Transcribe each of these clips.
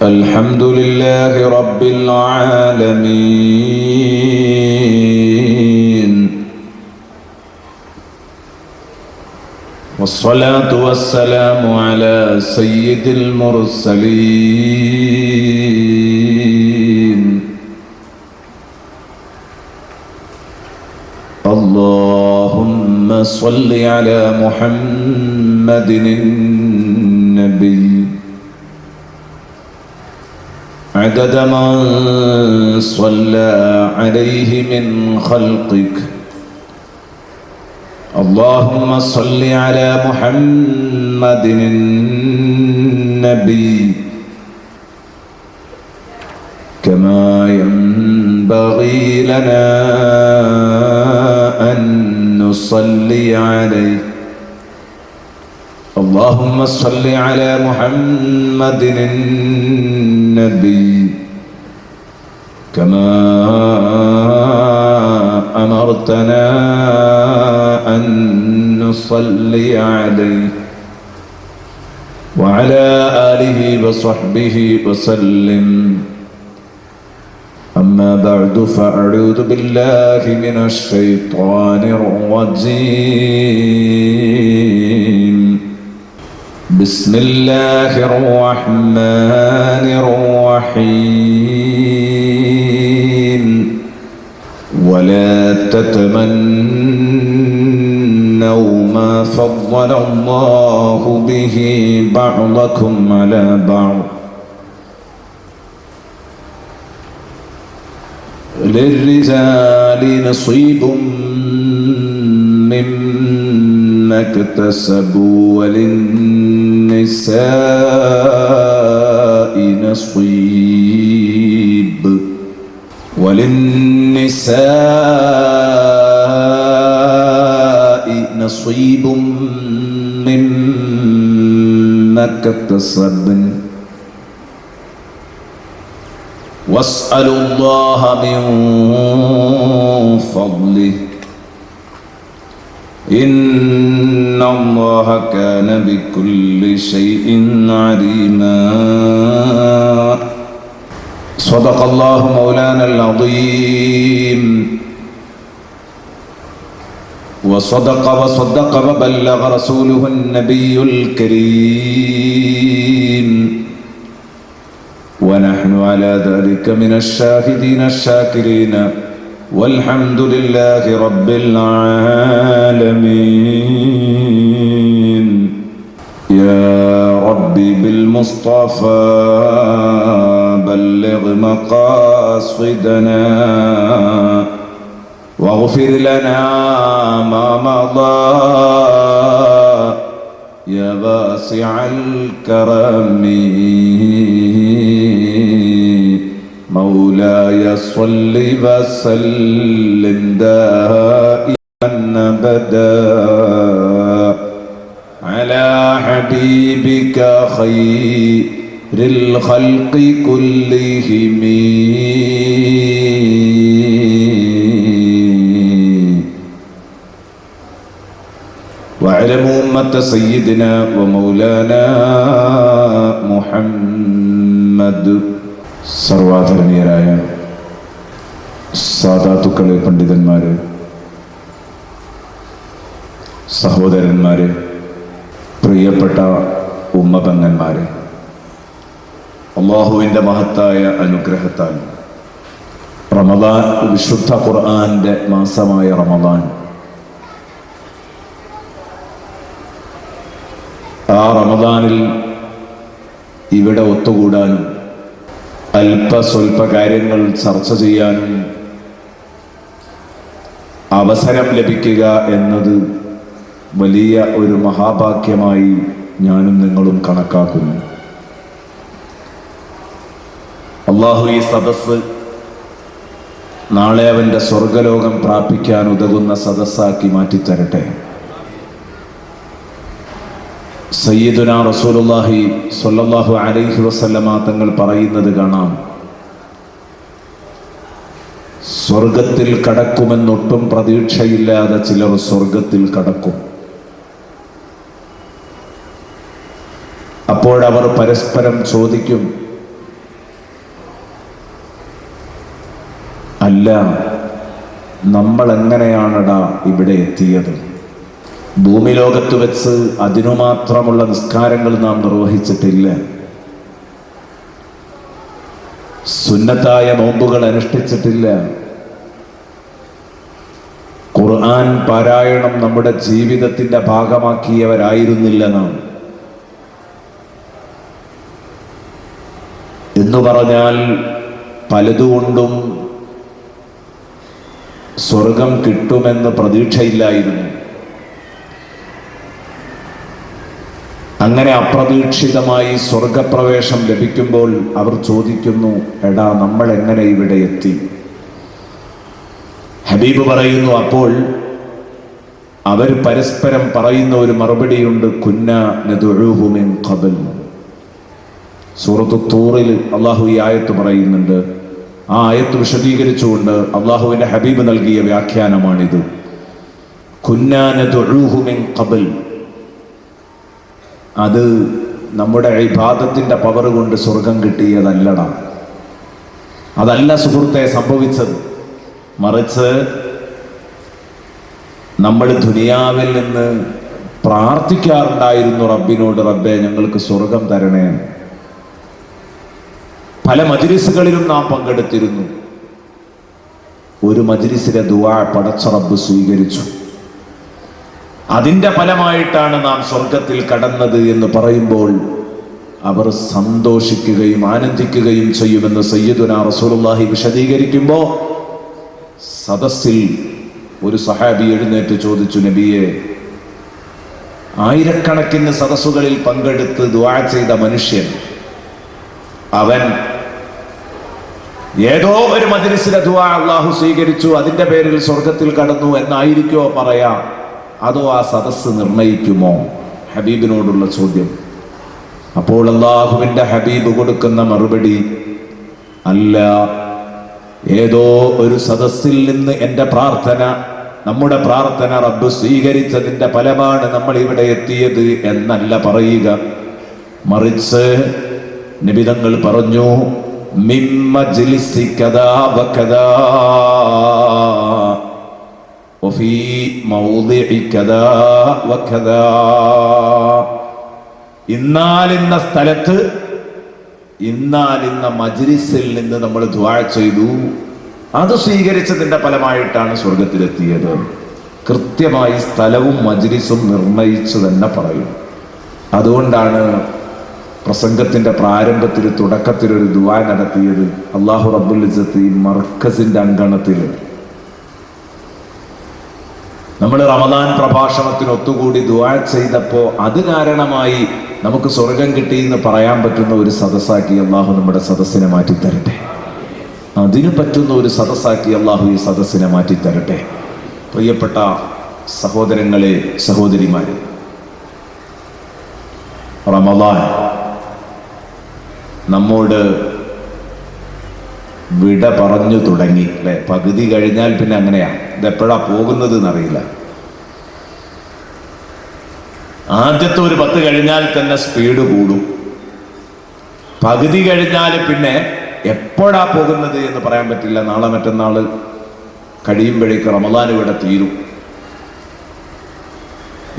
الحمد لله رب العالمين، والصلاة والسلام على سيد المرسلين. اللهم صل على محمد النبي عدد من صلى عليه من خلقك. اللهم صل على محمد النبي كما ينبغي لنا أن نصلي عليه. اللهم صل على محمد النبي كما أمرتنا أن نصلي عليه وعلى آله وصحبه وسلم. أما بعد فأعوذ بالله من الشيطان الرجيم. بسم الله الرحمن الرحيم. ولا تتمنوا ما فضل الله به بعضكم على بعض. للرجال نصيب مما اكتسبوا وللنساء نصيب مما اكتسبن. واسألوا الله من فضله إن الله كان بكل شيء عليما. صدق الله مولانا العظيم وصدق وبلغ رسوله النبي الكريم. ونحن على ذلك من الشاهدين الشاكرين والحمد لله رب العالمين. يا ربي بالمصطفى بلغ مقاصدنا واغفر لنا ما مضى يا واسع الكرم. مولاي صل وسلم دائما أبدا على حبيبك خير الخلق كلهم. واعلموا أمة سيدنا ومولانا محمد. സർവാധരണീയരായ സാദാത്തുക്കളെ, പണ്ഡിതന്മാരെ, സഹോദരന്മാരെ, പ്രിയപ്പെട്ട ഉമ്മപെങ്ങന്മാരെ, അല്ലാഹുവിൻ്റെ മഹത്തായ അനുഗ്രഹത്താൽ റമദാൻ, വിശുദ്ധ ഖുർആന്റെ മാസമായ റമദാൻ, ആ റമദാനിൽ ഇവിടെ ഒത്തുകൂടാനും അല്പസ്വല്പ കാര്യങ്ങൾ ചർച്ച ചെയ്യാനും അവസരം ലഭിക്കുക എന്നത് വലിയ ഒരു മഹാഭാഗ്യമായി ഞാനും നിങ്ങളും കണക്കാക്കുന്നു. അല്ലാഹു ഈ സദസ്സ് നാളെ അവൻ്റെ സ്വർഗലോകം പ്രാപിക്കാൻ ഉതകുന്ന സദസ്സാക്കി മാറ്റിത്തരട്ടെ. സയ്യിദുനാ റസൂലുള്ളാഹി സ്വല്ലല്ലാഹു അലൈഹി വസല്ലമ തങ്ങൾ പറയുന്നത് കാണാം, സ്വർഗത്തിൽ കടക്കുമെന്നൊട്ടും പ്രതീക്ഷയില്ലാതെ ചിലർ സ്വർഗത്തിൽ കടക്കും. അപ്പോഴവർ പരസ്പരം ചോദിക്കും, അല്ല, നമ്മൾ എങ്ങനെയാണടാ ഇവിടെ എത്തിയത്? ഭൂമി ലോകത്ത് വെച്ച് അതിനു മാത്രമുള്ള നിസ്കാരങ്ങൾ നാം നിർവഹിച്ചിട്ടില്ല. സുന്നത്തായ നോമ്പുകൾ അനുഷ്ഠിച്ചിട്ടില്ല. ഖുർആൻ പാരായണം നമ്മുടെ ജീവിതത്തിന്റെ ഭാഗമാക്കിയവരായിരുന്നില്ല നാം. എന്ന് പറഞ്ഞാൽ പലതുകൊണ്ടും സ്വർഗം കിട്ടുമെന്ന് പ്രതീക്ഷയില്ലായിരുന്നു. അങ്ങനെ അപ്രതീക്ഷിതമായി സ്വർഗപ്രവേശം ലഭിക്കുമ്പോൾ അവർ ചോദിക്കുന്നു, എടാ നമ്മൾ എങ്ങനെ ഇവിടെ എത്തി? ഹബീബ് പറയുന്നു, അപ്പോൾ അവർ പരസ്പരം പറയുന്ന ഒരു മറുപടിയുണ്ട്, കുന്നാ നദുഉഹു മിൻ ഖബൽ. സൂറത്ത് തൂറിൽ അള്ളാഹു ഈ ആയത്ത് പറയുന്നുണ്ട്. ആ ആയത്ത് വിശദീകരിച്ചുകൊണ്ട് അള്ളാഹുവിന്റെ ഹബീബ് നൽകിയ വ്യാഖ്യാനമാണിത്. കുന്നാ നദുഉഹു മിൻ ഖബൽ. അത് നമ്മുടെ ഇബാദത്തിന്റെ പവർ കൊണ്ട് സ്വർഗം കിട്ടിയതല്ലടാ. അതല്ല സുഹൃത്തെ സംഭവിച്ചത്. മറിച്ച് നമ്മൾ ദുനിയാവിൽ നിന്ന് പ്രാർത്ഥിക്കാറുണ്ടായിരുന്നു റബ്ബിനോട്, റബ്ബേ ഞങ്ങൾക്ക് സ്വർഗം തരണേ. പല മജ്‌ലിസുകളിലും നാം പങ്കെടുത്തിരുന്നു. ഒരു മജ്‌ലിസിലെ ദുആ പടച്ച റബ്ബ് സ്വീകരിച്ചു. അതിന്റെ ഫലമായിട്ടാണ് നാം സ്വർഗത്തിൽ കടന്നത് എന്ന് പറയുമ്പോൾ അവർ സന്തോഷിക്കുകയും ആനന്ദിക്കുകയും ചെയ്യുമെന്ന് സയ്യിദുനാ റസൂലുള്ളാഹി വിശദീകരിക്കുമ്പോൾ സദസ്സിൽ ഒരു സഹാബി എഴുന്നേറ്റ് ചോദിച്ചു, നബിയെ, ആയിരക്കണക്കിന് സദസ്സുകളിൽ പങ്കെടുത്ത് ദുആ ചെയ്ത മനുഷ്യൻ, അവൻ ഏതോ ഒരു മജ്‌ലിസിലെ ദുആ അല്ലാഹു സ്വീകരിച്ചു, അതിന്റെ പേരിൽ സ്വർഗത്തിൽ കടന്നു എന്നായിരിക്കുമോ പറയാ, അതോ ആ സദസ്സ് നിർണയിക്കുമോ? ഹബീബിനോടുള്ള ചോദ്യം. അപ്പോൾ അല്ലാഹുവിന്റെ ഹബീബ് കൊടുക്കുന്ന മറുപടി, അല്ല, ഏതോ ഒരു സദസ്സിൽ നിന്ന് എൻ്റെ പ്രാർത്ഥന, നമ്മുടെ പ്രാർത്ഥന റബ്ബ് സ്വീകരിച്ചതിന്റെ ഫലമാണ് നമ്മൾ ഇവിടെ എത്തിയത് എന്നല്ല പറയുക. മറിച്ച് നബി തങ്ങൾ പറഞ്ഞു, മിൻ മജ്‌ലിസി കദാ വകദാ വഫീ മൗദിഇ കദാ വകദാ. ഇന്നാലിന്ന സ്ഥലത്ത് ഇന്നാലിന്ന മജ്‌ലിസിൽ നിന്ന് നമ്മൾ ദുആ ചെയ്തു, അത് സ്വീകരിച്ചതിന്റെ ഫലമായിട്ടാണ് സ്വർഗത്തിലെത്തിയത്. കൃത്യമായി സ്ഥലവും മജ്‌ലിസും നിർണയിച്ചു തന്നെ പറയും. അതുകൊണ്ടാണ് പ്രസംഗത്തിന്റെ പ്രാരംഭത്തിൽ തുടക്കത്തിൽ ഒരു ദുആ നടത്തിയത്. അല്ലാഹു റബ്ബുൽ ഇസ്സത്ത് ഈ മർക്കസിന്റെ അങ്കണത്തിൽ നമ്മൾ റമദാൻ പ്രഭാഷണത്തിന് ഒത്തുകൂടി ദുആ ചെയ്തപ്പോൾ അത് കാരണമായി നമുക്ക് സ്വർഗം കിട്ടി എന്ന് പറയാൻ പറ്റുന്ന ഒരു സദസ്സാക്കി അല്ലാഹു നമ്മുടെ സദസ്സിനെ മാറ്റിത്തരട്ടെ. അതിനു പറ്റുന്ന ഒരു സദസ്സാക്കി അല്ലാഹു ഈ സദസ്സിനെ മാറ്റിത്തരട്ടെ. പ്രിയപ്പെട്ട സഹോദരങ്ങളെ, സഹോദരിമാരെ, റമദാൻ നമ്മോട് വിട പറഞ്ഞു തുടങ്ങി അല്ലെ? പകുതി കഴിഞ്ഞാൽ പിന്നെ അങ്ങനെയാ, ഇതെപ്പോഴാ പോകുന്നത് എന്നറിയില്ല. ആദ്യത്തെ ഒരു 10 കഴിഞ്ഞാൽ തന്നെ സ്പീഡ് കൂടും. പകുതി കഴിഞ്ഞാൽ പിന്നെ എപ്പോഴാ പോകുന്നത് എന്ന് പറയാൻ പറ്റില്ല. നാളെ മറ്റന്നാൾ കഴിയുമ്പോഴേക്ക് റമദാൻ ഇവിടെ തീരും.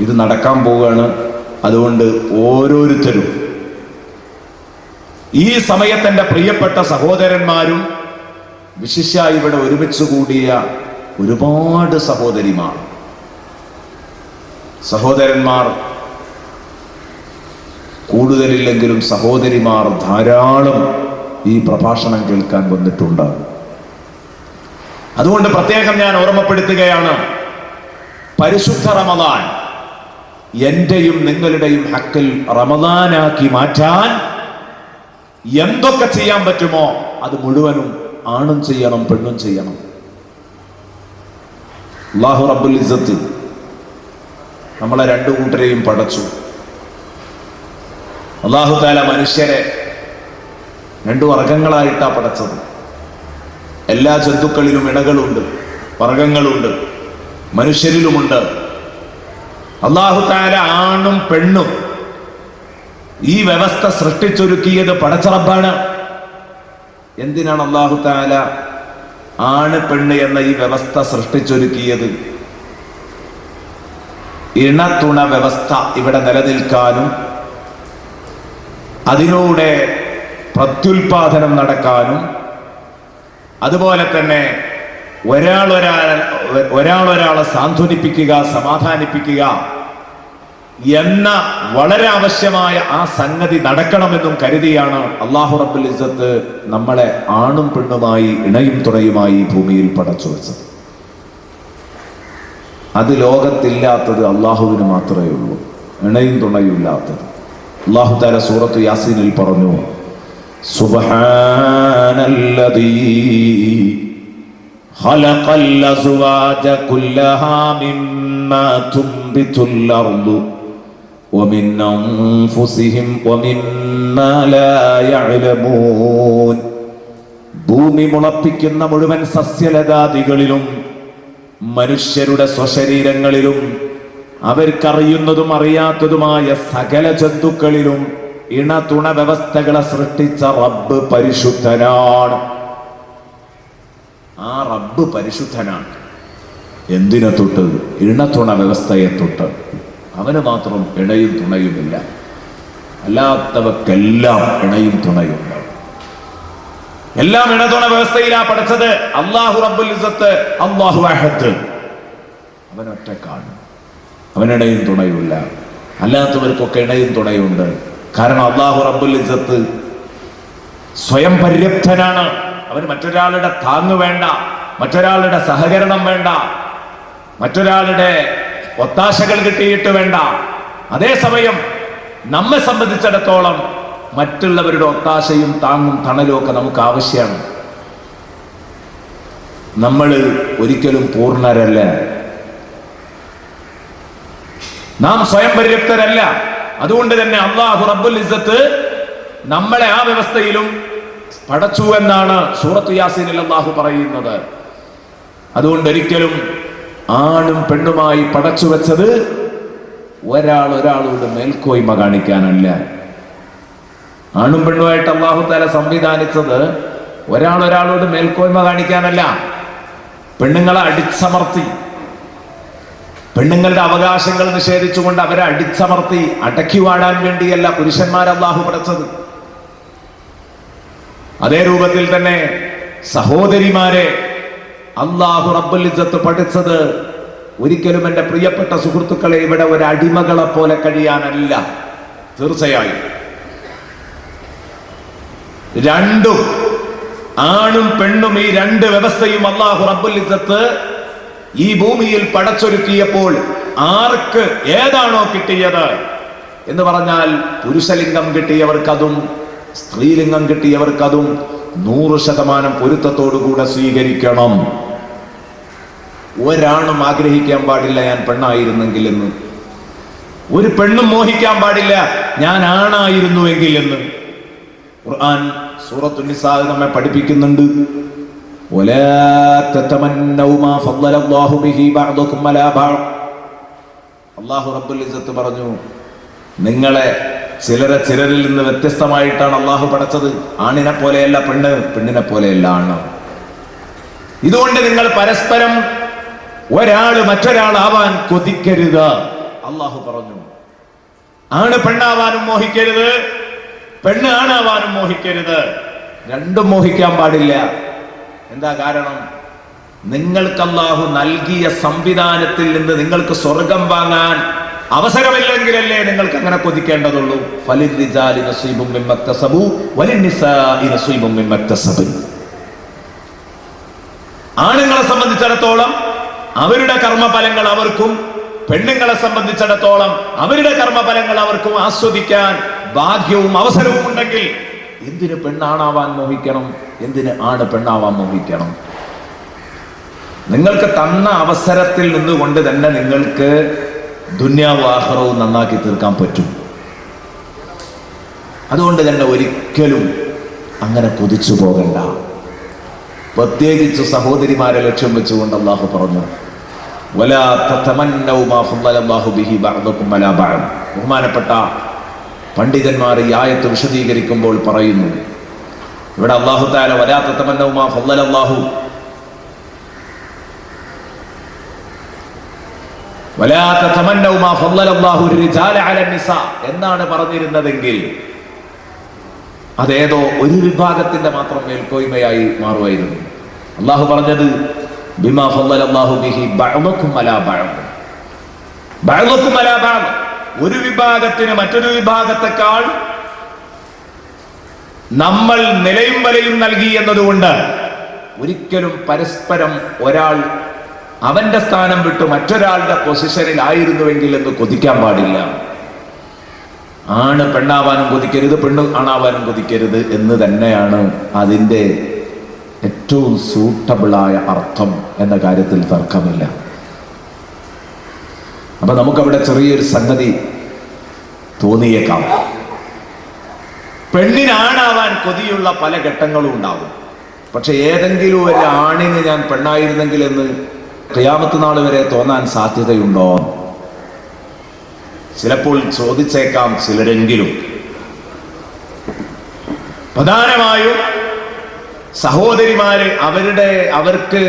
ഇത് നടക്കാൻ പോവുകയാണ്. അതുകൊണ്ട് ഓരോരുത്തരും ഈ സമയത്തെൻ്റെ പ്രിയപ്പെട്ട സഹോദരന്മാരും വിശിഷ്യ ഇവിടെ ഒരുമിച്ച് കൂടിയ ഒരുപാട് സഹോദരന്മാർ കൂടുതലില്ലെങ്കിലും സഹോദരിമാർ ധാരാളം ഈ പ്രഭാഷണം കേൾക്കാൻ വന്നിട്ടുണ്ട്. അതുകൊണ്ട് പ്രത്യേകം ഞാൻ ഓർമ്മപ്പെടുത്തുകയാണ്, പരിശുദ്ധ റമദാൻ എന്റെയും നിങ്ങളുടെയും ഹക്കിൽ റമദാനാക്കി മാറ്റാൻ എന്തൊക്കെ ചെയ്യാൻ പറ്റുമോ അത് മുഴുവനും ആണും ചെയ്യണം, പെണ്ണും ചെയ്യണം. അല്ലാഹു റബ്ബുൽ ഇസ്സത്ത് നമ്മളെ രണ്ടു കൂട്ടരെയും പടച്ചു. അല്ലാഹു തആല മനുഷ്യരെ 2 വർഗങ്ങളായിട്ടാണ് പടച്ചത്. എല്ലാ ജന്തുക്കളിലും ഇണകളുണ്ട്, വർഗങ്ങളുണ്ട്, മനുഷ്യരിലുമുണ്ട്. അല്ലാഹു തആല ആണും പെണ്ണും ഈ വ്യവസ്ഥ സൃഷ്ടിച്ചൊരുക്കിയത് പടച്ച റബ്ബാണ്. എന്തിനാണ് അല്ലാഹു തആല ആണ് പെണ്ണ് എന്ന ഈ വ്യവസ്ഥ സൃഷ്ടിച്ചൊരുക്കിയത് ഇണതുണ വ്യവസ്ഥ ഇവിടെ നിലനിൽക്കാനും അതിലൂടെ പ്രത്യുൽപാദനം നടക്കാനും അതുപോലെ തന്നെ ഒരാളൊരാളെ സാന്ത്വനിപ്പിക്കുക, സമാധാനിപ്പിക്കുക എന്ന വളരെ ആവശ്യമായ ആ സംഗതി നടക്കണമെന്നും കരുതിയാണ് അല്ലാഹു റബ്ബുൽ ഇസ്സത്ത് നമ്മളെ ആണും പെണ്ണുമായി ഇണയും തുണയുമായി ഭൂമിയിൽ പടച്ചു വെച്ചത്. അത് ലോകത്തില്ലാത്തത് അള്ളാഹുവിന് മാത്രമേ ഉള്ളൂ, ഇണയും തുണയും ഇല്ലാത്തത്. അല്ലാഹു തആല സൂറത്ത് യാസീനിൽ പറഞ്ഞു, സുബ്ഹാനല്ലദീ ഖലഖൽ അസ്വാജ കുല്ലഹാ മിമ്മാ തുംബിതുൽ അർദു വമിൻ അൻഫുസിഹിം വമിമ്മാ ലാ യഅലമൂൻ. ഭൂമി മുളപ്പിക്കുന്ന മുഴുവൻ സസ്യലതാദികളിലും മനുഷ്യരുടെ സ്വശരീരങ്ങളിലും അവർക്കറിയുന്നതും അറിയാത്തതുമായ സകല ജന്തുക്കളിലും ഇണതുണ വ്യവസ്ഥകളെ സൃഷ്ടിച്ച റബ്ബ് പരിശുദ്ധനാണ്. ആ റബ്ബ് പരിശുദ്ധനാണ്. എന്തിനെ തൊട്ട്? ഇണതുണ വ്യവസ്ഥയെ തൊട്ട്. അവന് മാത്രം ഇണയും തുണയുമില്ല, അല്ലാത്തവക്കെല്ലാം ഇണയും തുണയുണ്ട്. എല്ലാം ഇണതുണ വ്യവസ്ഥയിലാ പഠിച്ചത്. അല്ലാഹു റബ്ബുൽ ഇസ്സത്ത്, അല്ലാഹു അഹദ്, അവൻ ഒറ്റക്കാണ്, അവനിടയും തുണയുമില്ല. അല്ലാത്തവർക്കൊക്കെ ഇണയും തുണയുണ്ട്. കാരണം അല്ലാഹു റബ്ബുൽ ഇസ്സത്ത് സ്വയം പര്യാപ്തനാണ്. അവന് മറ്റൊരാളുടെ താങ്ങ് വേണ്ട, മറ്റൊരാളുടെ സഹകരണം വേണ്ട, മറ്റൊരാളുടെ ഒത്താശകൾ കിട്ടിയിട്ട് വേണ്ട. അതേസമയം നമ്മെ സംബന്ധിച്ചിടത്തോളം മറ്റുള്ളവരുടെ ഒത്താശയും താങ്ങും തണലും ഒക്കെ നമുക്ക് ആവശ്യമാണ്. നമ്മൾ ഒരിക്കലും പൂർണ്ണരല്ല, നാം സ്വയം പര്യാപ്തരല്ല. അതുകൊണ്ട് തന്നെ അല്ലാഹു റബ്ബുൽ ഇസ്സത്ത് നമ്മളെ ആ വ്യവസ്ഥയിലും പടച്ചു എന്നാണ് സൂറത്ത് യാസീനിൽ അല്ലാഹു പറയുന്നത്. അതുകൊണ്ട് ഒരിക്കലും ആണും പെണ്ണുമായി പടച്ചു വെച്ചത് ഒരാളോട് മേൽക്കോയ്മ കാണിക്കാനല്ല. ആണും പെണ്ണുമായിട്ട് അല്ലാഹു തആല സംവിധാനിച്ചത് ഒരാളോട് മേൽക്കോയ്മ കാണിക്കാനല്ല. പെണ്ണുങ്ങളെ അടിച്ചമർത്തി, പെണ്ണുങ്ങളുടെ അവകാശങ്ങൾ നിഷേധിച്ചുകൊണ്ട് അവരെ അടിച്ചമർത്തി അടക്കി വാടാൻ വേണ്ടിയല്ല പുരുഷന്മാരെ അല്ലാഹു പടച്ചത്. അതേ രൂപത്തിൽ തന്നെ സഹോദരിമാരെ അല്ലാഹു റബ്ബുൽ ഇസ്സത്ത് പഠിച്ചത് ഒരിക്കലും എൻ്റെ പ്രിയപ്പെട്ട സുഹൃത്തുക്കളെ ഇവിടെ ഒരു അടിമകളെ പോലെ കഴിയാനല്ല. തീർച്ചയായും രണ്ടും, ആണും പെണ്ണും, ഈ രണ്ട് വ്യവസ്ഥയും അല്ലാഹു റബ്ബുൽ ഇസ്സത്ത് ഈ ഭൂമിയിൽ പടച്ചൊരുക്കിയപ്പോൾ ആർക്ക് ഏതാണോ കിട്ടിയത് എന്ന് പറഞ്ഞാൽ പുരുഷലിംഗം കിട്ടിയവർക്കതും സ്ത്രീലിംഗം കിട്ടിയവർക്കതും 100% പൊരുത്തത്തോടുകൂടെ സ്വീകരിക്കണം. ഒരാണും ആഗ്രഹിക്കാൻ പാടില്ല ഞാൻ പെണ്ണായിരുന്നെങ്കിൽ എന്ന്, ഒരു പെണ്ണും മോഹിക്കാൻ പാടില്ല ഞാൻ ആണായിരുന്നുവെങ്കിൽ എന്ന്. ഖുർആൻ സൂറത്തുൻ നിസാ നമ്മെ പഠിപ്പിക്കുന്നുണ്ട്. ولا تتمنوا ما فضل الله به بعضكم على بعض. അല്ലാഹു റബ്ബുൽ ഇസ്സത്ത് പറഞ്ഞു, നിങ്ങളെ ചിലരിൽ നിന്ന് വ്യത്യസ്തമായിട്ടാണ് അല്ലാഹു പടച്ചത്. ആണിനെ പോലെയല്ല പെണ്ണ്, പെണ്ണിനെ പോലെയല്ല ആണ്. ഇതുകൊണ്ട് നിങ്ങൾ പരസ്പരം ഒരാള് മറ്റൊരാളാവാൻ കൊതിക്കരുത്. അല്ലാഹു പറഞ്ഞു, ആണ് പെണ്ണാവാനും മോഹിക്കരുത്, പെണ്ണ് ആണാവാനും മോഹിക്കരുത്. രണ്ടും മോഹിക്കാൻ പാടില്ല. എന്താ കാരണം? നിങ്ങൾക്ക് അല്ലാഹു നൽകിയ സംവിധാനത്തിൽ നിന്ന് നിങ്ങൾക്ക് സ്വർഗം വാങ്ങാൻ അവസരമില്ലെങ്കിലല്ലേ നിങ്ങൾക്ക് അങ്ങനെ കൊതിക്കേണ്ടതുള്ളൂ. ഫലിർരിജാലി നസീബും മിമ്മക്തസബു വലിന്നിസാഇ നസീബും മിമ്മക്തസബു. ആണുങ്ങളെ സംബന്ധിച്ചിടത്തോളം അവരുടെ കർമ്മഫലങ്ങൾ അവർക്കും, പെണ്ണുങ്ങളെ സംബന്ധിച്ചിടത്തോളം അവരുടെ കർമ്മഫലങ്ങൾ അവർക്കും ആസ്വദിക്കാൻ ഭാഗ്യവും അവസരവും ഉണ്ടെങ്കിൽ എന്തിന് പെണ്ണാണാവാൻ മോഹിക്കണം? എന്തിന് ആണ് പെണ്ണാവാൻ മോഹിക്കണം? നിങ്ങൾക്ക് തന്ന അവസരത്തിൽ നിന്നുകൊണ്ട് തന്നെ നിങ്ങൾക്ക് ദുന്യാവും ആഖിറവും നന്നാക്കി തീർക്കാൻ പറ്റും. അതുകൊണ്ട് തന്നെ ഒരിക്കലും അങ്ങനെ കൊതിച്ചു പോകണ്ട. പ്രത്യേകിച്ച് സഹോദരിമാരെ ലക്ഷ്യം വെച്ചുകൊണ്ട് അല്ലാഹു പറഞ്ഞു, വലാ തതമന്നൗ മാ ഫളലല്ലാഹു ബിഹി ബഅദകും അലാ ബഅദ്. ബഹുമാനപ്പെട്ട പണ്ഡിതന്മാർ ഈ ആയത്ത് വിശദീകരിക്കുമ്പോൾ പറയുന്നു, ഇവിടെ അല്ലാഹു തആല വലാ തതമന്നൗ മാ ഫളലല്ലാഹു വലാ തതമന്നൗ മാ ഫളലല്ലാഹു റിജാല അല നിസാ എന്നാണ് പറഞ്ഞിരുന്നതെങ്കിൽ അതേതോ ഒരു വിഭാഗത്തിന്റെ മാത്രം മേൽക്കോയ്മയായി മാറുമായിരുന്നു. അള്ളാഹു പറഞ്ഞത് ബിമാ ഫളലല്ലാഹു ബിഹി ബഅദകും അലാ ബഅദ്, ബഅദകും അലാ ബഅദ്, ഒരു വിഭാഗത്തിന് മറ്റൊരു വിഭാഗത്തെക്കാൾ നമ്മൾ നിലയും വിലയും നൽകി എന്നതുകൊണ്ട് ഒരിക്കലും പരസ്പരം ഒരാൾ അവന്റെ സ്ഥാനം വിട്ട് മറ്റൊരാളുടെ പൊസിഷനിൽ ആയിരുന്നുവെങ്കിൽ എന്ന് കൊതിക്കാൻ പാടില്ല. ആണ് പെണ്ണാവാനും കൊതിക്കരുത്, പെണ്ണ് ആണാവാനും കൊതിക്കരുത് എന്ന് തന്നെയാണ് അതിൻ്റെ ഏറ്റവും സൂട്ടബിളായ അർത്ഥം എന്ന കാര്യത്തിൽ തർക്കമില്ല. അപ്പൊ നമുക്കവിടെ ചെറിയൊരു സംഗതി തോന്നിയേക്കാം. പെണ്ണിനാണാവാൻ കൊതിയുള്ള പല ഘട്ടങ്ങളും ഉണ്ടാവും. പക്ഷെ ഏതെങ്കിലും ഒരു ആണിന് ഞാൻ പെണ്ണായിരുന്നെങ്കിൽ എന്ന് ഖിയാമത്ത് നാൾ വരെ തോന്നാൻ സാധ്യതയുണ്ടോ? ചിലപ്പോൾ ചോദിച്ചേക്കാം ചിലരെങ്കിലും. പ്രധാനമായും സഹോദരിമാര് അവർക്ക്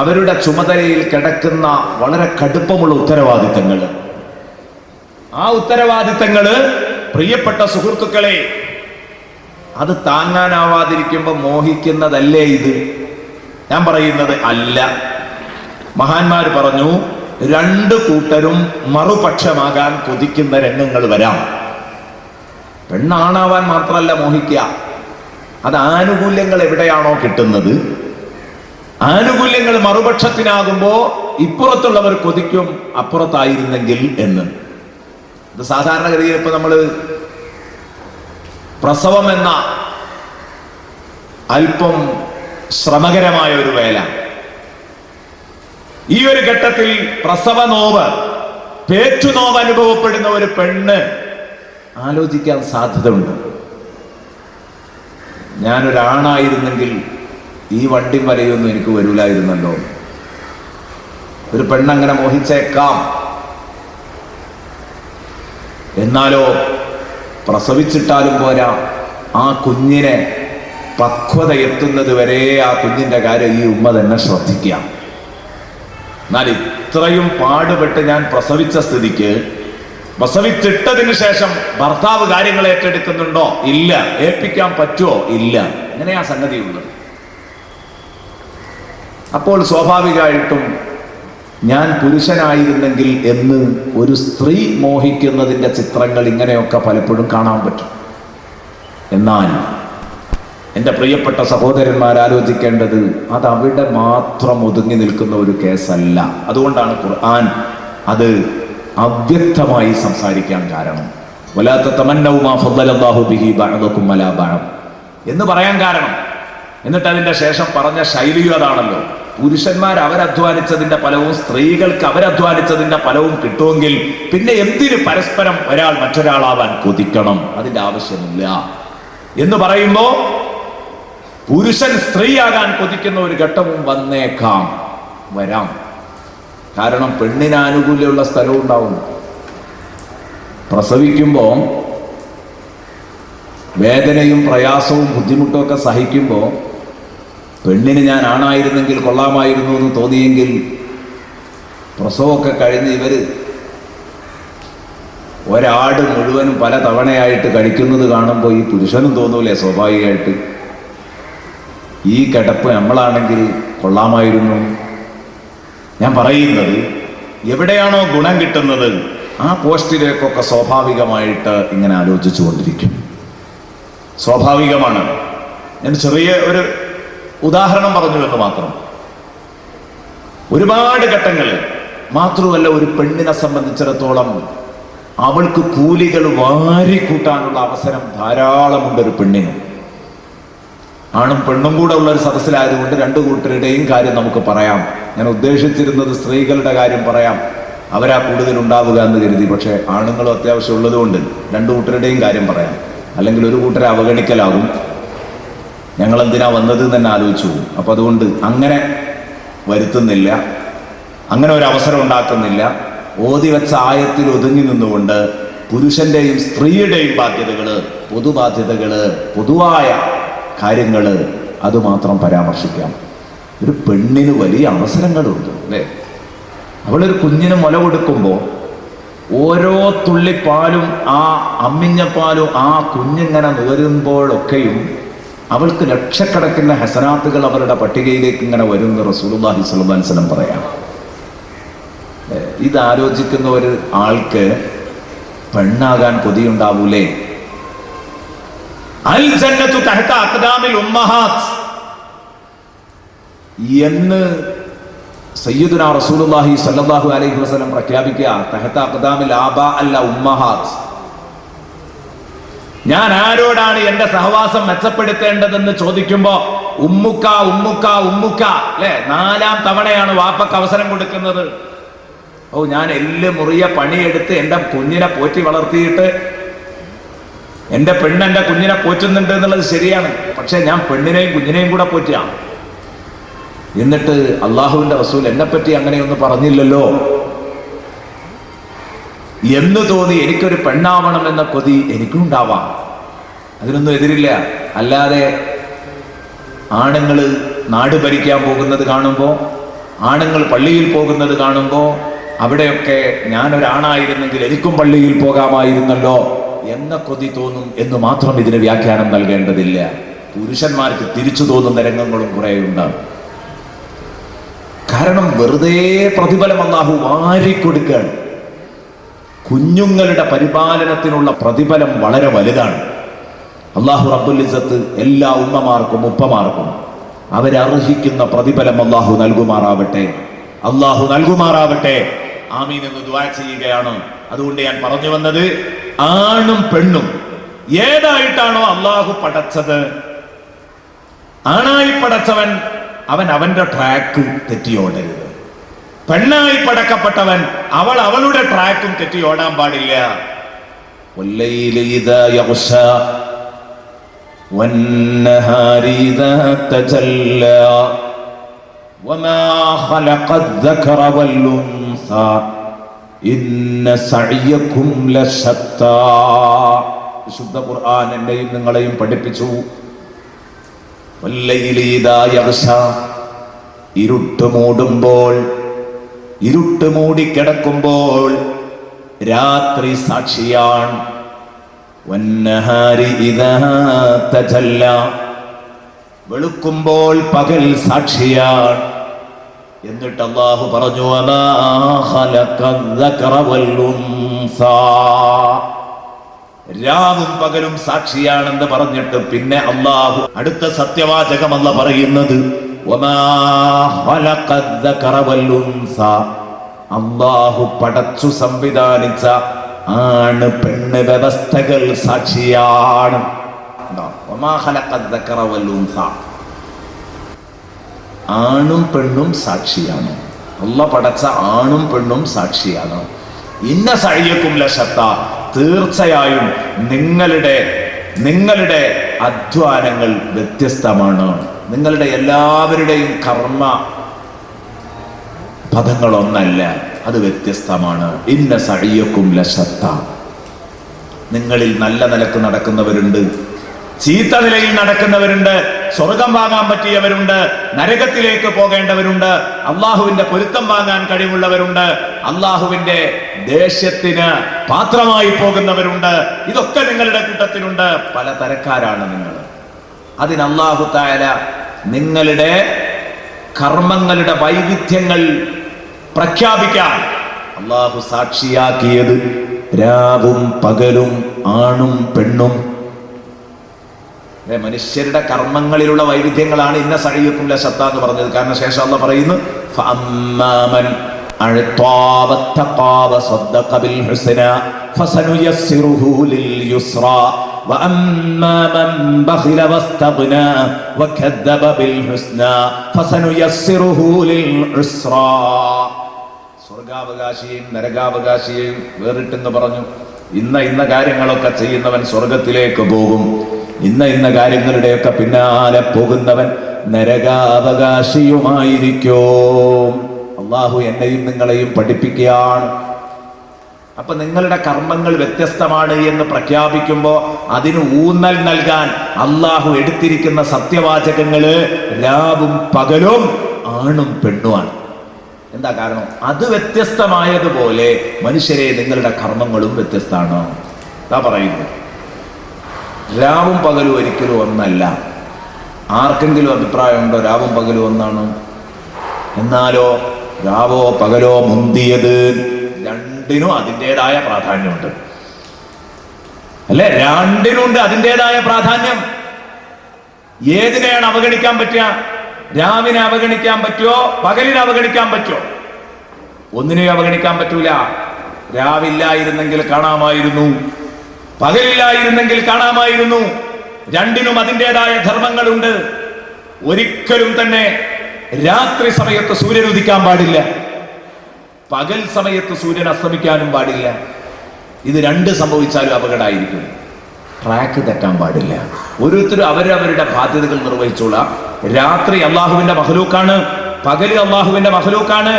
അവരുടെ ചുമതലയിൽ കിടക്കുന്ന വളരെ കടുപ്പമുള്ള ഉത്തരവാദിത്തങ്ങൾ, ആ ഉത്തരവാദിത്തങ്ങള് പ്രിയപ്പെട്ട സുഹൃത്തുക്കളെ, അത് താങ്ങാനാവാതിരിക്കുമ്പോൾ മോഹിക്കുന്നതല്ലേ ഇത്? ഞാൻ പറയുന്നത് അല്ല. മഹാന്മാർ പറഞ്ഞു, രണ്ടു കൂട്ടരും മറുപക്ഷമാകാൻ കൊതിക്കുന്ന രംഗങ്ങൾ വരാം. പെണ്ണാണാവാൻ മാത്രമല്ല മോഹിക്കുക, അത് ആനുകൂല്യങ്ങൾ എവിടെയാണോ കിട്ടുന്നത്, ആനുകൂല്യങ്ങൾ മറുപക്ഷത്തിനാകുമ്പോ ഇപ്പുറത്തുള്ളവർ കൊതിക്കും അപ്പുറത്തായിരുന്നെങ്കിൽ എന്ന്. ഇത് സാധാരണഗതിയിൽ ഇപ്പൊ നമ്മള് പ്രസവം എന്ന അല്പം ശ്രമകരമായ ഒരു വേല, ഈ ഒരു ഘട്ടത്തിൽ പ്രസവ നോവ്, പേറ്റുനോവ് അനുഭവപ്പെടുന്ന ഒരു പെണ്ണ് ആലോചിക്കാൻ സാധ്യതയുണ്ട്. ഞാനൊരാണായിരുന്നെങ്കിൽ ഈ വണ്ടി വലയൊന്നും എനിക്ക് വരൂലായിരുന്നല്ലോ. ഒരു പെണ്ണങ്ങനെ മോഹിച്ചേക്കാം. എന്നാലോ പ്രസവിച്ചിട്ടാലും പോരാ, ആ കുഞ്ഞിനെ പക്വത എത്തുന്നത് വരെ ആ കുഞ്ഞിന്റെ കാര്യം ഈ ഉമ്മ തന്നെ ശ്രദ്ധിക്കാം. എന്നാൽ ഇത്രയും പാടുപെട്ട് ഞാൻ പ്രസവിച്ച സ്ഥിതിക്ക്, പ്രസവിച്ചിട്ടതിന് ശേഷം ഭർത്താവ് കാര്യങ്ങൾ ഏറ്റെടുക്കുന്നുണ്ടോ? ഇല്ല. ഏൽപ്പിക്കാൻ പറ്റുമോ? ഇല്ല. ഇങ്ങനെയാ സംഗതിയുള്ളത്. അപ്പോൾ സ്വാഭാവികമായിട്ടും ഞാൻ പുരുഷനായിരുന്നെങ്കിൽ എന്ന് ഒരു സ്ത്രീ മോഹിക്കുന്നതിൻ്റെ ചിത്രങ്ങൾ ഇങ്ങനെയൊക്കെ പലപ്പോഴും കാണാൻ പറ്റും. എന്നാൽ എൻ്റെ പ്രിയപ്പെട്ട സഹോദരന്മാർ ആലോചിക്കേണ്ടത്, അത് അവിടെ മാത്രം ഒതുങ്ങി നിൽക്കുന്ന ഒരു കേസല്ല. അതുകൊണ്ടാണ് ഖുർആൻ അത് അവ്യക്തമായി സംസാരിക്കാൻ കാരണം. വലാ തതമന്നൗ മാ ഫളലല്ലാഹു ബിഹി ബഅദകും അലാ ബഅദ് എന്ന് പറയാൻ കാരണം. എന്നിട്ട് അതിന്റെ ശേഷം പറഞ്ഞ ശൈലിയും അതാണല്ലോ. പുരുഷന്മാർ അവരധ്വാനിച്ചതിന്റെ ഫലവും സ്ത്രീകൾക്ക് അവരധ്വാനിച്ചതിന്റെ ഫലവും കിട്ടുമെങ്കിൽ പിന്നെ എന്തിന് പരസ്പരം ഒരാൾ മറ്റൊരാളാവാൻ കൊതിക്കണം? അതിന്റെ ആവശ്യമില്ല എന്ന് പറയുമ്പോ പുരുഷൻ സ്ത്രീയാകാൻ കൊതിക്കുന്ന ഒരു ഘട്ടവും വന്നേക്കാം, വരാം. കാരണം പെണ്ണിന് ആനുകൂല്യമുള്ള സ്ഥലവും ഉണ്ടാവും. പ്രസവിക്കുമ്പോ വേദനയും പ്രയാസവും ബുദ്ധിമുട്ടും ഒക്കെ സഹിക്കുമ്പോൾ പെണ്ണിന് ഞാൻ ആണായിരുന്നെങ്കിൽ കൊള്ളാമായിരുന്നു എന്ന് തോന്നിയെങ്കിൽ പ്രസവമൊക്കെ കഴിഞ്ഞ് ഇവര് ഒരാട് മുഴുവനും പല തവണയായിട്ട് കഴിക്കുന്നത് കാണുമ്പോൾ ഈ പുരുഷനും തോന്നൂലേ സ്വാഭാവികമായിട്ട്, ഈ കിടപ്പ് നമ്മളാണെങ്കിൽ കൊള്ളാമായിരുന്നു. ഞാൻ പറയുന്നത്, എവിടെയാണോ ഗുണം കിട്ടുന്നത് ആ പോസ്റ്റിലേക്കൊക്കെ സ്വാഭാവികമായിട്ട് ഇങ്ങനെ ആലോചിച്ചു കൊണ്ടിരിക്കും. സ്വാഭാവികമാണ്. ഞാൻ ചെറിയ ഒരു ഉദാഹരണം പറഞ്ഞു എന്ന് മാത്രം. ഒരുപാട് ഘട്ടങ്ങളിൽ മാത്രമല്ല, ഒരു പെണ്ണിനെ സംബന്ധിച്ചിടത്തോളം അവൾക്ക് കൂലികൾ വാരിക്കൂട്ടാനുള്ള അവസരം ധാരാളമുണ്ട് ഒരു പെണ്ണിന്. ആണും പെണ്ണും കൂടെ ഉള്ള ഒരു സദസ്സിലായതുകൊണ്ട് രണ്ടു കൂട്ടരുടെയും കാര്യം നമുക്ക് പറയാം. ഞാൻ ഉദ്ദേശിച്ചിരുന്നത് സ്ത്രീകളുടെ കാര്യം പറയാം, അവരാ കൂടുതൽ ഉണ്ടാവുക എന്ന് കരുതി. പക്ഷെ ആണുങ്ങളും അത്യാവശ്യം ഉള്ളതുകൊണ്ട് രണ്ടു കൂട്ടരുടെയും കാര്യം പറയാം. അല്ലെങ്കിൽ ഒരു കൂട്ടരെ അവഗണിക്കലാകും. ഞങ്ങൾ എന്തിനാ വന്നത് എന്ന് തന്നെ ആലോചിച്ചു. അപ്പൊ അതുകൊണ്ട് അങ്ങനെ വരുത്തുന്നില്ല, അങ്ങനെ ഒരു അവസരം ഉണ്ടാക്കുന്നില്ല. ഓതി വെച്ച ആയത്തിൽ ഒതുങ്ങി നിന്നുകൊണ്ട് പുരുഷന്റെയും സ്ത്രീയുടെയും ബാധ്യതകള്, പൊതുബാധ്യതകള്, പൊതുവായ കാര്യങ്ങള് അതുമാത്രം പരാമർശിക്കാം. ഒരു പെണ്ണിന് വലിയ അവസരങ്ങളുണ്ട് അല്ലേ? അവളൊരു കുഞ്ഞിന് മുല കൊടുക്കുമ്പോൾ ഓരോ തുള്ളി പാലും ആ അമ്മിഞ്ഞ പാലും ആ കുഞ്ഞിങ്ങനെ നുകരുമ്പോഴൊക്കെയും അവൾക്ക് ലക്ഷക്കണക്കിന് ഹസനാത്തുകൾ അവരുടെ പട്ടികയിലേക്ക് ഇങ്ങനെ വരുന്ന റസൂലുള്ളാഹി സ്വല്ലല്ലാഹു അലൈഹി വസല്ലം പറയാം. ഇത് ആലോചിക്കുന്ന ഒരു ആൾക്ക് പെണ്ണാകാൻ കൊതിയുണ്ടാവൂലേ? അൽ ജന്നത്തു തഹ്ത അഖ്ദാമിൽ ഉമ്മഹാത്ത് എന്ന് സയ്യിദുനാ റസൂലുള്ളാഹി സ്വല്ലല്ലാഹു അലൈഹി വസല്ലം പ്രഖ്യാപിക്കുക. തഹ്ത അഖ്ദാമിൽ ആബാ അല്ല ഉമ്മഹാത്ത്. ഞാൻ ആരോടാണ് എന്റെ സഹവാസം മെച്ചപ്പെടുത്തേണ്ടതെന്ന് ചോദിക്കുമ്പോ ഉമ്മുക്ക ഉമ്മുക്ക ഉമ്മുക്ക അല്ലെ, 4ാം തവണയാണ് വാപ്പക്ക് അവസരം കൊടുക്കുന്നത്. ഓ, ഞാൻ എല്ല് മുറിയ പണിയെടുത്ത് എന്റെ കുഞ്ഞിനെ പോറ്റി വളർത്തിയിട്ട് എന്റെ പെണ്ണെന്റെ കുഞ്ഞിനെ പോറ്റുന്നുണ്ട് എന്നുള്ളത് ശരിയാണ്. പക്ഷെ ഞാൻ പെണ്ണിനെയും കുഞ്ഞിനെയും കൂടെ പോറ്റാം. എന്നിട്ട് അള്ളാഹുവിന്റെ റസൂൽ എന്നെ പറ്റി അങ്ങനെയൊന്നും പറഞ്ഞില്ലല്ലോ എന്ന് തോന്നി എനിക്കൊരു പെണ്ണാവണം എന്ന കൊതി എനിക്കുണ്ടാവാം. അതിനൊന്നും എതിരില്ല. അല്ലാതെ ആണുങ്ങൾ നാട് ഭരിക്കാൻ പോകുന്നത് കാണുമ്പോൾ, ആണുങ്ങൾ പള്ളിയിൽ പോകുന്നത് കാണുമ്പോൾ അവിടെയൊക്കെ ഞാനൊരാണായിരുന്നെങ്കിൽ എനിക്കും പള്ളിയിൽ പോകാമായിരുന്നല്ലോ എന്ന കൊതി തോന്നും എന്ന് മാത്രം ഇതിന് വ്യാഖ്യാനം നൽകേണ്ടതില്ല. പുരുഷന്മാർക്ക് തിരിച്ചു തോന്നുന്ന രംഗങ്ങളും കുറെ ഉണ്ടാകും. കാരണം വെറുതെ പ്രതിഫലം അല്ലാഹു വാരിക്കൊടുക്കുകയാണ്. കുഞ്ഞുങ്ങളുടെ പരിപാലനത്തിനുള്ള പ്രതിഫലം വളരെ വലുതാണ്. അല്ലാഹു റബ്ബുൽ ഇസ്സത്ത് എല്ലാ ഉമ്മമാർക്കും ഉപ്പമാർക്കും അവരർഹിക്കുന്ന പ്രതിഫലം അല്ലാഹു നൽകുമാറാവട്ടെ. അല്ലാഹു നൽകുമാറാവട്ടെ. ആമീൻ എന്ന് ദുആ ചെയ്യുകയാണ്. അതുകൊണ്ട് ഞാൻ പറഞ്ഞു വന്നത്, ആണും പെണ്ണും ഏതായിട്ടാണോ അല്ലാഹു പടച്ചത്, ആണായി പടച്ചവൻ അവൻ അവന്റെ ട്രാക്ക് തെറ്റിയോടരുത്. പെണ്ണായി പടക്കപ്പെട്ടവൻ അവൾ അവളുടെ ട്രാക്കും തെറ്റിയോടാൻ പാടില്ല. വല്ലൈലി ഇദാ യഗ്ശാ വന്നഹാരി ഇദാ തജല്ലാ വമാ ഖലഖദ് ദകറ വൽ ഉൻസാ ഇന്ന സഅയകും ലശത്താ. വിശുദ്ധ ഖുർആൻ എന്നെയും നിങ്ങളെയും പഠിപ്പിച്ചു. വല്ലൈലി ഇദാ യഗ്ശാ, ഇരുട്ട് മൂടുമ്പോൾ, ഇരുട്ട് മൂടിക്കിടക്കുമ്പോൾ രാത്രി സാക്ഷിയാണ്. വന്നഹാരി ഇദാ തജല്ലാ, വെളുക്കുമ്പോൾ പകൽ സാക്ഷിയാണ്. എന്നിട്ട് അല്ലാഹു പറഞ്ഞു വമാ ഖലഖദ് ദകറ വൽ ഉൻസാ, രാവും പകലും സാക്ഷിയാണെന്ന് പറഞ്ഞിട്ട് പിന്നെ അല്ലാഹു അടുത്ത സത്യവാചകം അല്ലാഹു പറയുന്നത് വമാ ഖലഖദ് ദകറ വൽ ഉൻസാ, അല്ലാഹു പടച്ചു സംവിധാനിച്ച ആണ് പെണ്ണ് വ്യവസ്ഥകൾ സാക്ഷിയാണ്. വമാ ഖലഖദ് ദകറ വൽ ഉൻസാ, ആണും പെണ്ണും സാക്ഷിയാണ്. അല്ലാഹു പടച്ച ആണും പെണ്ണും സാക്ഷിയാണ്. ഇന്ന സഅയകും ലശത്താ, തീർച്ചയായും നിങ്ങളുടെ അധ്വാനങ്ങൾ വ്യത്യസ്തമാണ്. നിങ്ങളുടെ എല്ലാവരുടെയും കർമ്മ പദങ്ങളൊന്നല്ല, അത് വ്യത്യസ്തമാണ്. ഇന്ന സഅയകും ലശത്താ, നിങ്ങളിൽ നല്ല നിലക്ക് നടക്കുന്നവരുണ്ട്, ചീത്ത നിലയിൽ നടക്കുന്നവരുണ്ട്, സ്വർഗം വാങ്ങാൻ പറ്റിയവരുണ്ട്, നരകത്തിലേക്ക് പോകേണ്ടവരുണ്ട്, അള്ളാഹുവിന്റെ പൊരുത്തം വാങ്ങാൻ കഴിവുള്ളവരുണ്ട്, അള്ളാഹുവിന്റെ ദേഷ്യത്തിന് പാത്രമായി പോകുന്നവരുണ്ട്. ഇതൊക്കെ നിങ്ങളുടെ കൂട്ടത്തിലുണ്ട്. പല തരക്കാരാണ് നിങ്ങൾ. അതിന് അല്ലാഹു തആല നിങ്ങളുടെ കർമ്മങ്ങളുടെ വൈവിധ്യങ്ങൾ പ്രഖ്യാപിക്കാൻ അല്ലാഹു സാക്ഷിയാക്കിയത് രാവും പകലും ആണും പെണ്ണും. മനുഷ്യരുടെ കർമ്മങ്ങളിലുള്ള വൈവിധ്യങ്ങളാണ് ഇന്ന സഅയകും ലശത്താ എന്ന് പറഞ്ഞത്. കാരണം ശേഷം അല്ലാഹു പറയുന്നു ഫഅമ്മാമൻ അഅ്താ വത്തഖാ വസദ്ദഖ ബിൽ ഹുസ്നാ ഫസനുയസ്സിറുഹു ലിൽ യുസ്റാ വഅമ്മാമൻ ബഖില വസ്തഗ്നാ വകദ്ദബ ബിൽ ഹുസ്നാ ഫസനുയസ്സിറുഹു ലിൽ ഉസ്റാ. സ്വർഗാവകാശിയെയും നരകാവകാശിയെയും വേറിട്ടെന്ന് പറഞ്ഞു. ഇന്ന കാര്യങ്ങളൊക്കെ ചെയ്യുന്നവൻ സ്വർഗത്തിലേക്ക് പോകും, ഇന്ന കാര്യങ്ങളുടെയൊക്കെ പിന്നാലെ പോകുന്നവൻ നരകാവകാശിയുമായിരിക്കും. അല്ലാഹു എന്നെയും നിങ്ങളെയും പഠിപ്പിക്കുകയാണ്. അപ്പൊ നിങ്ങളുടെ കർമ്മങ്ങൾ വ്യത്യസ്തമാണ് എന്ന് പ്രഖ്യാപിക്കുമ്പോൾ അതിന് ഊന്നൽ നൽകാൻ അല്ലാഹു എടുത്തിരിക്കുന്ന സത്യവാചകങ്ങള് രാവും പകലും ആണും പെണ്ണുമാണ്. എന്താ കാരണം? അത് വ്യത്യസ്തമായതുപോലെ മനുഷ്യരെ നിങ്ങളുടെ കർമ്മങ്ങളും വ്യത്യസ്തമാണ്. എന്താ പറയുന്നത്? രാവും പകലും ഒരിക്കലും ഒന്നല്ല. ആർക്കെങ്കിലും അഭിപ്രായമുണ്ടോ രാവും പകലും ഒന്നാണ്? എന്നാലോ രാവോ പകലോ മുന്തിയത്, രണ്ടിനും അതിൻ്റെതായ പ്രാധാന്യമുണ്ട് അല്ലെ? രണ്ടിനുണ്ട് അതിൻ്റെതായ പ്രാധാന്യം. ഏതിനെയാണ് അവഗണിക്കാൻ പറ്റുക? രാവിനെ അവഗണിക്കാൻ പറ്റുമോ? പകലിനെ അവഗണിക്കാൻ പറ്റുമോ? ഒന്നിനെയും അവഗണിക്കാൻ പറ്റൂല. രാവില്ലായിരുന്നെങ്കിൽ കാണാമായിരുന്നു, പകലില്ലായിരുന്നെങ്കിൽ കാണാമായിരുന്നു. രണ്ടിനും അതിൻ്റെതായ ധർമ്മങ്ങളുണ്ട്. ഒരിക്കലും തന്നെ രാത്രി സമയത്ത് സൂര്യൻ ഉദിക്കാൻ പാടില്ല, പകൽ സമയത്ത് സൂര്യൻ അസ്തമിക്കാനും പാടില്ല. ഇത് രണ്ട് സംഭവിച്ചാലും അപകടമായിരിക്കും. ട്രാക്ക് തെറ്റാൻ പാടില്ല. ഓരോരുത്തരും അവരവരുടെ ബാധ്യതകൾ നിർവഹിച്ചോളാം. രാത്രി അള്ളാഹുവിന്റെ മഖ്ലൂക്കാണ്, പകല് അള്ളാഹുവിന്റെ മഖ്ലൂക്കാണ്.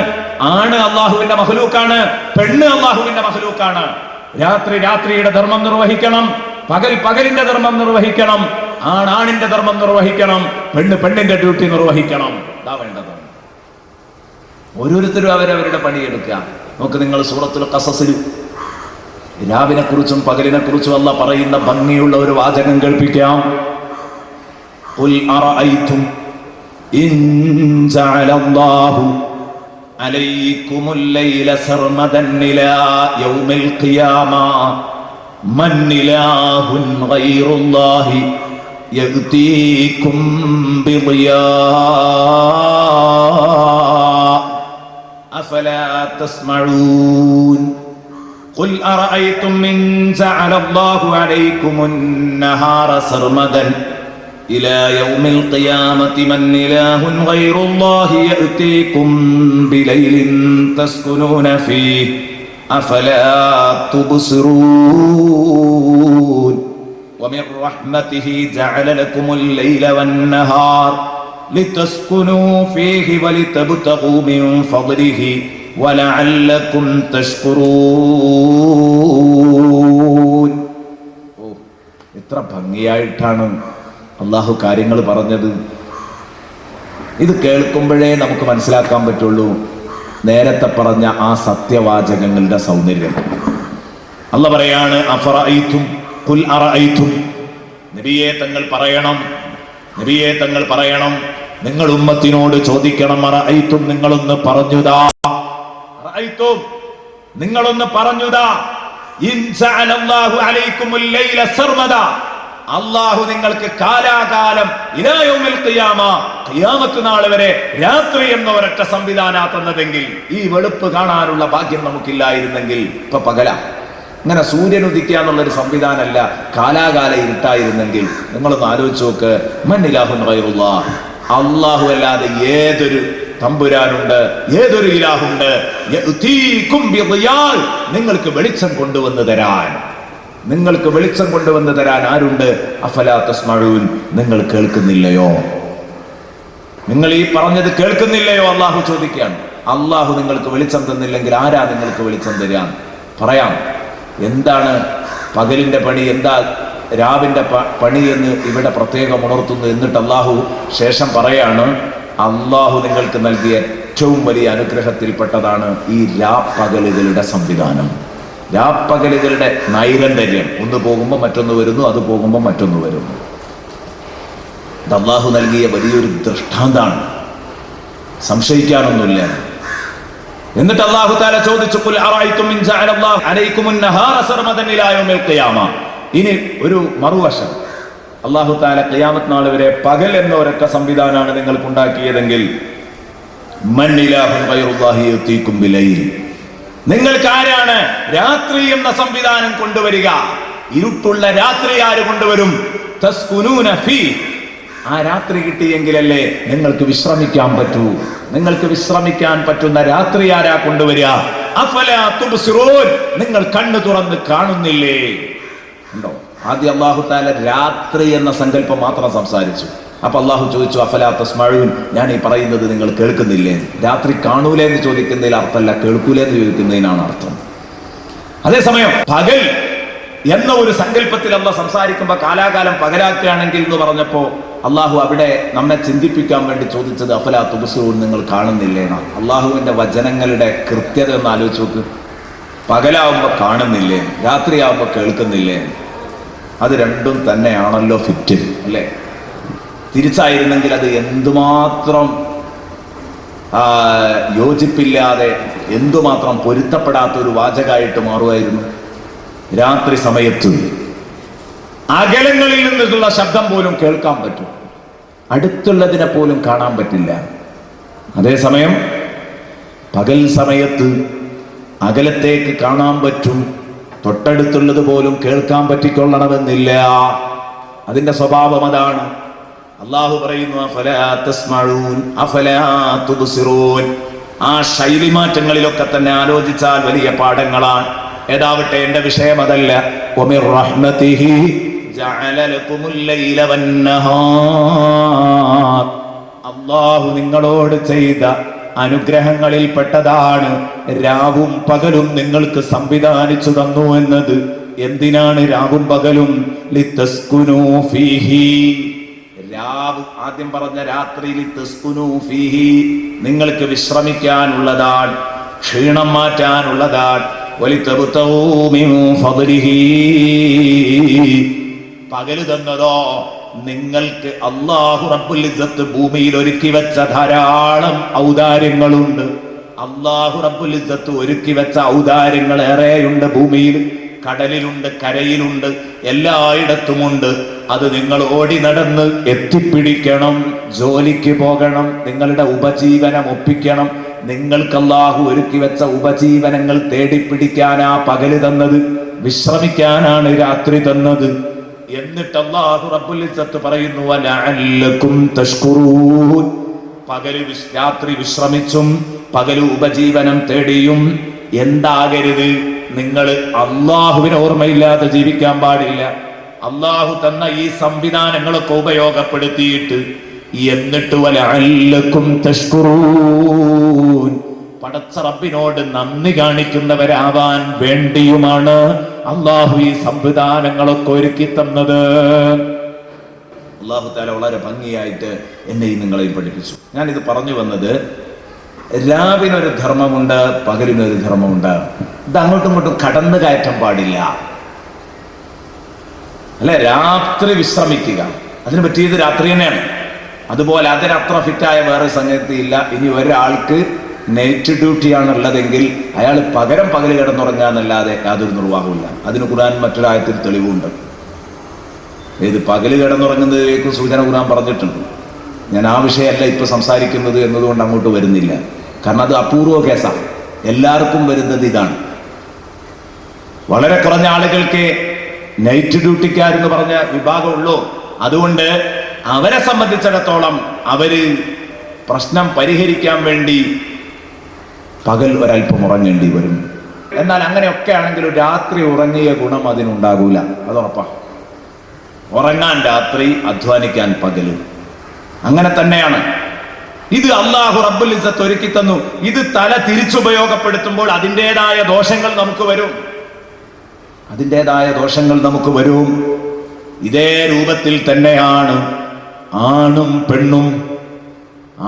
ആണ് അള്ളാഹുവിന്റെ മഖ്ലൂക്കാണ്, പെണ്ണ് അള്ളാഹുവിന്റെ മഖ്ലൂക്കാണ്. രാത്രി രാത്രിയുടെ ധർമ്മം നിർവഹിക്കണം, പകൽ പകലിന്റെ ധർമ്മം നിർവഹിക്കണം, ആണിന്റെ ധർമ്മം നിർവഹിക്കണം, പെണ്ണ് പെണ്ണിന്റെ ഡ്യൂട്ടി നിർവഹിക്കണം. ഇതാ വേണ്ടത്. ഓരോരുത്തരും അവരവരുടെ പണിയെടുക്കുക. നോക്ക്, നിങ്ങൾ സൂറത്തുൽ ഖസസിൽ രാവിനെ കുറിച്ചും പകലിനെ കുറിച്ചും അല്ലാഹ് പറയുന്ന ഭംഗിയുള്ള ഒരു വാചകം കേൾപ്പിക്കാം. ഖുൽ അറഅയ്തും ഇൻ ജഅലല്ലാഹു അലൈക്കുമുൽ ലൈല സർമദൻ ഇലാ യൗമിൽ ഖിയാമ മൻ ഇലാഹുൻ ഗൈറുല്ലാഹി യഅ്തീകും ബിളിയാ അഫലാ തസ്മഊൻ. قل أرأيتم إن جعل الله عليكم النهار سرمدا إلى يوم القيامة من إله غير الله يأتيكم بليل تسكنون فيه أفلا تبصرون ومن رحمته جعل لكم الليل والنهار لتسكنوا فيه ولتبتغوا من فضله وَلَعَلَّكُمْ تَشْكُرُونَ. എത്ര ഭംഗിയായിട്ടാണ് അള്ളാഹു കാര്യങ്ങൾ പറഞ്ഞത്. ഇത് കേൾക്കുമ്പോഴേ നമുക്ക് മനസ്സിലാക്കാൻ പറ്റുള്ളൂ നേരത്തെ പറഞ്ഞ ആ സത്യവാചകങ്ങളുടെ സൗന്ദര്യം. അല്ലാഹു പറയാണ്, അഫറഅയ്തും ഖുൽ അറഅയ്തും. നബിയെ തങ്ങൾ പറയണം, നബിയെ തങ്ങൾ പറയണം, നിങ്ങൾ ഉമ്മത്തിനോട് ചോദിക്കണം, അറഅയ്തും, നിങ്ങളൊന്ന് പറഞ്ഞുതാ, നിങ്ങളൊന്ന് പറഞ്ഞുതാ, ഇൻ ജഅലല്ലാഹു അലൈക്കുമുൽ ലൈല സർമദ, അല്ലാഹു നിങ്ങൾക്ക് കാലാകാലം ഇലാ യൗമിൽ ഖിയാമ, ഖിയാമത്ത് നാൾ വരെ രാത്രി എന്ന ഒരൊറ്റ സംവിധാനം തന്നതെങ്കിൽ, ഈ വെളുപ്പ് കാണാനുള്ള ഭാഗ്യം നമുക്കില്ലായിരുന്നെങ്കിൽ, ഇപ്പൊ പകല ഇങ്ങനെ സൂര്യൻ ഉദിക്കുക എന്നുള്ളൊരു സംവിധാനമല്ല, കാലാകാല ഇരുട്ടായിരുന്നെങ്കിൽ, നിങ്ങളൊന്ന് ആലോചിച്ച് നോക്ക്. മൻ ഇലാഹുൻ ഗൈറുല്ലാഹ്, അല്ലാഹു അല്ലാതെ ഏതൊരു തമ്പുരാനുണ്ട്, ഏതൊരു ഇലാഹുണ്ട്, യഅ്തീകും ബിളിയാൽ, നിങ്ങൾക്ക് വെളിച്ചം കൊണ്ടുവന്ന് തരാൻ, നിങ്ങൾക്ക് വെളിച്ചം കൊണ്ടുവന്ന് തരാൻ ആരുണ്ട്? അഫലാ തസ്മഊൻ, നിങ്ങൾ കേൾക്കുന്നില്ലയോ? നിങ്ങൾ ഈ പറഞ്ഞത് കേൾക്കുന്നില്ലയോ? അള്ളാഹു ചോദിക്കുകയാണ്. അള്ളാഹു നിങ്ങൾക്ക് വെളിച്ചം തന്നില്ലെങ്കിൽ ആരാ നിങ്ങൾക്ക് വെളിച്ചം തരാൻ? പറയാം, എന്താണ് പകലിന്റെ പണി, എന്താ രാവിന്റെ പണി എന്ന് ഇവിടെ പ്രത്യേകം ഉണർത്തുന്നു. എന്നിട്ട് അള്ളാഹു ശേഷം പറയാണ്, അള്ളാഹു നിങ്ങൾക്ക് നൽകിയ ഏറ്റവും വലിയ അനുഗ്രഹത്തിൽപ്പെട്ടതാണ് ഈ രാപ്പകലുകളുടെ സംവിധാനം, രാപ്പകലുകളുടെ നൈരന്തര്യം. ഒന്ന് പോകുമ്പോൾ മറ്റൊന്ന് വരുന്നു, അത് പോകുമ്പോൾ മറ്റൊന്ന് വരുന്നു. ഇത് അള്ളാഹു നൽകിയ വലിയൊരു ദൃഷ്ടാന്താണ്, സംശയിക്കാനൊന്നുമില്ല. എന്നിട്ട് അല്ലാഹു തആല ചോദിച്ചു, ഖുൽ അറഅയ്തും ഇൻ ജഅലല്ലാഹു അലൈക്കുമുൻ നഹാറ സർമദൻ ഇലാ യൗമിൽ ഖിയാമ. ഇനി ഒരു മറുവശം, അല്ലാഹു തആല ഖിയാമത്ത് നാൾ വരെ പകൽ എന്ന ഒരൊറ്റ സംവിധാനമാണ് നിങ്ങൾക്ക് ഉണ്ടാക്കിയതെങ്കിൽ, മൻ ഇലാഹുൻ ഗൈറുല്ലാഹി യഅ്തീകും ബിലൈൽ, നിങ്ങൾക്ക് ആരാണ് രാത്രി എന്ന സംവിധാനം കൊണ്ടുവരിക? ഇരുട്ടുള്ള രാത്രി ആര് കൊണ്ടുവരും? തസ്കുനൂന ഫീ, ആ രാത്രി കിട്ടിയെങ്കിലല്ലേ നിങ്ങൾക്ക് വിശ്രമിക്കാൻ പറ്റൂ. നിങ്ങൾക്ക് വിശ്രമിക്കാൻ പറ്റുന്ന രാത്രി ആരാ കൊണ്ടുവരിക? അഫലാ തുബ്സിറൂൻ, നിങ്ങൾ കണ്ണു തുറന്ന് കാണുന്നില്ലേ? ഉണ്ടോ? ആദ്യം അല്ലാഹു തആല രാത്രി എന്ന സങ്കല്പം മാത്രം സംസാരിച്ചു. അപ്പൊ അല്ലാഹു ചോദിച്ചു, അഫലാ തസ്മഊൻ, ഞാൻ ഈ പറയുന്നത് നിങ്ങൾ കേൾക്കുന്നില്ലേ? രാത്രി കാണൂലേ എന്ന് ചോദിക്കുന്നതിൽ അർത്ഥമല്ല, കേൾക്കൂലേ എന്ന് ചോദിക്കുന്നതിനാണ് അർത്ഥം. അതേസമയം പകൽ എന്ന ഒരു സങ്കല്പത്തിൽ അള്ളാഹ് സംസാരിക്കുമ്പോൾ കാലാകാലം പകലാക്കുകയാണെങ്കിൽ എന്ന് പറഞ്ഞപ്പോൾ അള്ളാഹു അവിടെ നമ്മെ ചിന്തിപ്പിക്കാൻ വേണ്ടി ചോദിച്ചത് അഫലാ തുബ്സിറൂൻ, നിങ്ങൾ കാണുന്നില്ലേന്നാ. അള്ളാഹുവിന്റെ വചനങ്ങളുടെ കൃത്യത ഒന്ന് ആലോചിച്ച് നോക്ക്. പകലാവുമ്പോൾ കാണുന്നില്ലേ, രാത്രിയാവുമ്പോൾ കേൾക്കുന്നില്ലേ? അത് രണ്ടും തന്നെയാണല്ലോ ഫിറ്റ്, അല്ലേ? തിരിച്ചായിരുന്നെങ്കിൽ അത് എന്തുമാത്രം യോജിപ്പില്ലാതെ, എന്തുമാത്രം പൊരുത്തപ്പെടാത്ത ഒരു വാചകമായിട്ട് മാറുമായിരുന്നു. രാത്രി സമയത്ത് അകലങ്ങളിൽ നിന്നുള്ള ശബ്ദം പോലും കേൾക്കാൻ പറ്റും, അടുത്തുള്ളതിനെ പോലും കാണാൻ പറ്റില്ല. അതേസമയം പകൽ സമയത്ത് അകലത്തേക്ക് കാണാൻ പറ്റും, തൊട്ടടുത്തുള്ളത് പോലും കേൾക്കാൻ പറ്റിക്കൊള്ളണമെന്നില്ല. അതിന്റെ സ്വഭാവം അതാണ്. അള്ളാഹു പറയുന്നു അഫലാ തസ്മഊൻ അഫലാ തുബ്സിറൂൻ. ആ ശൈലിമാറ്റങ്ങളിലൊക്കെ തന്നെ ആലോചിച്ചാൽ വലിയ പാഠങ്ങളാണ്. ഏതാവട്ടെ, എന്റെ വിഷയം അതല്ല. വമിർ റഹ്മതിഹി ജഅല ലകുമുൽ ലൈല വന്നഹാർ. അല്ലാഹു നിങ്ങളോട് ചെയ്ത അനുഗ്രഹങ്ങളിൽപ്പെട്ടതാണ് രാവും പകലും നിങ്ങൾക്ക് സംവിധാനിച്ചു തന്നു എന്നത്. എന്തിനാണ് രാവും പകലും? ലിതസ്കുനൂ ഫീഹി. രാവ് ആദ്യം പറഞ്ഞ രാത്രി ലിതസ്കുനൂ ഫീഹി, നിങ്ങൾക്ക് വിശ്രമിക്കാനുള്ളതാണ്, ക്ഷീണം മാറ്റാനുള്ളതാണ്. വലിതബ്തഗൂ മിൻ ഫദ്ലിഹി. പകല് തന്നതോ നിങ്ങൾക്ക് അല്ലാഹു റബ്ബുൽ ഇസ്സത്ത് ഭൂമിയിൽ ഒരുക്കി വെച്ച ധാരാളം ഔദാര്യങ്ങളുണ്ട്. അല്ലാഹു റബ്ബുൽ ഇസ്സത്ത് ഒരുക്കി വെച്ച ഔദാര്യങ്ങൾ ഏറെയുണ്ട്. ഭൂമിയിൽ, കടലിലുണ്ട്, കരയിലുണ്ട്, എല്ലായിടത്തുമുണ്ട്. അത് നിങ്ങൾ ഓടി നടന്ന് എത്തിപ്പിടിക്കണം. ജോലിക്ക് പോകണം, നിങ്ങളുടെ ഉപജീവനം ഒപ്പിക്കണം. നിങ്ങൾക്ക് അല്ലാഹു ഒരുക്കി വെച്ച ഉപജീവനങ്ങൾ തേടിപ്പിടിക്കാനാ പകല് തന്നത്, വിശ്രമിക്കാനാണ് രാത്രി തന്നത്. എന്നിട്ട് അല്ലാഹു റബ്ബുൽ ഇസ്സത്ത് പറയുന്നു വലഅല്ലകും തഷ്കുറൂൻ. പകല് രാത്രി വിശ്രമിച്ചും പകല് ഉപജീവനം തേടിയും എന്താകരുത്? നിങ്ങൾ അല്ലാഹുവിനെ ഓർമ്മയില്ലാതെ ജീവിക്കാൻ പാടില്ല. അല്ലാഹു തന്ന ഈ സംവിധാനങ്ങളൊക്കെ ഉപയോഗപ്പെടുത്തിയിട്ട് എന്നിട്ട് വലഅല്ലകും തഷ്കുറൂൻ, പടച്ച റബ്ബിനോട് നന്ദി കാണിക്കുന്നവരാവാൻ വേണ്ടിയുമാണ് അല്ലാഹു ഈ സംവിധാനങ്ങളൊക്കെ ഒരുക്കി തന്നത്. അല്ലാഹു തആല വളരെ ഭംഗിയായിട്ട് എന്നെയും നിങ്ങളെയും പഠിപ്പിച്ചു. ഞാനിത് പറഞ്ഞു വന്നത്, രാവിനൊരു ധർമ്മമുണ്ട്, പകലിനൊരു ധർമ്മമുണ്ട്. ഇത് അങ്ങോട്ടും ഇങ്ങോട്ടും കടന്നു കയറ്റാൻ പാടില്ല, അല്ലെ? രാത്രി വിശ്രമിക്കുക, അതിന് പറ്റിയത് രാത്രി തന്നെയാണ്. അതുപോലെ അതിനത്ര ഫിറ്റായ വേറെ സംഗതി ഇല്ല. ഇനി ഒരാൾക്ക് നൈറ്റ് ഡ്യൂട്ടിയാണ് ഉള്ളതെങ്കിൽ അയാൾ പകല് കിടന്നുറങ്ങാന്നല്ലാതെ യാതൊരു നിർവാഹമില്ല. അതിന് ഖുർആൻ മറ്റൊരായത്തിൽ തെളിവുണ്ട്. ഏത് പകല് കിടന്നുറങ്ങുന്നതിലേക്ക് സൂചന ഖുർആൻ പറഞ്ഞിട്ടുണ്ട്. ഞാൻ ആ വിഷയമല്ല ഇപ്പൊ സംസാരിക്കുന്നത് എന്നതുകൊണ്ട് അങ്ങോട്ട് വരുന്നില്ല. കാരണം അത് അപൂർവ കേസാണ്. എല്ലാവർക്കും വരുന്നത് ഇതാണ്. വളരെ കുറഞ്ഞ ആളുകൾക്ക് നൈറ്റ് ഡ്യൂട്ടിക്കാരെന്ന് പറഞ്ഞ വിഭാഗമുള്ളൂ. അതുകൊണ്ട് അവരെ സംബന്ധിച്ചിടത്തോളം അവര് പ്രശ്നം പരിഹരിക്കാൻ വേണ്ടി പകൽ ഒരല്പം ഉറങ്ങേണ്ടി വരും. എന്നാൽ അങ്ങനെയൊക്കെ ആണെങ്കിലും രാത്രി ഉറങ്ങിയ ഗുണം അതിനുണ്ടാകൂല, അതുറപ്പാ. ഉറങ്ങാൻ രാത്രി, അധ്വാനിക്കാൻ പകല്. അങ്ങനെ തന്നെയാണ്. ഇത് അല്ലാഹു റബ്ബുൽ ഇസ്സത്ത് ഒരുക്കി തന്നു. ഇത് തല തിരിച്ചുപയോഗപ്പെടുത്തുമ്പോൾ അതിൻ്റെതായ ദോഷങ്ങൾ നമുക്ക് വരും. അതിൻ്റെതായ ദോഷങ്ങൾ നമുക്ക് വരും. ഇതേ രൂപത്തിൽ തന്നെയാണ് ആണും പെണ്ണും.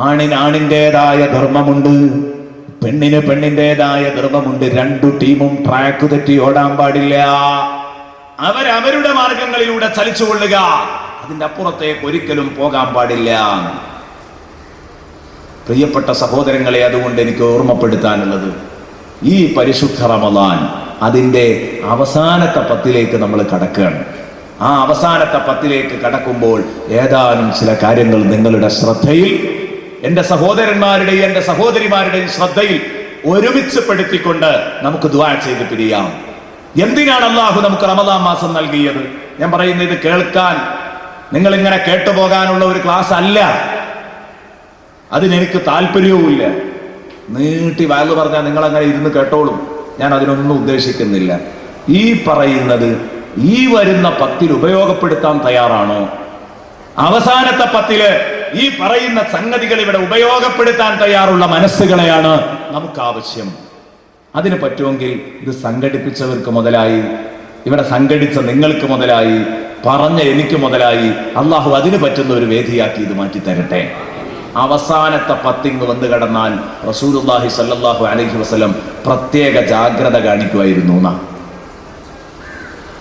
ആണിന് ആണിൻ്റെതായ ധർമ്മമുണ്ട്, പെണ്ണിന് പെണ്ണിൻ്റെതായ ധർമ്മമുണ്ട്. രണ്ടു ടീമും ട്രാക്ക് തെറ്റി ഓടാൻ പാടില്ല. അവരവരുടെ മാർഗങ്ങളിലൂടെ ചലിച്ചുകൊള്ളുക, അതിൻ്റെ അപ്പുറത്തേക്ക് ഒരിക്കലും പോകാൻ പാടില്ല. പ്രിയപ്പെട്ട സഹോദരങ്ങളെ, അതുകൊണ്ട് എനിക്ക് ഓർമ്മപ്പെടുത്താനുള്ളത്, ഈ പരിശുദ്ധ റമദാൻ അതിൻ്റെ അവസാനത്തെ പത്തിലേക്ക് നമ്മൾ കടക്കുകയാണ്. ആ അവസാനത്തെ പത്തിലേക്ക് കടക്കുമ്പോൾ ഏതാനും ചില കാര്യങ്ങൾ നിങ്ങളുടെ ശ്രദ്ധയിൽ, എൻ്റെ സഹോദരന്മാരുടെയും എൻ്റെ സഹോദരിമാരുടെയും ശ്രദ്ധയിൽ ഒരുമിച്ച് പെടുത്തിക്കൊണ്ട് നമുക്ക് ദുആ ചെയ്ത് പിരിയാം. എന്തിനാണ് അല്ലാഹു നമുക്ക് റമദാൻ മാസം നൽകിയത്? ഞാൻ പറയുന്നത് ഇത് കേൾക്കാൻ, നിങ്ങൾ ഇങ്ങനെ കേട്ടുപോകാനുള്ള ഒരു ക്ലാസ് അല്ല. അതിനെനിക്ക് താല്പര്യവുമില്ല. നീട്ടി വയല് പറഞ്ഞാൽ നിങ്ങൾ അങ്ങനെ ഇരുന്ന് കേട്ടോളും. ഞാൻ അതിനൊന്നും ഉദ്ദേശിക്കുന്നില്ല. ഈ പറയുന്നത് ഈ വരുന്ന പത്തിൽ ഉപയോഗപ്പെടുത്താൻ തയ്യാറാണോ? അവസാനത്തെ പത്തില് ഈ പറയുന്ന സംഗതികൾ ഇവിടെ ഉപയോഗപ്പെടുത്താൻ തയ്യാറുള്ള മനസ്സുകളെയാണ് നമുക്ക് ആവശ്യം. അതിന് പറ്റുമെങ്കിൽ ഇത് സംഘടിപ്പിച്ചവർക്ക് മുതലായി ഇവിടെ സംഘടിച്ച നിങ്ങൾക്ക് മുതലായി, പറഞ്ഞ എനിക്ക് മുതലായി അള്ളാഹു അതിന് പറ്റുന്ന ഒരു വേദിയാക്കി ഇത് മാറ്റി തരട്ടെ. അവസാനത്തെ 10 വന്നു കടന്നാൽ റസൂലുള്ളാഹി സ്വല്ലല്ലാഹു അലൈഹി വസല്ലം പ്രത്യേക ജാഗ്രത കാണിക്കുമായിരുന്നു.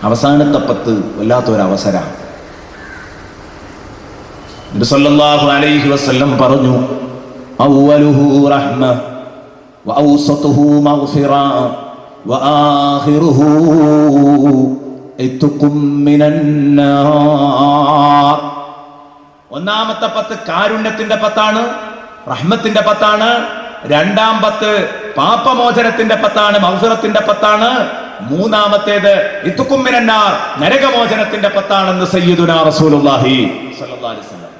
അവസാനത്തെ 10 വല്ലാത്തൊരവസരം. നബി സല്ലല്ലാഹു അലൈഹി വസല്ലം പറഞ്ഞു, അവ്വലുഹു റഹ്മ വഔസതുഹു മഗ്ഫിറ വആഖിറുഹു ഇത്ഖും മിനന്നാർ. ഒന്നാമത്തെ 10 കാരുണ്യത്തിന്റെ 10 റഹ്മത്തിന്റെ 10. രണ്ടാം 10 പാപമോചനത്തിന്റെ 10, മഗ്ഫിറത്തിന്റെ 10. മൂന്നാമത്തേത് ഇത്ഖും മിനന്നാർ, നരകമോചനത്തിന്റെ 10 സയ്യിദുനാ റസൂലുള്ളാഹി സ്വല്ലല്ലാഹു അലൈഹി വസല്ലം.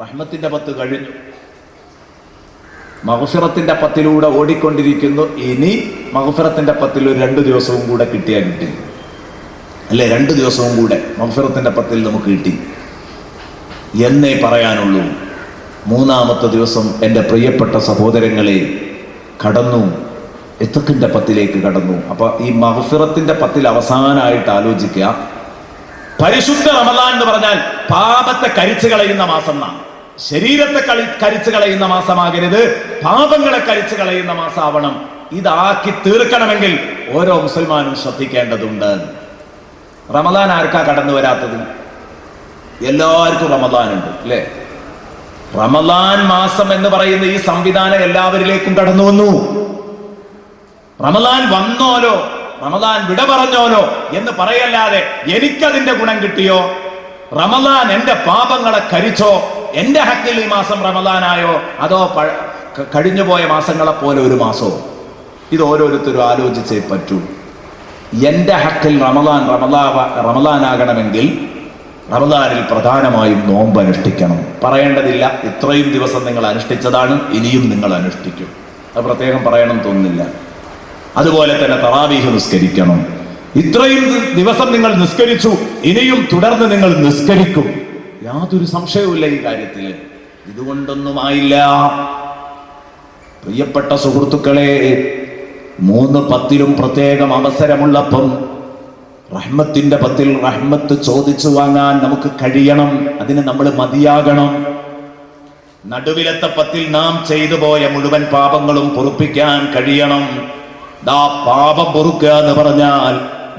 റഹ്മത്തിന്റെ 10 കഴിഞ്ഞു, മഗ്ഫിറത്തിന്റെ 10 ഓടിക്കൊണ്ടിരിക്കുന്നു. ഇനി മഗ്ഫിറത്തിന്റെ 10 ഒരു 2 ദിവസവും കൂടെ കിട്ടിയാൽ കിട്ടി, അല്ലെ? 2 ദിവസവും കൂടെ മഗ്ഫിറത്തിന്റെ 10 നമുക്ക് കിട്ടി എന്നേ പറയാനുള്ളൂ. മൂന്നാമത്തെ ദിവസം എൻ്റെ പ്രിയപ്പെട്ട സഹോദരങ്ങളെ കടന്നു, ഇത്ഖിന്റെ 10 കടന്നു. അപ്പൊ ഈ മഗ്ഫിറത്തിന്റെ 10 അവസാനമായിട്ട് ആലോചിക്കുക. പരിശുദ്ധ റമദാൻ എന്ന് പറഞ്ഞാൽ പാപത്തെ കരിച്ചു കളയുന്ന മാസം. ശരീരത്തെ കരിച്ചു കളയുന്ന മാസമാകരുത്, പാപങ്ങളെ കരിച്ചു കളയുന്ന മാസമാവണം. ഇതാക്കി തീർക്കണമെങ്കിൽ ഓരോ മുസൽമാനും ശ്രദ്ധിക്കേണ്ടതുണ്ട്. റമദാൻ ആർക്കാ കടന്നു വരാത്തത്? എല്ലാവർക്കും റമദാൻ ഉണ്ട്, അല്ലേ? റമദാൻ മാസം എന്ന് പറയുന്ന ഈ സംവിധാനം എല്ലാവരിലേക്കും കടന്നു വന്നു. റമദാൻ വന്നോലോ, റമദാൻ വിട പറഞ്ഞോലോ എന്ന് പറയല്ലാതെ എനിക്കതിന്റെ ഗുണം കിട്ടിയോ? റമദാൻ എന്റെ പാപങ്ങളെ കരിച്ചോ? എന്റെ ഹക്കിൽ ഈ മാസം റമദാനായോ, അതോ കഴിഞ്ഞുപോയ മാസങ്ങളെ പോലെ ഒരു മാസമോ? ഇത് ഓരോരുത്തരും ആലോചിച്ചേ പറ്റൂ. എന്റെ ഹക്കിൽ റമദാനാകണമെങ്കിൽ റമദാനിൽ പ്രധാനമായും നോമ്പ് അനുഷ്ഠിക്കണം. പറയേണ്ടതില്ല, ഇത്രയും ദിവസം നിങ്ങൾ അനുഷ്ഠിച്ചതാണ്, ഇനിയും നിങ്ങൾ അനുഷ്ഠിക്കും. അത് പ്രത്യേകം പറയണം തോന്നുന്നില്ല. അതുപോലെ തന്നെ തറാവീഹ് നിസ്കരിക്കണം. ഇത്രയും ദിവസം നിങ്ങൾ നിസ്കരിച്ചു, ഇനിയും തുടർന്ന് നിങ്ങൾ നിസ്കരിക്കും. യാതൊരു സംശയവുമില്ല ഈ കാര്യത്തിൽ. ഇതുകൊണ്ടൊന്നുമായില്ല. പ്രിയപ്പെട്ട സുഹൃത്തുക്കളെ, 3-10 പ്രത്യേകം അവസരമുള്ളപ്പം റഹ്മത്തിന്റെ 10 റഹ്മത്ത് ചോദിച്ചു വാങ്ങാൻ നമുക്ക് കഴിയണം. അതിന് നമ്മൾ മതിയാകണം. നടുവിലത്തെ 10 നാം ചെയ്തു പോയ മുഴുവൻ പാപങ്ങളും പൊറുപ്പിക്കാൻ കഴിയണം. പാപം പൊറുക്കുക എന്ന് പറഞ്ഞാൽ,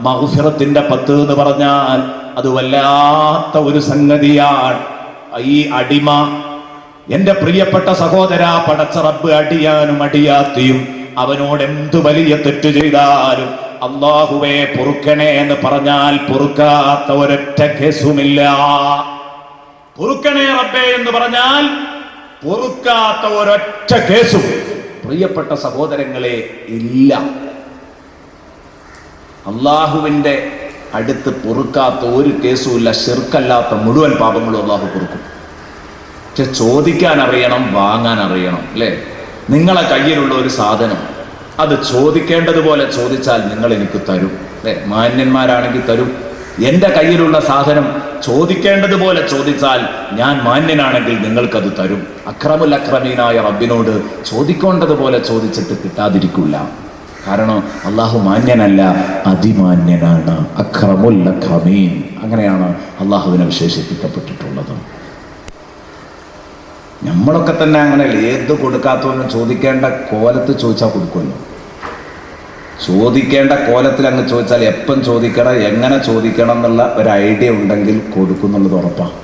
മഗ്ഫിറത്തിന്റെ 10 എന്ന് പറഞ്ഞാൽ അത് വല്ലാത്ത ഒരു സംഗതിയാണ്. ഈ അടിമ, എന്റെ പ്രിയപ്പെട്ട സഹോദര, പടച്ച റബ്ബ് അടിയാനും അടിയാത്തിയും അവനോട് എന്തു വലിയ തെറ്റ് ചെയ്താലും അല്ലാഹുവേ പൊറുക്കണേ എന്ന് പറഞ്ഞാൽ പൊറുക്കാത്ത ഒരൊറ്റ കേസുമില്ല. പൊറുക്കണേ റബ്ബേ എന്ന് പറഞ്ഞാൽ പൊറുക്കാത്ത ഒരൊറ്റ കേസും പ്രിയപ്പെട്ട സഹോദരങ്ങളെ ഇല്ല. അള്ളാഹുവിന്റെ അടുത്ത് പൊറുക്കാത്ത ഒരു കേസുമില്ല. ശിർക്കല്ലാത്ത മുഴുവൻ പാപങ്ങളും അള്ളാഹു പൊറുക്കും. പക്ഷെ ചോദിക്കാൻ അറിയണം, വാങ്ങാൻ അറിയണം, അല്ലേ? നിങ്ങളെ കയ്യിലുള്ള ഒരു സാധനം അത് ചോദിക്കേണ്ടതുപോലെ ചോദിച്ചാൽ നിങ്ങൾ എനിക്ക് തരും, അല്ലേ? മാന്യന്മാരാണെങ്കിൽ തരും. എൻ്റെ കയ്യിലുള്ള സാധനം ചോദിക്കേണ്ടതുപോലെ ചോദിച്ചാൽ ഞാൻ മാന്യനാണെങ്കിൽ നിങ്ങൾക്കത് തരും. അക്രമുൽ അക്രമീനായ റബ്ബിനോട് ചോദിക്കേണ്ടതുപോലെ ചോദിച്ചിട്ട് കിട്ടാതിരിക്കില്ല. കാരണം അള്ളാഹു മാന്യനല്ല, അതിമാന്യനാണ്. അക്രമുൽ അക്രമീൻ, അങ്ങനെയാണ് അള്ളാഹുവിനെ വിശേഷിപ്പിക്കപ്പെട്ടിട്ടുള്ളത്. നമ്മളൊക്കെ തന്നെ അങ്ങനെയല്ല. ഏത് കൊടുക്കാത്തവനും ചോദിക്കേണ്ട കോലത്ത് ചോദിച്ചാൽ കൊടുക്കുമല്ലോ. ചോദിക്കേണ്ട കോലത്തിൽ അങ്ങ് ചോദിച്ചാൽ എപ്പം ചോദിക്കണം, എങ്ങനെ ചോദിക്കണം എന്നുള്ള ഒരു ഐഡിയ ഉണ്ടെങ്കിൽ കൊടുക്കുന്നുള്ളത് ഉറപ്പാണ്.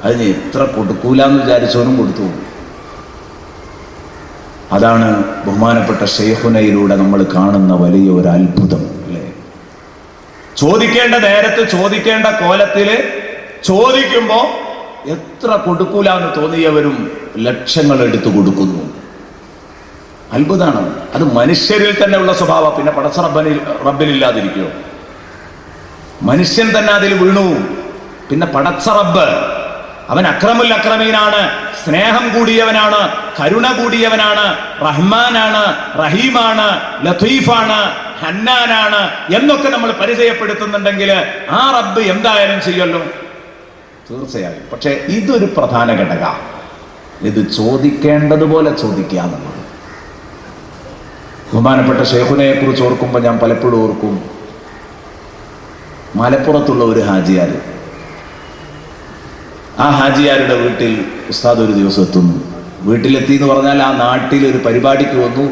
അതിന് എത്ര കൊടുക്കൂല എന്ന് വിചാരിച്ചവനും കൊടുത്തു. അതാണ് ബഹുമാനപ്പെട്ട ശൈഖുനയിലൂടെ നമ്മൾ കാണുന്ന വലിയ ഒരു അത്ഭുതം, അല്ലേ? ചോദിക്കേണ്ട നേരത്ത് ചോദിക്കേണ്ട കോലത്തില് ചോദിക്കുമ്പോ എത്ര കൊടുക്കൂല എന്ന് തോന്നിയവരും ലക്ഷങ്ങൾ എടുത്തു കൊടുക്കുന്നു. അത്ഭുതമാണ്. അത് മനുഷ്യരിൽ തന്നെ ഉള്ള സ്വഭാവം. പിന്നെ പടച്ച റബ്ബിലില്ലാതിരിക്കോ? മനുഷ്യൻ തന്നെ അതിൽ വീണു. പിന്നെ പടച്ച റബ്ബ്, അവൻ അക്രമുൽ അക്രമീനാണ്, സ്നേഹം കൂടിയവനാണ്, കരുണ കൂടിയവനാണ്, റഹ്മാനാണ്, റഹീമാണ്, ലത്തീഫാണ്, ഹന്നാനാണ് എന്നൊക്കെ നമ്മൾ പരിചയപ്പെടുത്തുന്നുണ്ടെങ്കിൽ ആ റബ്ബ് എന്തായാലും ചെയ്യല്ലോ, തീർച്ചയായും. പക്ഷെ ഇതൊരു പ്രധാന ഘടക. ഇത് ചോദിക്കേണ്ടതുപോലെ ചോദിക്കുക എന്നുള്ളത്. ബഹുമാനപ്പെട്ട ശൈഖുനയെ കുറിച്ച് ഓർക്കുമ്പോൾ ഞാൻ പലപ്പോഴും ഓർക്കും, മലപ്പുറത്തുള്ള ഒരു ഹാജിയാർ. ആ ഹാജിയാരുടെ വീട്ടിൽ ഉസ്താദ് ഒരു ദിവസം എത്തുന്നു. വീട്ടിലെത്തി എന്ന് പറഞ്ഞാൽ ആ നാട്ടിൽ ഒരു പരിപാടിക്ക് വന്നു.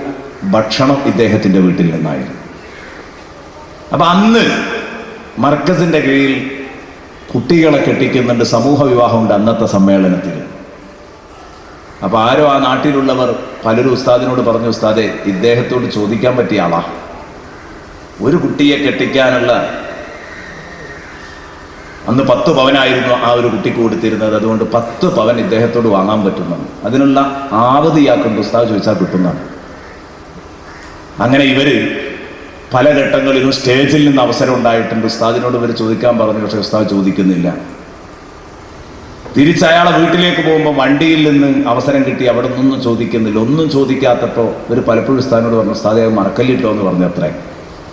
ഭക്ഷണം ഇദ്ദേഹത്തിൻ്റെ വീട്ടിൽ നിന്നായിരുന്നു. അപ്പം അന്ന് മർക്കസിൻ്റെ കീഴിൽ കുട്ടികളെ കെട്ടിക്കുന്നുണ്ട്, സമൂഹ വിവാഹമുണ്ട് അന്നത്തെ സമ്മേളനത്തിൽ. അപ്പോൾ ആരോ ആ നാട്ടിലുള്ളവർ പലരും ഉസ്താദിനോട് പറഞ്ഞു, ഉസ്താദെ ഇദ്ദേഹത്തോട് ചോദിക്കാൻ പറ്റിയ ആളാ, ഒരു കുട്ടിയെ കെട്ടിക്കാനുള്ള അന്ന് 10 പവനായിരുന്നു ആ ഒരു കുട്ടിക്ക് കൊടുത്തിരുന്നത്. അതുകൊണ്ട് 10 പവൻ ഇദ്ദേഹത്തോട് വാങ്ങാൻ പറ്റുന്നതാണ്, അതിനുള്ള ആവതിയാക്കുണ്ട് ഉസ്താദ് ചോദിച്ചാൽ കിട്ടുന്നതാണ്. അങ്ങനെ ഇവര് പല ഘട്ടങ്ങളിലും സ്റ്റേജിൽ നിന്ന് അവസരം ഉണ്ടായിട്ടുണ്ട്. ഉസ്താദിനോട് ഇവർ ചോദിക്കാൻ പറഞ്ഞു, പക്ഷെ ഉസ്താദ് ചോദിക്കുന്നില്ല. തിരിച്ച് അയാളെ വീട്ടിലേക്ക് പോകുമ്പോൾ വണ്ടിയിൽ നിന്ന് അവസരം കിട്ടി, അവിടെ നിന്നൊന്നും ചോദിക്കുന്നില്ല. ഒന്നും ചോദിക്കാത്തപ്പോൾ ഇവർ പലപ്പോഴും ഉസ്താദിനോട് പറഞ്ഞു, ഉസ്താദെ മറക്കല്ലിട്ടോ എന്ന് പറഞ്ഞു. അത്രേ.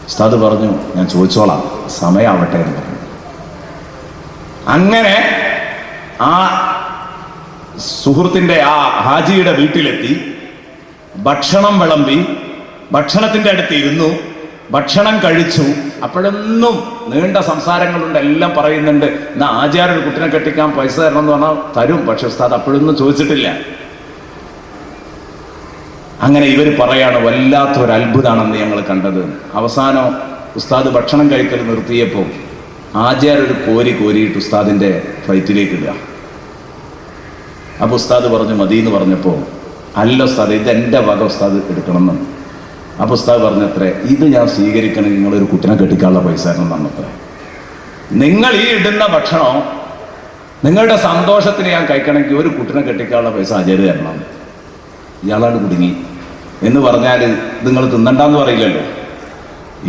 ഉസ്താദ് പറഞ്ഞു, ഞാൻ ചോദിച്ചോളാം, സമയമാവട്ടെ എന്ന് പറഞ്ഞു. അങ്ങനെ ആ സുഹൃത്തിൻ്റെ ആ ഹാജിയുടെ വീട്ടിലെത്തി, ഭക്ഷണം വിളമ്പി, ഭക്ഷണത്തിൻ്റെ അടുത്ത് ഇരുന്നു, ഭക്ഷണം കഴിച്ചു. അപ്പോഴൊന്നും നീണ്ട സംസാരങ്ങളുണ്ട്, എല്ലാം പറയുന്നുണ്ട്. എന്നാൽ ആചാര്യ ഒരു കുട്ടിനെ കെട്ടിക്കാൻ പൈസ തരണം എന്ന് പറഞ്ഞാൽ തരും, പക്ഷെ ഉസ്താദ് അപ്പോഴൊന്നും ചോദിച്ചിട്ടില്ല. അങ്ങനെ ഇവർ പറയാണ്, വല്ലാത്തൊരു അത്ഭുതമാണെന്ന് ഞങ്ങൾ കണ്ടത്. അവസാനം ഉസ്താദ് ഭക്ഷണം കഴിക്കൽ നിർത്തിയപ്പോൾ ആചാര്യ ഒരു കോരിയിട്ട് ഉസ്താദിൻ്റെ ഫ്ലൈറ്റിലേക്ക് ഇടുക. അപ്പോൾ ഉസ്താദ് പറഞ്ഞു മതി എന്ന് പറഞ്ഞപ്പോൾ, അല്ല ഉസ്താദ് ഇത് എൻ്റെ വക ഉസ്താദ് എടുക്കണമെന്ന്. അപ്പോൾ ഉസ്താദ് പറഞ്ഞത്രേ, ഇത് ഞാൻ സ്വീകരിക്കണമെങ്കിൽ നിങ്ങളൊരു കുട്ടിനെ കെട്ടിക്കാനുള്ള പൈസ തരണം എന്നത്രേ. നിങ്ങൾ ഈ ഇടുന്ന ഭക്ഷണം നിങ്ങളുടെ സന്തോഷത്തിന് ഞാൻ കഴിക്കണമെങ്കിൽ ഒരു കുട്ടിനെ കെട്ടിക്കാനുള്ള പൈസ ആചാര്യ തരണം. ഇയാളാണ് കുടുങ്ങി. എന്ന് പറഞ്ഞാൽ ഇത് നിങ്ങൾ തിന്നണ്ടെന്ന് പറയില്ലല്ലോ,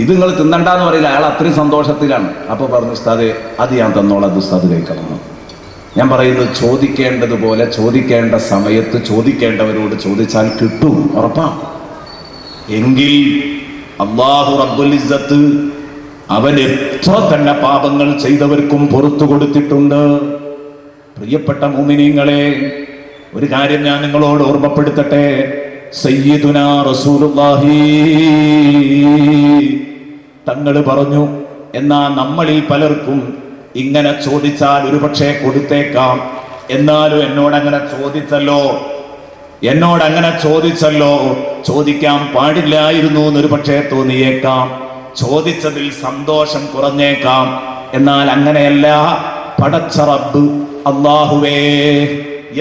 ഇത് നിങ്ങൾ തിന്നണ്ടെന്ന് പറയില്ല, അയാൾ അത്രയും സന്തോഷത്തിലാണ്. അപ്പോൾ പറഞ്ഞു, ഉസ്താദ് അത് ഞാൻ തന്നോളാം, അത് ഉസ്താദ് കഴിക്കണം. ഞാൻ പറയുന്നത്, ചോദിക്കേണ്ടതുപോലെ ചോദിക്കേണ്ട സമയത്ത് ചോദിക്കേണ്ടവരോട് ചോദിച്ചാൽ കിട്ടും, ഉറപ്പാ. എങ്കിൽ അല്ലാഹു റബ്ബുൽ ഇസ്സത്ത് അവൻ എത്ര തന്നെ പാപങ്ങൾ ചെയ്തവർക്കും പുറത്തു കൊടുത്തിട്ടുണ്ട്. പ്രിയപ്പെട്ട മുഅ്മിനീങ്ങളെ, ഒരു കാര്യം ഞാൻ നിങ്ങളോട് ഓർമ്മപ്പെടുത്തട്ടെ. സയ്യിദുനാ റസൂലുള്ളാഹി തങ്ങൾ പറഞ്ഞു, എന്നാ നമ്മളിൽ പലർക്കും ഇങ്ങനെ ചോദിച്ചാൽ ഒരുപക്ഷെ കൊടുത്തേക്കാം, എന്നാലും എന്നോടങ്ങനെ ചോദിച്ചല്ലോ, ചോദിക്കാൻ പാടില്ലായിരുന്നു എന്നൊരു പക്ഷേ തോന്നിയേക്കാം, ചോദിച്ചതിൽ സന്തോഷം കുറഞ്ഞേക്കാം. എന്നാൽ അങ്ങനെയല്ല. പടച്ച റബ്ബ് അല്ലാഹുവേ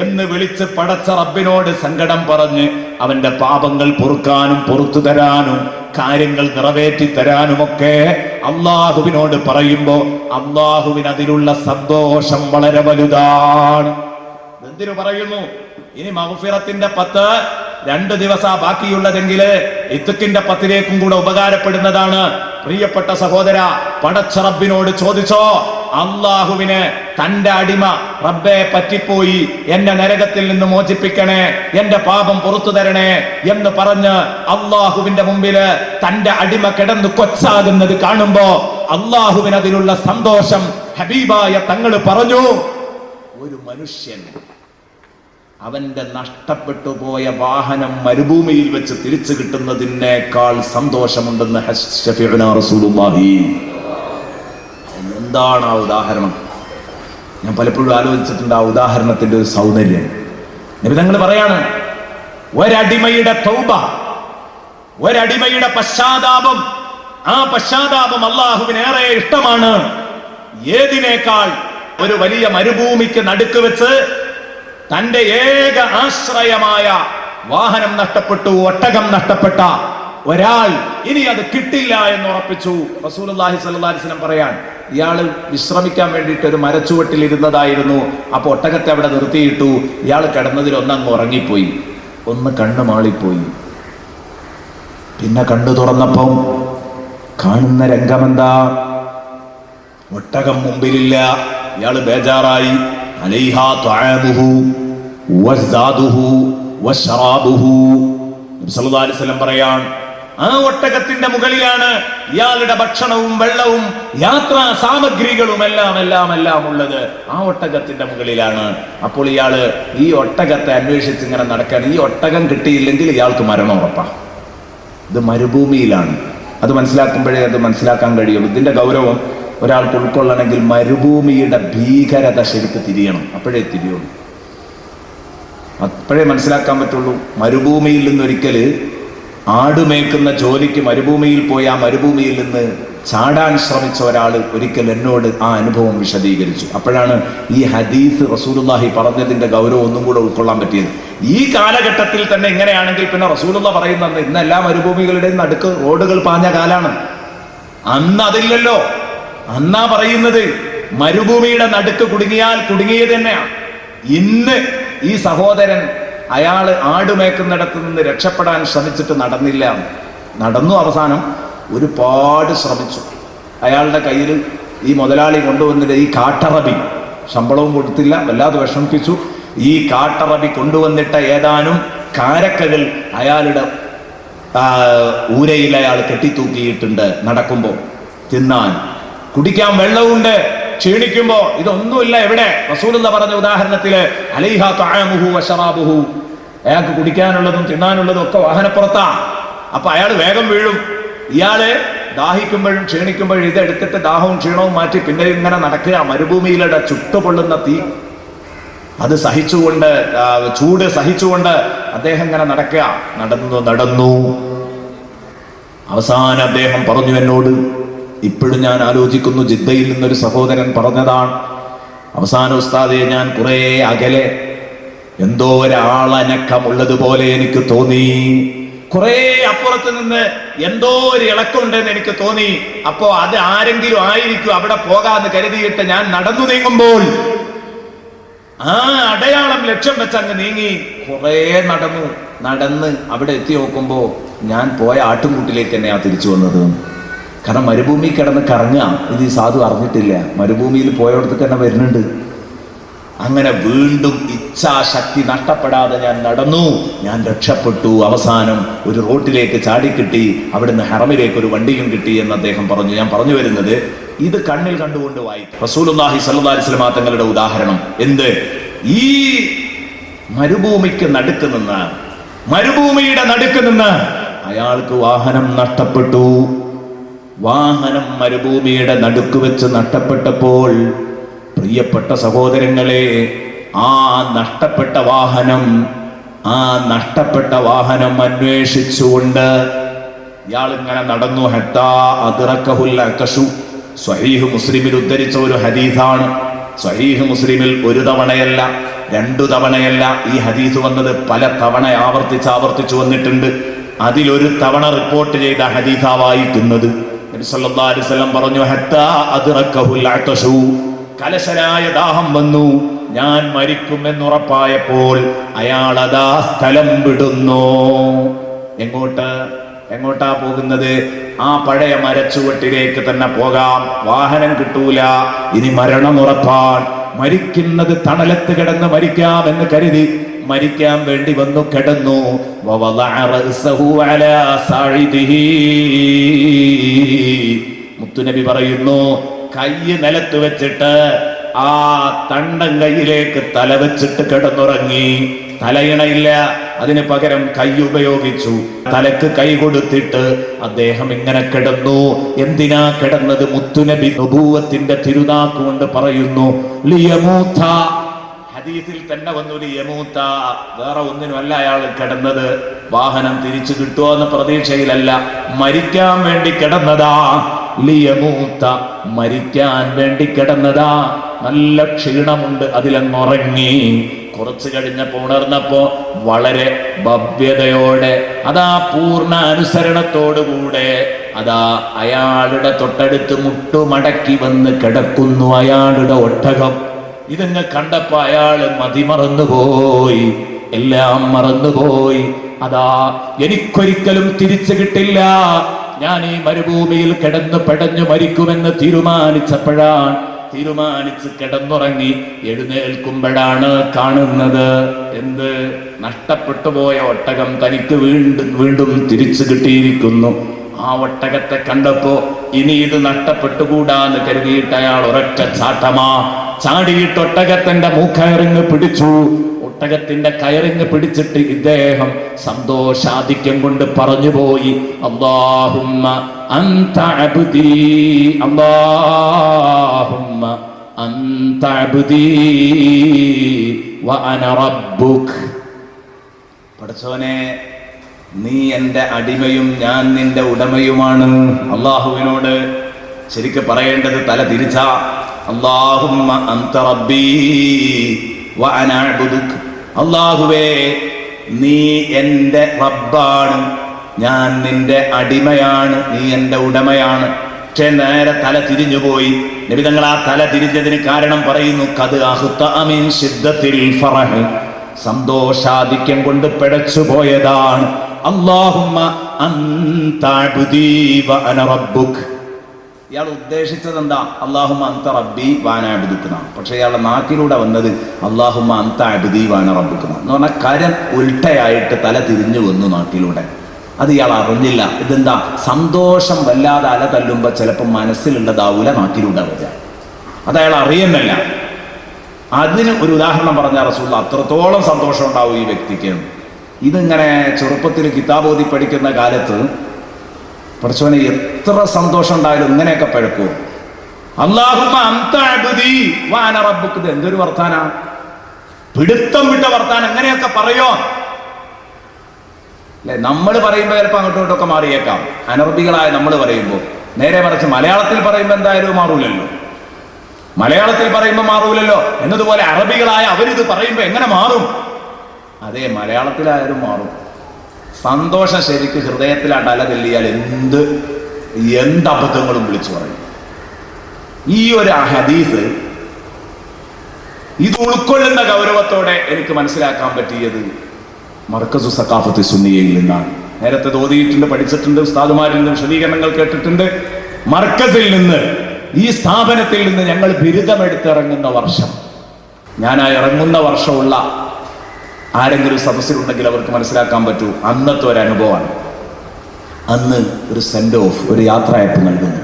എന്ന് വിളിച്ച് പടച്ച റബ്ബിനോട് സങ്കടം പറഞ്ഞ് അവന്റെ പാപങ്ങൾ പൊറുക്കാനും പുറത്തു തരാനും കാര്യങ്ങൾ നിറവേറ്റി തരാനുമൊക്കെ അള്ളാഹുവിനോട് പറയുമ്പോ അള്ളാഹുവിന് അതിലുള്ള സന്തോഷം വളരെ വലുതാണ്. എന്തിനു പറയുന്നു? ഇനി മഗ്ഫിറത്തിന്റെ 10 2 ദിവസം ബാക്കിയുള്ളതെങ്കിൽ ഇത്ഖിന്റെ 10ലേക്കും കൂടെ ഉപകാരപ്പെടുന്നതാണ്. പ്രിയപ്പെട്ട സഹോദര, പടച്ച റബ്ബിനോട് ചോദിച്ചോ, അള്ളാഹുവിന് തന്റെ അടിമ റബ്ബെ പറ്റിപ്പോയി, എന്നെ നരകത്തിൽ നിന്ന് മോചിപ്പിക്കണേ, എന്റെ പാപം പുറത്തു തരണേ എന്ന് പറഞ്ഞ് അള്ളാഹുവിന്റെ മുമ്പില് തന്റെ അടിമ കിടന്ന് കൊച്ചാകുന്നത് കാണുമ്പോ അള്ളാഹുവിന് അതിലുള്ള സന്തോഷം ഹബീബായ തങ്ങൾ പറഞ്ഞു, ഒരു മനുഷ്യൻ അവന്റെ നഷ്ടപ്പെട്ടു പോയ വാഹനം മരുഭൂമിയിൽ വെച്ച് തിരിച്ചു കിട്ടുന്നതിനേക്കാൾ സന്തോഷമുണ്ടെന്ന് ശഫീഉനാ റസൂലുള്ളാഹി. എന്താണ് ആ ഉദാഹരണം? ഞാൻ പലപ്പോഴും ആലോചിച്ചിട്ടുണ്ട് ആ ഉദാഹരണത്തിന്റെ ഒരു സൗന്ദര്യം. നബി തങ്ങൾ പറയാണ്, ഒരടിമയുടെ തൗബ, ഒരടിമയുടെ പശ്ചാത്താപം, ആ പശ്ചാത്താപം അള്ളാഹുവിന് ഏറെ ഇഷ്ടമാണ്. ഏതിനേക്കാൾ? ഒരു വലിയ മരുഭൂമിക്ക് നടുക്ക് വെച്ച് തന്റെ ഏക ആശ്രയമായ വാഹനം നഷ്ടപ്പെട്ടു, ഒട്ടകം നഷ്ടപ്പെട്ട ഒരാൾ ഇനി അത് കിട്ടില്ല എന്ന് ഉറപ്പിച്ചു. റസൂലുള്ളാഹി സ്വല്ലല്ലാഹി അലൈഹി വസല്ലം പറയാൻ, ഇയാൾ വിശ്രമിക്കാൻ വേണ്ടിയിട്ട് ഒരു മരച്ചുവട്ടിൽ ഇരുന്നതായിരുന്നു. അപ്പൊ ഒട്ടകത്തെ അവിടെ നിർത്തിയിട്ടു. ഇയാൾ കിടന്നതിൽ ഒന്നങ്ങ് ഉറങ്ങിപ്പോയി, ഒന്ന് കണ്ണ് മാളിപ്പോയി. പിന്നെ കണ്ണു തുറന്നപ്പം കാണുന്ന രംഗമെന്താ? ഒട്ടകം മുമ്പിലില്ല. ഇയാള് ബേജാറായി. അലൈഹാ ത്വഅമുഹു വസ്ദാദുഹു വശറാബുഹു. നബി സല്ലല്ലാഹു അലൈഹി വസല്ലം പറയാൻ, ആ ഒട്ടകത്തിന്റെ മുകളിലാണ് ഇയാളുടെ ഭക്ഷണവും വെള്ളവും യാത്രാ സാമഗ്രികളും എല്ലാം ഉള്ളത്. ആ ഒട്ടകത്തിന്റെ മുകളിലാണ്. അപ്പോൾ ഇയാള് ഈ ഒട്ടകത്തെ അന്വേഷിച്ച് ഇങ്ങനെ നടക്കാൻ. ഈ ഒട്ടകം കിട്ടിയില്ലെങ്കിൽ ഇയാൾക്ക് മരണം ഉറപ്പാണ്. ഇത് മരുഭൂമിയിലാണ്. അത് മനസ്സിലാക്കുമ്പോഴേ അത് മനസ്സിലാക്കാൻ കഴിയുള്ളൂ. ഇതിന്റെ ഗൗരവം ഒരാൾക്ക് ഉൾക്കൊള്ളണമെങ്കിൽ മരുഭൂമിയുടെ ഭീകരത ശരിക്ക് തിരിയണം, അപ്പോഴേ തിരിയുള്ളൂ, അപ്പോഴേ മനസ്സിലാക്കാൻ പറ്റുള്ളൂ. മരുഭൂമിയിൽ നിന്നൊരിക്കൽ ആടുമേക്കുന്ന ജോലിക്ക് മരുഭൂമിയിൽ പോയി ആ മരുഭൂമിയിൽ നിന്ന് ചാടാൻ ശ്രമിച്ച ഒരാൾ ഒരിക്കൽ എന്നോട് ആ അനുഭവം വിശദീകരിച്ചു. അപ്പോഴാണ് ഈ ഹദീസ് റസൂലുള്ളാഹി പറഞ്ഞതിന്റെ ഗൗരവം ഒന്നും കൂടെ ഉൾക്കൊള്ളാൻ പറ്റിയത്. ഈ കാലഘട്ടത്തിൽ തന്നെ ഇങ്ങനെയാണെങ്കിൽ പിന്നെ റസൂലുള്ള പറയുന്നത് ഇന്ന് എല്ലാ മരുഭൂമികളുടെയും നടുക്ക് റോഡുകൾ പാഞ്ഞ കാലാണ്. അന്ന് അതില്ലല്ലോ. അന്നാ പറയുന്നത് മരുഭൂമിയുടെ നടുക്ക് കുടുങ്ങിയാൽ കുടുങ്ങിയത് തന്നെയാണ്. ഇന്ന് ഈ സഹോദരൻ അയാൾ ആടുമേക്കുന്നിടത്ത് നിന്ന് രക്ഷപ്പെടാൻ ശ്രമിച്ചിട്ട് നടന്നില്ല, നടന്നു. അവസാനം ഒരുപാട് ശ്രമിച്ചു. അയാളുടെ കയ്യിൽ ഈ മുതലാളി കൊണ്ടുവന്നിട്ട് ഈ കാട്ടറബി, ശമ്പളവും കൊടുത്തില്ല, വല്ലാതെ വിഷമിപ്പിച്ചു. ഈ കാട്ടറബി കൊണ്ടുവന്നിട്ട ഏതാനും കാരക്കകൾ അയാളുടെ ഊരയിൽ അയാൾ കെട്ടിത്തൂക്കിയിട്ടുണ്ട്. നടക്കുമ്പോൾ തിന്നാൻ കുടിക്കാൻ വെള്ളമുണ്ട്, ക്ഷീണിക്കുമ്പോ ഇതൊന്നുമില്ല. എവിടെ റസൂലുള്ള പറഞ്ഞ ഉദാഹരണത്തില് അലൈഹാ തഅമുഹു വശറാബുഹു, അയാൾക്ക് കുടിക്കാനുള്ളതും തിന്നാനുള്ളതും ഒക്കെ വാഹനപ്പുറത്താ. അപ്പൊ അയാൾ വേഗം വീഴും. ഇയാള് ദാഹിക്കുമ്പോഴും ക്ഷീണിക്കുമ്പോഴും ഇതെടുത്തിട്ട് ദാഹവും ക്ഷീണവും മാറ്റി പിന്നെ ഇങ്ങനെ നടക്കുക. മരുഭൂമിയിലൂടെ ചുട്ടുപൊള്ളുന്ന തീ അത് സഹിച്ചുകൊണ്ട്, ചൂട് സഹിച്ചുകൊണ്ട് അദ്ദേഹം ഇങ്ങനെ നടക്കുക. നടന്നു അവസാനം അദ്ദേഹം പറഞ്ഞു എന്നോട്, ഇപ്പോഴും ഞാൻ ആലോചിക്കുന്നു, ജിദ്ദയിൽ നിന്നൊരു സഹോദരൻ പറഞ്ഞതാണ്. അവസാന ഉസ്താദേ, ഞാൻ കുറെ അകലെ എന്തോ ഒരാളനക്കമുള്ളതുപോലെ എനിക്ക് തോന്നി. കുറെ അപ്പുറത്ത് നിന്ന് എന്തോ ഒരു ഇളക്കമുണ്ടെന്ന് എനിക്ക് തോന്നി. അപ്പോ അത് ആരെങ്കിലും ആയിരിക്കും, അവിടെ പോകാന്ന് കരുതിയിട്ട് ഞാൻ നടന്നു നീങ്ങുമ്പോൾ ആ അടയാളം ലക്ഷ്യം വെച്ച് അങ്ങ് നീങ്ങി. കുറെ നടന്ന് അവിടെ എത്തി നോക്കുമ്പോ ഞാൻ പോയ ആട്ടുംകൂട്ടിലേക്ക് തന്നെയാ തിരിച്ചു വന്നത്. കാരണം മരുഭൂമി കിടന്ന് കറങ്ങുക, ഇത് ഈ സാധു അറിഞ്ഞിട്ടില്ല. മരുഭൂമിയിൽ പോയടത്ത് തന്നെ വരുന്നുണ്ട്. അങ്ങനെ വീണ്ടും ഇച്ഛാശക്തി നഷ്ടപ്പെടാതെ ഞാൻ നടന്നു, ഞാൻ രക്ഷപ്പെട്ടു. അവസാനം ഒരു റോട്ടിലേക്ക് ചാടിക്കിട്ടി, അവിടുന്ന് ഹറമിലേക്ക് ഒരു വണ്ടിയും കിട്ടി എന്ന് അദ്ദേഹം പറഞ്ഞു. ഞാൻ പറഞ്ഞു വരുന്നത്, ഇത് കണ്ണിൽ കണ്ടുകൊണ്ട് വായിക്കും റസൂലുള്ളാഹി സ്വല്ലല്ലാഹി അലൈഹി വസല്ലം തങ്ങളുടെ ഉദാഹരണം. എന്ത്? ഈ മരുഭൂമിയുടെ നടുക്ക് നിന്ന് അയാൾക്ക് വാഹനം നഷ്ടപ്പെട്ടു. വാഹനം മരുഭൂമിയുടെ നടുക്ക് വെച്ച് നഷ്ടപ്പെട്ടപ്പോൾ, പ്രിയപ്പെട്ട സഹോദരങ്ങളെ, ആ നഷ്ടപ്പെട്ട വാഹനം അന്വേഷിച്ചുകൊണ്ട് ഇയാൾ ഇങ്ങനെ നടന്നു. ഹത്താ അദ്റകഹുൽ അകശു. സ്വഹീഹ് മുസ്ലിമിൽ ഉദ്ധരിച്ച ഒരു ഹദീസാണ്. സ്വഹീഹ് മുസ്ലിമിൽ ഒരു തവണയല്ല, 2 തവണയല്ല ഈ ഹദീസ് വന്നത്, പല തവണ ആവർത്തിച്ചു വന്നിട്ടുണ്ട്. അതിലൊരു തവണ റിപ്പോർട്ട് ചെയ്ത ഹദീസാ വായിക്കുന്നത്. നബി സല്ലല്ലാഹു അലൈഹി വസല്ലം പറഞ്ഞു, ഹത്താ അദ്റകഹുൽ അകശു, കലശലായ ദാഹം വന്നു, ഞാൻ മരിക്കുമെന്നുറപ്പായപ്പോൾ അയാൾ അതാ സ്ഥലം വിടുന്നു. എങ്ങോട്ടാ പോകുന്നത്? ആ പഴയ മരച്ചുവട്ടിലേക്ക് തന്നെ പോകാം. വാഹനം കിട്ടൂല, ഇനി മരണം ഉറപ്പാൻ. മരിക്കുന്നത് തണലത്ത് കിടന്ന് മരിക്കാമെന്ന് കരുതി മരിക്കാൻ വേണ്ടി വന്നു കിടന്നു. മുത്തുനബി പറയുന്നു, കൈ നിലത്ത് വെച്ചിട്ട് ആ തണ്ടൻ കൈയിലേക്ക് തല വെച്ചിട്ട് കിടന്നുറങ്ങി. തലയിണയില്ല, അതിന് പകരം കൈ ഉപയോഗിച്ചു. തലക്ക് കൈ കൊടുത്തിട്ട് അദ്ദേഹം ഇങ്ങനെ കിടന്നു. എന്തിനാ കിടന്നത്? മുത്തുനബി നുബൂവത്തിന്റെ തിരുനാക്കുകൊണ്ട് പറയുന്നു, ലിയമൂത. ഹദീസിൽ തന്നെ വന്നു ലിയമൂത. വേറെ ഒന്നിനുമല്ല അയാൾ കിടന്നത്. വാഹനം തിരിച്ചു കിട്ടുമോ എന്ന പ്രതീക്ഷയിലല്ല, മരിക്കാൻ വേണ്ടി കിടന്നതാ. ലിയമൂത, മരിക്കാൻ വേണ്ടി കിടന്നതാ. നല്ല ക്ഷീണമുണ്ട്, അതിലങ്ങുറങ്ങി. കുറച്ചു കഴിഞ്ഞപ്പോ ഉണർന്നപ്പോ വളരെ ഭവ്യതയോടെ, അതാ പൂർണ്ണ അനുസരണത്തോടുകൂടെ അതാ അയാളുടെ തൊട്ടടുത്ത് മുട്ടുമടക്കി വന്ന് കിടക്കുന്നു അയാളുടെ ഒട്ടകം. ഇതങ്ങ് കണ്ടപ്പോ അയാള് മതിമറന്നുപോയി, എല്ലാം മറന്നുപോയി. അതാ എനിക്കൊരിക്കലും തിരിച്ചു കിട്ടില്ല, ഞാൻ ഈ മരുഭൂമിയിൽ കിടന്ന് പെടഞ്ഞു മരിക്കുമെന്ന് തീരുമാനിച്ച് കിടന്നുറങ്ങി. എഴുന്നേൽക്കുമ്പോഴാണ് കാണുന്നത് എന്ത്? നഷ്ടപ്പെട്ടു പോയ ഒട്ടകം തനിക്ക് വീണ്ടും തിരിച്ചു കിട്ടിയിരിക്കുന്നു. ആ ഒട്ടകത്തെ കണ്ടപ്പോ ഇനി ഇത് നഷ്ടപ്പെട്ടുകൂടാന്ന് കരുതിയിട്ട് അയാൾ ഒരൊറ്റ ചാടിയിട്ട് ഒട്ടകത്തിന്റെ മൂക്കയറിങ്ങ് പിടിച്ചു. ഒട്ടകത്തിന്റെ കയറിങ്ങ് പിടിച്ചിട്ട് ഇദ്ദേഹം സന്തോഷാധിക്യം കൊണ്ട് പറഞ്ഞുപോയി, അല്ലാഹുമ്മ അൻത അബ്ദീ, അല്ലാഹ് അൻത അബ്ദീ വഅന റബ്ബുക്. പടച്ചോനെ, നീ എൻ്റെ അടിമയും ഞാൻ നിന്റെ ഉടമയുമാണ്. അള്ളാഹുവിനോട് ശരിക്ക് പറയേണ്ടത് തല തിരിച്ച, അല്ലാഹുമ്മ അൻത റബ്ബീ വഅന അഅ്ബുദുക. അല്ലാഹുവേ, നീ എൻ്റെ റബ്ബാണ്, ഞാൻ നിന്റെ അടിമയാണ്, നീ എൻ്റെ ഉടമയാണ്. പക്ഷെ നേരെ തല തിരിഞ്ഞുപോയി. നബി തങ്ങൾ ആ തല തിരിഞ്ഞതിന് കാരണം പറയുന്നു, ഖദ് അഖ്തഅ മിൻ ശിദ്ദത്തിൽ ഫറഹ്, സന്തോഷാധിക്യം കൊണ്ട് പിഴച്ചു പോയതാണ്. അല്ലാഹുമ്മ അൻത അബ്ദീ വഅന റബ്ബുക്. ഇയാൾ ഉദ്ദേശിച്ചത് എന്താ? അല്ലാഹുമ്മ അൻത റബ്ബി വഅന അബ്ദുക. പക്ഷെ ഇയാളുടെ നാക്കിലൂടെ വന്നത് അല്ലാഹുമ്മ അൻത അബ്ദീ വഅന റബ്ബുക എന്ന് പറഞ്ഞാൽ കരം ഉൾട്ടയായിട്ട് തല തിരിഞ്ഞു വന്നു നാക്കിലൂടെ. അത് ഇയാൾ അറിഞ്ഞില്ല. ഇതെന്താ? സന്തോഷം വല്ലാതെ അല തല്ലുമ്പോൾ ചിലപ്പോൾ മനസ്സിലുള്ളതാവൂല, നാക്കിലൂടെ വരിക. അത് അയാൾ അറിയുന്നില്ല. അതിന് ഒരു ഉദാഹരണം പറഞ്ഞ റസൂലുള്ളാഹി, അത്രത്തോളം സന്തോഷം ഉണ്ടാവും ഈ വ്യക്തിക്ക്. ഇതിങ്ങനെ ചെറുപ്പത്തിൽ കിതാബ് ഓതി പഠിക്കുന്ന കാലത്ത് പഠിച്ചവന് എത്ര സന്തോഷം ഉണ്ടായാലും ഇങ്ങനെയൊക്കെ പഴക്കും. അല്ലാഹുമ്മ അൻത അബ്ദീ വഅന റബ്ബുക. ഇത് എന്തൊരു വർത്താനാ, പിടുത്തം വിട്ട വർത്താനം. എങ്ങനെയൊക്കെ പറയോ അല്ലെ? നമ്മൾ പറയുമ്പോൾ ചിലപ്പോൾ അങ്ങോട്ടും ഇങ്ങോട്ടൊക്കെ മാറിയേക്കാം, അനർബികളായ നമ്മൾ പറയുമ്പോൾ. നേരെ മറിച്ച് മലയാളത്തിൽ പറയുമ്പോൾ എന്തായാലും മാറൂലല്ലോ, മലയാളത്തിൽ പറയുമ്പോൾ മാറൂലല്ലോ എന്നതുപോലെ അറബികളായ അവരിത് പറയുമ്പോൾ എങ്ങനെ മാറും? അതെ, മലയാളത്തിലായാലും മാറും. സന്തോഷം ശരിക്ക് ഹൃദയത്തിലാണ്ട് അല തെല്ലിയാൽ എന്ത് അബദ്ധങ്ങളും വിളിച്ചു പറയും. ഈ ഒരു ഹദീസ് ഇത് ഉൾക്കൊള്ളുന്ന ഗൗരവത്തോടെ എനിക്ക് മനസ്സിലാക്കാൻ പറ്റിയത് മർക്കസു സഖാഫത്ത് സുന്നിയയിൽ നിന്നാണ്. നേരത്തെ ഓതിയിട്ടുണ്ട്, പഠിച്ചിട്ടുണ്ട്, ഉസ്താദുമാരിൽ നിന്ന് വിശദീകരണങ്ങൾ കേട്ടിട്ടുണ്ട്. മർക്കസിൽ നിന്ന്, ഈ സ്ഥാപനത്തിൽ നിന്ന് ഞങ്ങൾ ബിരുദമെടുത്തിറങ്ങുന്ന വർഷം, ഞാൻ ആ ഇറങ്ങുന്ന വർഷമുള്ള ആരെങ്കിലും സദസ്സിലുണ്ടെങ്കിൽ അവർക്ക് മനസ്സിലാക്കാൻ പറ്റൂ. അന്നത്തെ ഒരു അനുഭവമാണ്. അന്ന് ഒരു സെൻഡ് ഓഫ്, ഒരു യാത്രയപ്പ് നൽകുന്നു.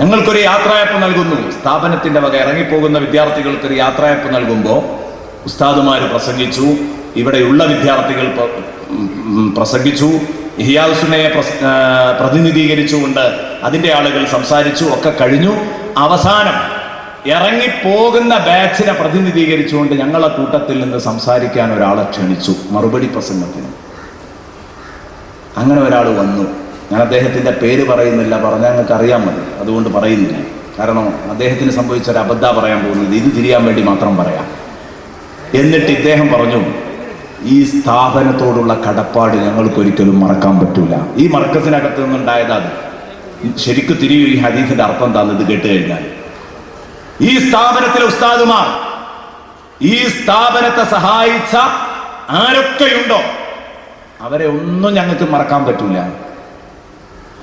ഞങ്ങൾക്കൊരു യാത്രയപ്പ് നൽകുന്നു. സ്ഥാപനത്തിന്റെ വക ഇറങ്ങിപ്പോകുന്ന വിദ്യാർത്ഥികൾക്ക് ഒരു യാത്രയപ്പ് നൽകുമ്പോൾ ഉസ്താദുമാർ പ്രസംഗിച്ചു, ഇവിടെയുള്ള വിദ്യാർത്ഥികൾ പ്രസംഗിച്ചു, ഇഹ്യാഉ സുന്നയെ പ്രതിനിധീകരിച്ചുകൊണ്ട് അതിൻ്റെ ആളുകൾ സംസാരിച്ചു, ഒക്കെ കഴിഞ്ഞു. അവസാനം ഇറങ്ങിപ്പോകുന്ന ബാച്ചിനെ പ്രതിനിധീകരിച്ചുകൊണ്ട് ഞങ്ങളെ കൂട്ടത്തിൽ നിന്ന് സംസാരിക്കാൻ ഒരാളെ ക്ഷണിച്ചു മറുപടി പ്രസംഗത്തിന്. അങ്ങനെ ഒരാൾ വന്നു. ഞാൻ അദ്ദേഹത്തിൻ്റെ പേര് പറയുന്നില്ല, പറഞ്ഞാൽ ഞങ്ങൾക്ക് അറിയാൻ മതി, അതുകൊണ്ട് പറയുന്നില്ല. കാരണം അദ്ദേഹത്തിന് സംഭവിച്ച ഒരു അബദ്ധ പറയാൻ പോകുന്നത്, ഇത് തിരിയാൻ വേണ്ടി മാത്രം പറയാം. എന്നിട്ട് ഇദ്ദേഹം പറഞ്ഞു, ഈ സ്ഥാപനത്തോടുള്ള കടപ്പാട് ഞങ്ങൾക്കൊരിക്കലും മറക്കാൻ പറ്റൂല. ഈ മർക്കസിനകത്ത് നിന്നുണ്ടായത് അത് ശരിക്കും തിരിയും. ഈ ഹദീസിന്റെ അർത്ഥം എന്താണെന്ന് കേട്ട് കഴിഞ്ഞാൽ, ഈ സ്ഥാപനത്തിലെ ഉസ്താദുമാർ, ഈ സ്ഥാപനത്തെ സഹായിച്ച ആരൊക്കെയുണ്ടോ അവരെ ഒന്നും ഞങ്ങൾക്ക് മറക്കാൻ പറ്റൂല.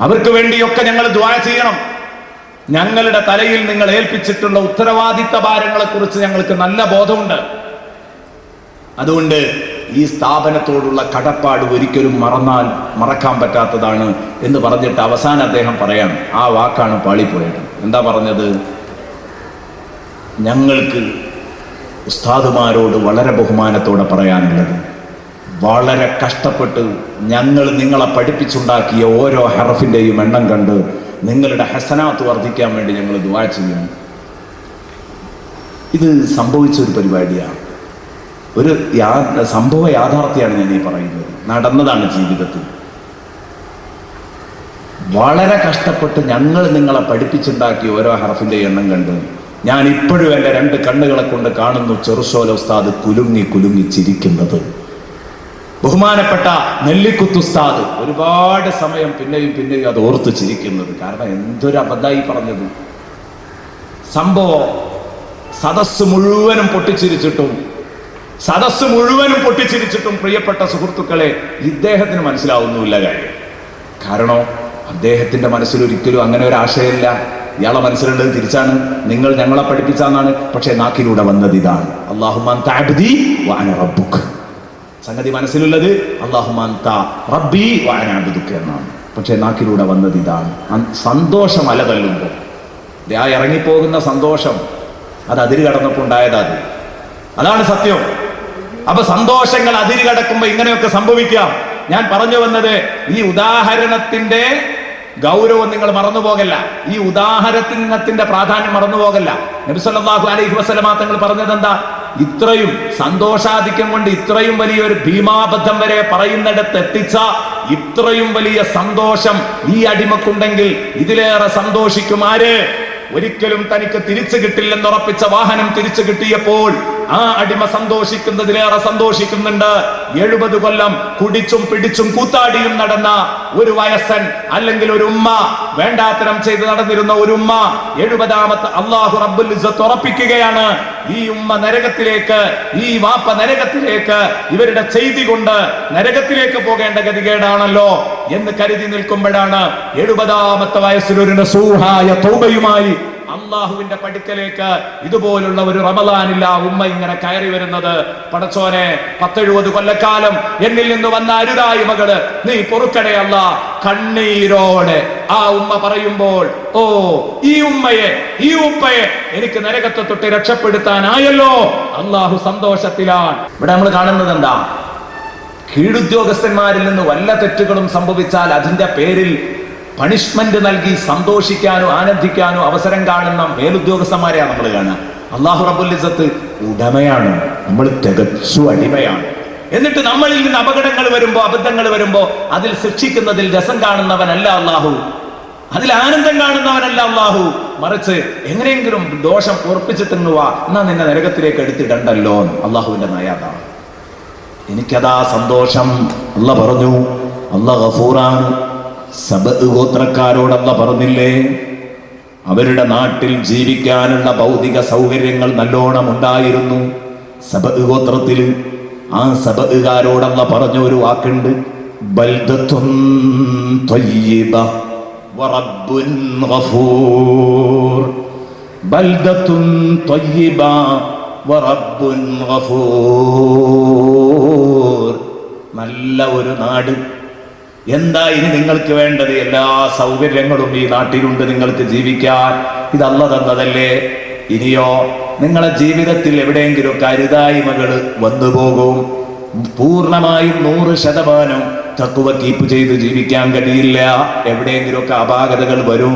അവർക്ക് വേണ്ടിയൊക്കെ ഞങ്ങൾ ദുആ ചെയ്യണം. ഞങ്ങളുടെ തലയിൽ നിങ്ങൾ ഏൽപ്പിച്ചിട്ടുള്ള ഉത്തരവാദിത്ത ഭാരങ്ങളെ കുറിച്ച് ഞങ്ങൾക്ക് നല്ല ബോധമുണ്ട്. അതുകൊണ്ട് ഈ സ്ഥാപനത്തോടുള്ള കടപ്പാട് ഒരിക്കലും മറക്കാൻ പറ്റാത്തതാണ് എന്ന് പറഞ്ഞിട്ട് അവസാനം അദ്ദേഹം പറയാം, ആ വാക്കാണ് പാളിപ്പോയത്. എന്താ പറഞ്ഞത്? ഞങ്ങൾക്ക് ഉസ്താദുമാരോട് വളരെ ബഹുമാനത്തോടെ പറയാനുള്ളത്, വളരെ കഷ്ടപ്പെട്ട് ഞങ്ങൾ നിങ്ങളെ പഠിപ്പിച്ചുണ്ടാക്കിയ ഓരോ ഹറഫിൻ്റെയും എണ്ണം കണ്ട് നിങ്ങളുടെ ഹസനാത്ത് വർദ്ധിക്കാൻ വേണ്ടി ഞങ്ങൾ ദുആ ചെയ്യുന്നു. ഇത് സംഭവിച്ച ഒരു പരിപാടിയാണ്, ഒരു സംഭവ യാഥാർത്ഥ്യമാണ് ഞാൻ ഈ പറയുന്നത്. നടന്നതാണ് ജീവിതത്തിൽ. വളരെ കഷ്ടപ്പെട്ട് ഞങ്ങൾ നിങ്ങളെ പഠിപ്പിച്ചുണ്ടാക്കിയ ഓരോ ഹറഫിൻ്റെ എണ്ണം കണ്ട് ഞാൻ ഇപ്പോഴും എൻ്റെ 2 കണ്ണുകളെ കൊണ്ട് കാണുന്നു ചെറുശോല ഉസ്താദ് കുലുങ്ങി ചിരിക്കുന്നത്. ബഹുമാനപ്പെട്ട നെല്ലിക്കുത്ത് ഉസ്താദ് ഒരുപാട് സമയം പിന്നെയും അത് ഓർത്ത് ചിരിക്കുന്നത്. കാരണം എന്തൊരു അബദ്ധമായി പറഞ്ഞത്. സംഭവം സദസ്സ് മുഴുവനും പൊട്ടിച്ചിരിച്ചിട്ടും പ്രിയപ്പെട്ട സുഹൃത്തുക്കളെ, ഇദ്ദേഹത്തിന് മനസ്സിലാവുന്നുമില്ല കാര്യം. കാരണം അദ്ദേഹത്തിന്റെ മനസ്സിൽ ഒരിക്കലും അങ്ങനെ ഒരു ആശയമില്ല. ഇയാളെ മനസ്സിലുള്ളത് തിരിച്ചാണ്, നിങ്ങൾ ഞങ്ങളെ പഠിപ്പിച്ചാന്നാണ്. പക്ഷെ നാക്കിലൂടെ വന്നത് ഇതാണ്, അല്ലാഹുമ്മ അൻത അബ്ദീ വഅന റബ്ബുക. സംഗതി മനസ്സിലുള്ളത് അല്ലാഹുമ്മ അൻത റബ്ബീ വഅന അബ്ദുക എന്നാണ്. പക്ഷെ നാക്കിലൂടെ വന്നത് ഇതാണ്. സന്തോഷം അല തല്ലുമ്പോൾ, ആ ഇറങ്ങിപ്പോകുന്ന സന്തോഷം അത് അതിര് കടന്നപ്പോൾ ഉണ്ടായത് അതാണ് സത്യം. അപ്പൊ സന്തോഷങ്ങൾ അതിര് കടക്കുമ്പോൾ ഇങ്ങനെയൊക്കെ സംഭവിക്കാം. ഞാൻ പറഞ്ഞു വന്നത്, ഈ ഉദാഹരണത്തിന്റെ ഗൗരവം നിങ്ങൾ മറന്നുപോകല്ല. ഈ ഉദാഹരണത്തിന്റെ പ്രാധാന്യം മറന്നുപോകല്ല. നബി സല്ലല്ലാഹു അലൈഹി വസല്ലമ തങ്ങൾ പറഞ്ഞത് എന്താ? ഇത്രയും സന്തോഷാധിക്യം കൊണ്ട് ഇത്രയും വലിയൊരു ഭീമാബദ്ധം വരെ പറയുന്നിടത്ത് എത്തിച്ച ഇത്രയും വലിയ സന്തോഷം ഈ അടിമക്കുണ്ടെങ്കിൽ ഇതിലേറെ സന്തോഷിക്കും ആര്? ഒരിക്കലും തനിക്ക് തിരിച്ചു കിട്ടില്ലെന്ന് ഉറപ്പിച്ച വാഹനം തിരിച്ചു കിട്ടിയപ്പോൾ ആ അടിമ സന്തോഷിക്കുന്നതിലേറെ സന്തോഷിക്കുന്നുണ്ട്. 70 കൊല്ലം കുടിച്ചും പിടിച്ചും കൂത്താടിയും നടന്ന ഒരു വയസ്സൻ, അല്ലെങ്കിൽ ഒരു ഉമ്മ, വേണ്ടാത്തരം ചെയ്ത് നടന്നിരുന്ന ഒരു ഉമ്മ, 70ാമത്തെ അല്ലാഹു റബ്ബുൽ ഇസ്സത്ത് ഉറപ്പിക്കുകയാണ്, ഈ ഉമ്മ നരകത്തിലേക്ക്, ഈ വാപ്പ നരകത്തിലേക്ക്, ഇവരുടെ ചെയ്തി കൊണ്ട് നരകത്തിലേക്ക് പോകേണ്ട ഗതികേടാണല്ലോ എന്ന് കരുതി നിൽക്കുമ്പോഴാണ് 70ാമത്തെ വയസ്സിൽ ഒരു നസൂഹായ തൗബയുമായി അള്ളാഹുവിന്റെ പടിക്കലേക്ക് ഇതുപോലുള്ള ഒരു റമളാനില്ല ഉമ്മ ഇങ്ങനെ കയറി വരുന്നത്. പടച്ചോനെ, 70 കൊല്ലക്കാലം എന്നിൽ നിന്ന് വന്ന അരുതായ്മകള് നീ പൊറുക്കണേ അല്ലാ. കണ്ണീരോടെ ആ ഉമ്മ പറയുമ്പോൾ, ഓ ഈ ഉമ്മയെ, ഈ ഉപ്പയെ എനിക്ക് നരകത്തെ തൊട്ട് രക്ഷപ്പെടുത്താനായല്ലോ. അള്ളാഹു സന്തോഷത്തിലാണ്. ഇവിടെ നമ്മൾ കാണുന്നത് എന്താ? കീഴുദ്യോഗസ്ഥന്മാരിൽ നിന്ന് വല്ല തെറ്റുകളും സംഭവിച്ചാൽ അതിന്റെ പേരിൽ പണിഷ്മെന്റ് നൽകി സന്തോഷിക്കാനോ ആനന്ദിക്കാനോ അവസരം കാണുന്ന മേലുദ്യോഗസ്ഥന്മാരെയാണ് നമ്മൾ കാണുക. അല്ലാഹു റബ്ബുൽ ഇസ്സത്ത് ഉടമയാണ്, നമ്മൾ തികച്ചു അടിമയാണ്. എന്നിട്ട് നമ്മളിൽ നിന്ന് അപകടങ്ങൾ വരുമ്പോ, അബദ്ധങ്ങൾ വരുമ്പോ അതിൽ ശിക്ഷിക്കുന്നതിൽ രസം കാണുന്നവനല്ല അല്ലാഹു, അതിൽ ആനന്ദം കാണുന്നവനല്ല അല്ലാഹു. മറിച്ച് എങ്ങനെയെങ്കിലും ദോഷം ഉറപ്പിച്ചിട്ടുങ്ങുക, എന്നാ നിന്നെ നരകത്തിലേക്ക് എടുത്തിടണ്ടല്ലോ. അള്ളാഹുവിന്റെ നയാതാണ്. എനിക്കതാ സന്തോഷം. അല്ലാഹ് പറഞ്ഞു, അല്ലാഹ് ഗഫൂറാണ്. സബഅ് ഗോത്രക്കാരോട് അല്ലാഹ് പറഞ്ഞില്ലേ, അവരുടെ നാട്ടിൽ ജീവിക്കാനുള്ള ഭൗതിക സൗകര്യങ്ങൾ നല്ലോണം ഉണ്ടായിരുന്നു. സബഅ് ഗോത്രത്തിൽ ആ സബഅുകാരോട് അല്ലാഹ് പറഞ്ഞ ഒരു വാക്കുണ്ട്, ബൽദത്തുൻ ത്വയ്യിബ വറബ്ബുൻ ഗഫൂർ. ബൽദത്തുൻ ത്വയ്യിബ വറബ്ബുൻ ഗഫൂർ. നല്ല ഒരു നാട്. എന്താ ഇനി നിങ്ങൾക്ക് വേണ്ടത്? എല്ലാ സൗകര്യങ്ങളും ഈ നാട്ടിലുണ്ട് നിങ്ങൾക്ക് ജീവിക്കാൻ. ഇത് അല്ലാഹ് തന്നതല്ലേ. ഇനിയോ നിങ്ങളെ ജീവിതത്തിൽ എവിടെയെങ്കിലും കരുതായ്മകൾ വന്നുപോകും. പൂർണ്ണമായും 100% തഖ്വ കീപ്പ് ചെയ്ത് ജീവിക്കാൻ കഴിയില്ല. എവിടെയെങ്കിലുമൊക്കെ അപാകതകൾ വരും.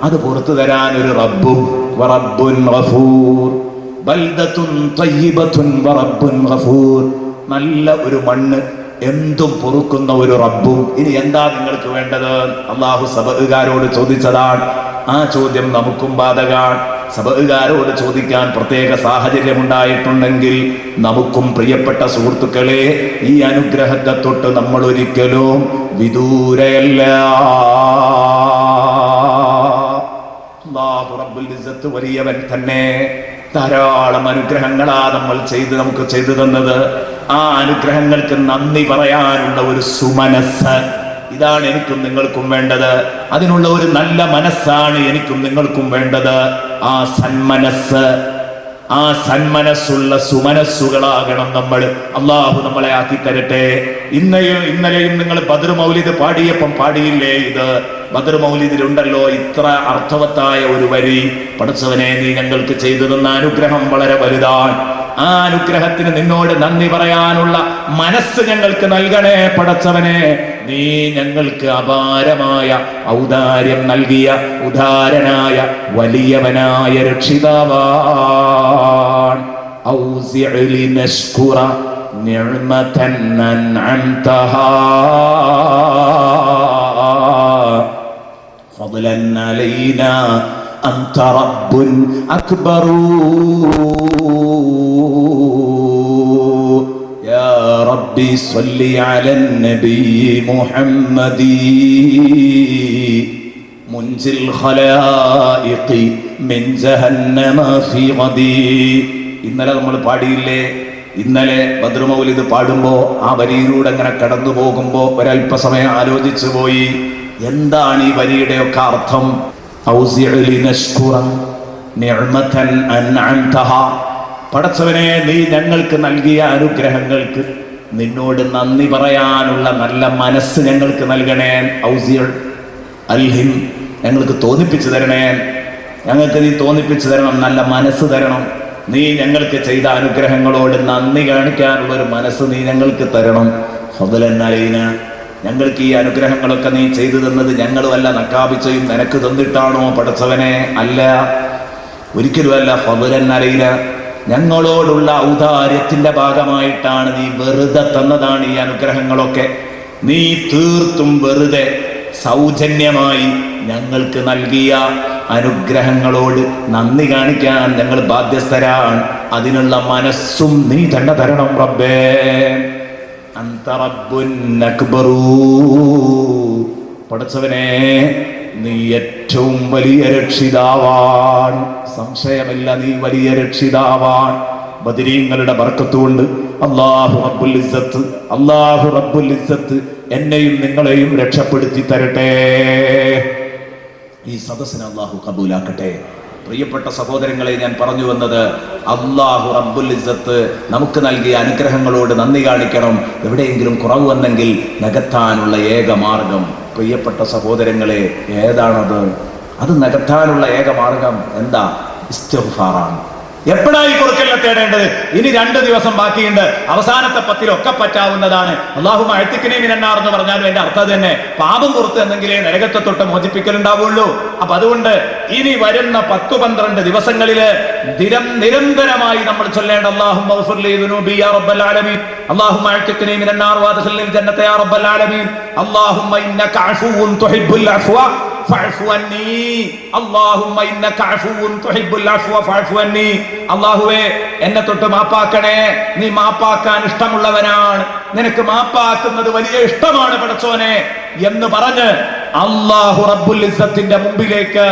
അത് പുറത്തു തരാൻ ഒരു റബ്ബും വറബ്ബുൻ ഗഫൂർ. ബൽദത്തുൻ ത്വയ്യിബത്തുൻ വറബ്ബുൻ ഗഫൂർ. നല്ല ഒരു മണ്ണ്, എന്തും പൊറുക്കുന്ന ഒരു റബ്ബും. ഇനി എന്താ നിങ്ങൾക്ക് വേണ്ടത്? അള്ളാഹു സബഅുകാരോട് ചോദിച്ചതാണ്. ആ ചോദ്യം നമുക്കും ബാധകാണ്. സബഅുകാരോട് ചോദിക്കാൻ പ്രത്യേക സാഹചര്യം ഉണ്ടായിട്ടുണ്ടെങ്കിൽ നമുക്കും പ്രിയപ്പെട്ട സുഹൃത്തുക്കളെ, ഈ അനുഗ്രഹത്തെ തൊട്ട് നമ്മൾ ഒരിക്കലും വിദൂരയല്ല. അല്ലാഹു റബ്ബുൽ ഇസ്സത്ത് വലിയവൻ തന്നെ. ധാരാളം അനുഗ്രഹങ്ങളാ നമുക്ക് ചെയ്തു തന്നത്. ആ അനുഗ്രഹങ്ങൾക്ക് നന്ദി പറയാനുള്ള ഒരു സുമനസ്, ഇതാണ് എനിക്കും നിങ്ങൾക്കും വേണ്ടത്. അതിനുള്ള ഒരു നല്ല മനസ്സാണ് എനിക്കും നിങ്ങൾക്കും വേണ്ടത്. ആ സന്മനസ്, ആ സന്മനസ്സുള്ള സുമനസ്സുകളാകണം നമ്മൾ. അള്ളാഹു നമ്മളെ ആക്കി തരട്ടെ. ഇന്നലെയും നിങ്ങൾ ബദർ മൗലിദ് പാടിയപ്പം പാടിയില്ലേ? ഇത് ബദർ മൗലിദിലുണ്ടല്ലോ ഇത്ര അർത്ഥവത്തായ ഒരു വരി, പടച്ചവനെ നീ ഞങ്ങൾക്ക് ചെയ്തു തന്ന അനുഗ്രഹം വളരെ വലുതാണ്. ആ അനുഗ്രഹത്തിന് നിന്നോട് നന്ദി പറയാനുള്ള മനസ്സ് ഞങ്ങൾക്ക് നൽകണേ പടച്ചവനെ. നീ ഞങ്ങൾക്ക് അപാരമായ ഔദാര്യം നൽകിയ ഉദാരനായ വലിയവനായ രക്ഷിതാവാൻ. ഔസിഇ ലിനശ്കുറ നിഅമതൻ അൻഅംതഹാ ഫദ്ലൻ അലൈനാ അൻത റബ്ബുൻ അക്ബറു. യാ റബ്ബി സ്വല്ലി അലൻ നബി മുഹമ്മദി മുൻസിൽ ഖലായിഖി മിൻ ജഹന്നമ ഫീ ഗദി. ഇന്നലെ നമ്മൾ പാടിയില്ലേ? ഇന്നലെ ബദ്ർ മൗലിദ് പാടുമ്പോ ആ വരിയിലൂടെ അങ്ങനെ കടന്നു പോകുമ്പോ ഒരല്പസമയം ആലോചിച്ചു പോയി, എന്താണ് ഈ വരിയുടെയൊക്കെ അർത്ഥം? പടച്ചവനെ, നീ ഞങ്ങൾക്ക് നൽകിയ അനുഗ്രഹങ്ങൾക്ക് നിന്നോട് നന്ദി പറയാനുള്ള നല്ല മനസ്സ് ഞങ്ങൾക്ക് നൽകണേ. അൽഹിം, ഞങ്ങൾക്ക് തോന്നിപ്പിച്ചു തരണേ. ഞങ്ങൾക്ക് നീ തോന്നിപ്പിച്ചു തരണം, നല്ല മനസ്സ് തരണം. നീ ഞങ്ങൾക്ക് ചെയ്ത അനുഗ്രഹങ്ങളോട് നന്ദി കാണിക്കാനുള്ള ഒരു മനസ്സ് നീ ഞങ്ങൾക്ക് തരണം. ഫദ്ലൻ അലൈന, ഞങ്ങൾക്ക് ഈ അനുഗ്രഹങ്ങളൊക്കെ നീ ചെയ്തു തന്നത് ഞങ്ങൾ വല്ല നക്കാപിച്ചയും നിനക്ക് തന്നിട്ടാണോ പടച്ചവനെ? അല്ല, ഒരിക്കലുമല്ല. ഫദ്ലൻ അലൈന, ഞങ്ങളോടുള്ള ഔദാര്യത്തിന്റെ ഭാഗമായിട്ടാണ്. നീ വെറുതെ തന്നതാണ് ഈ അനുഗ്രഹങ്ങളൊക്കെ. നീ തീർത്തും വെറുതെ സൗജന്യമായി ഞങ്ങൾക്ക് നൽകിയ അനുഗ്രഹങ്ങളോട് നന്ദി കാണിക്കാൻ ഞങ്ങൾ ബാധ്യസ്ഥരാണ്. അതിനുള്ള മനസ്സും നീ തന്നെ തരണം റബ്ബേ. അന്ത റബ്ബുൻ അക്ബറൂ, പടച്ചവനെ നീ ഏറ്റവും വലിയ രക്ഷിതാവാണ്. സംശയമില്ല, നീ വലിയ രക്ഷിതാവാണ്. ബദരീങ്ങളുടെ ബർക്കത്തുകൊണ്ട് അല്ലാഹു റബ്ബുൽ ഇസ്സത്ത്, അല്ലാഹു റബ്ബുൽ ഇസ്സത്ത് എന്നെയും നിങ്ങളെയും രക്ഷപ്പെടുത്തി തരട്ടെ. ഈ സദസ്സിനെ അല്ലാഹു കബൂലാക്കട്ടെ. പ്രിയപ്പെട്ട സഹോദരങ്ങളെ, ഞാൻ പറഞ്ഞു വന്നത് അല്ലാഹു റബ്ബുൽ ഇസ്സത്ത് നമുക്ക് നൽകിയ അനുഗ്രഹങ്ങളോട് നന്ദി കാണിക്കണം. എവിടെയെങ്കിലും കുറവ് വന്നെങ്കിൽ നികത്താനുള്ള ഏക മാർഗം, പ്രിയപ്പെട്ട സഹോദരങ്ങളെ, ഏതാണത്? അത് നികത്താനുള്ള ഏക മാർഗം എന്താ? ഇസ്തിഗ്ഫാറാണ്. എപ്പോഴായി പൊറുക്കലിനെ തേടേണ്ടത്? ഇനി 2 ദിവസം ബാക്കിയുണ്ട്. അവസാനത്തെ 10 പറ്റാവുന്നതാണ്. അല്ലാഹുമ്മ അഅ്തിഖ്നി മിനന്നാർ എന്ന് പറഞ്ഞാലും എന്റെ അർത്ഥം തന്നെ പാപം പുറത്ത് എന്നെങ്കിലേ നരകത്തെ തൊട്ട് മോചിപ്പിക്കലുണ്ടാവുള്ളൂ. അപ്പൊ അതുകൊണ്ട് ഇനി വരുന്ന 10-12 ദിവസങ്ങളില് നിരന്തരമായി നമ്മൾ ചൊല്ലേണ്ട അല്ലാഹുമ്മ ഗ്ഫിർലി ദുനൂബി യാ റബ്ബൽ ആലമീൻ, അല്ലാഹുമ്മ അഅ്തിഖ്നി മിനന്നാർ വഅദ്ഖിൽനിൽ ജന്നത യാ റബ്ബൽ ആലമീൻ, അല്ലാഹുമ്മ ഇന്നക അഫൂവുൻ തുഹിബ്ബുൽ അഫ്വ ഫഅഫു അന്നീ, അല്ലാഹുമ്മ ഇന്നക അഫൂവുൻ തുഹിബ്ബുൽ അഫ്വ ഫഅഫു അന്നീ. അല്ലാഹുവേ, എന്നെ തൊട്ട് മാപ്പാക്കണേ. നീ മാപ്പാക്കാൻ ഇഷ്ടമുള്ളവനാണ്, നിനക്ക് മാപ്പാക്കുന്നത് വലിയ ഇഷ്ടമാണ് പടച്ചോനെ എന്ന് പറഞ്ഞ് അല്ലാഹു റബ്ബുൽ ഇസ്സത്തിന്റെ മുമ്പിലേക്ക്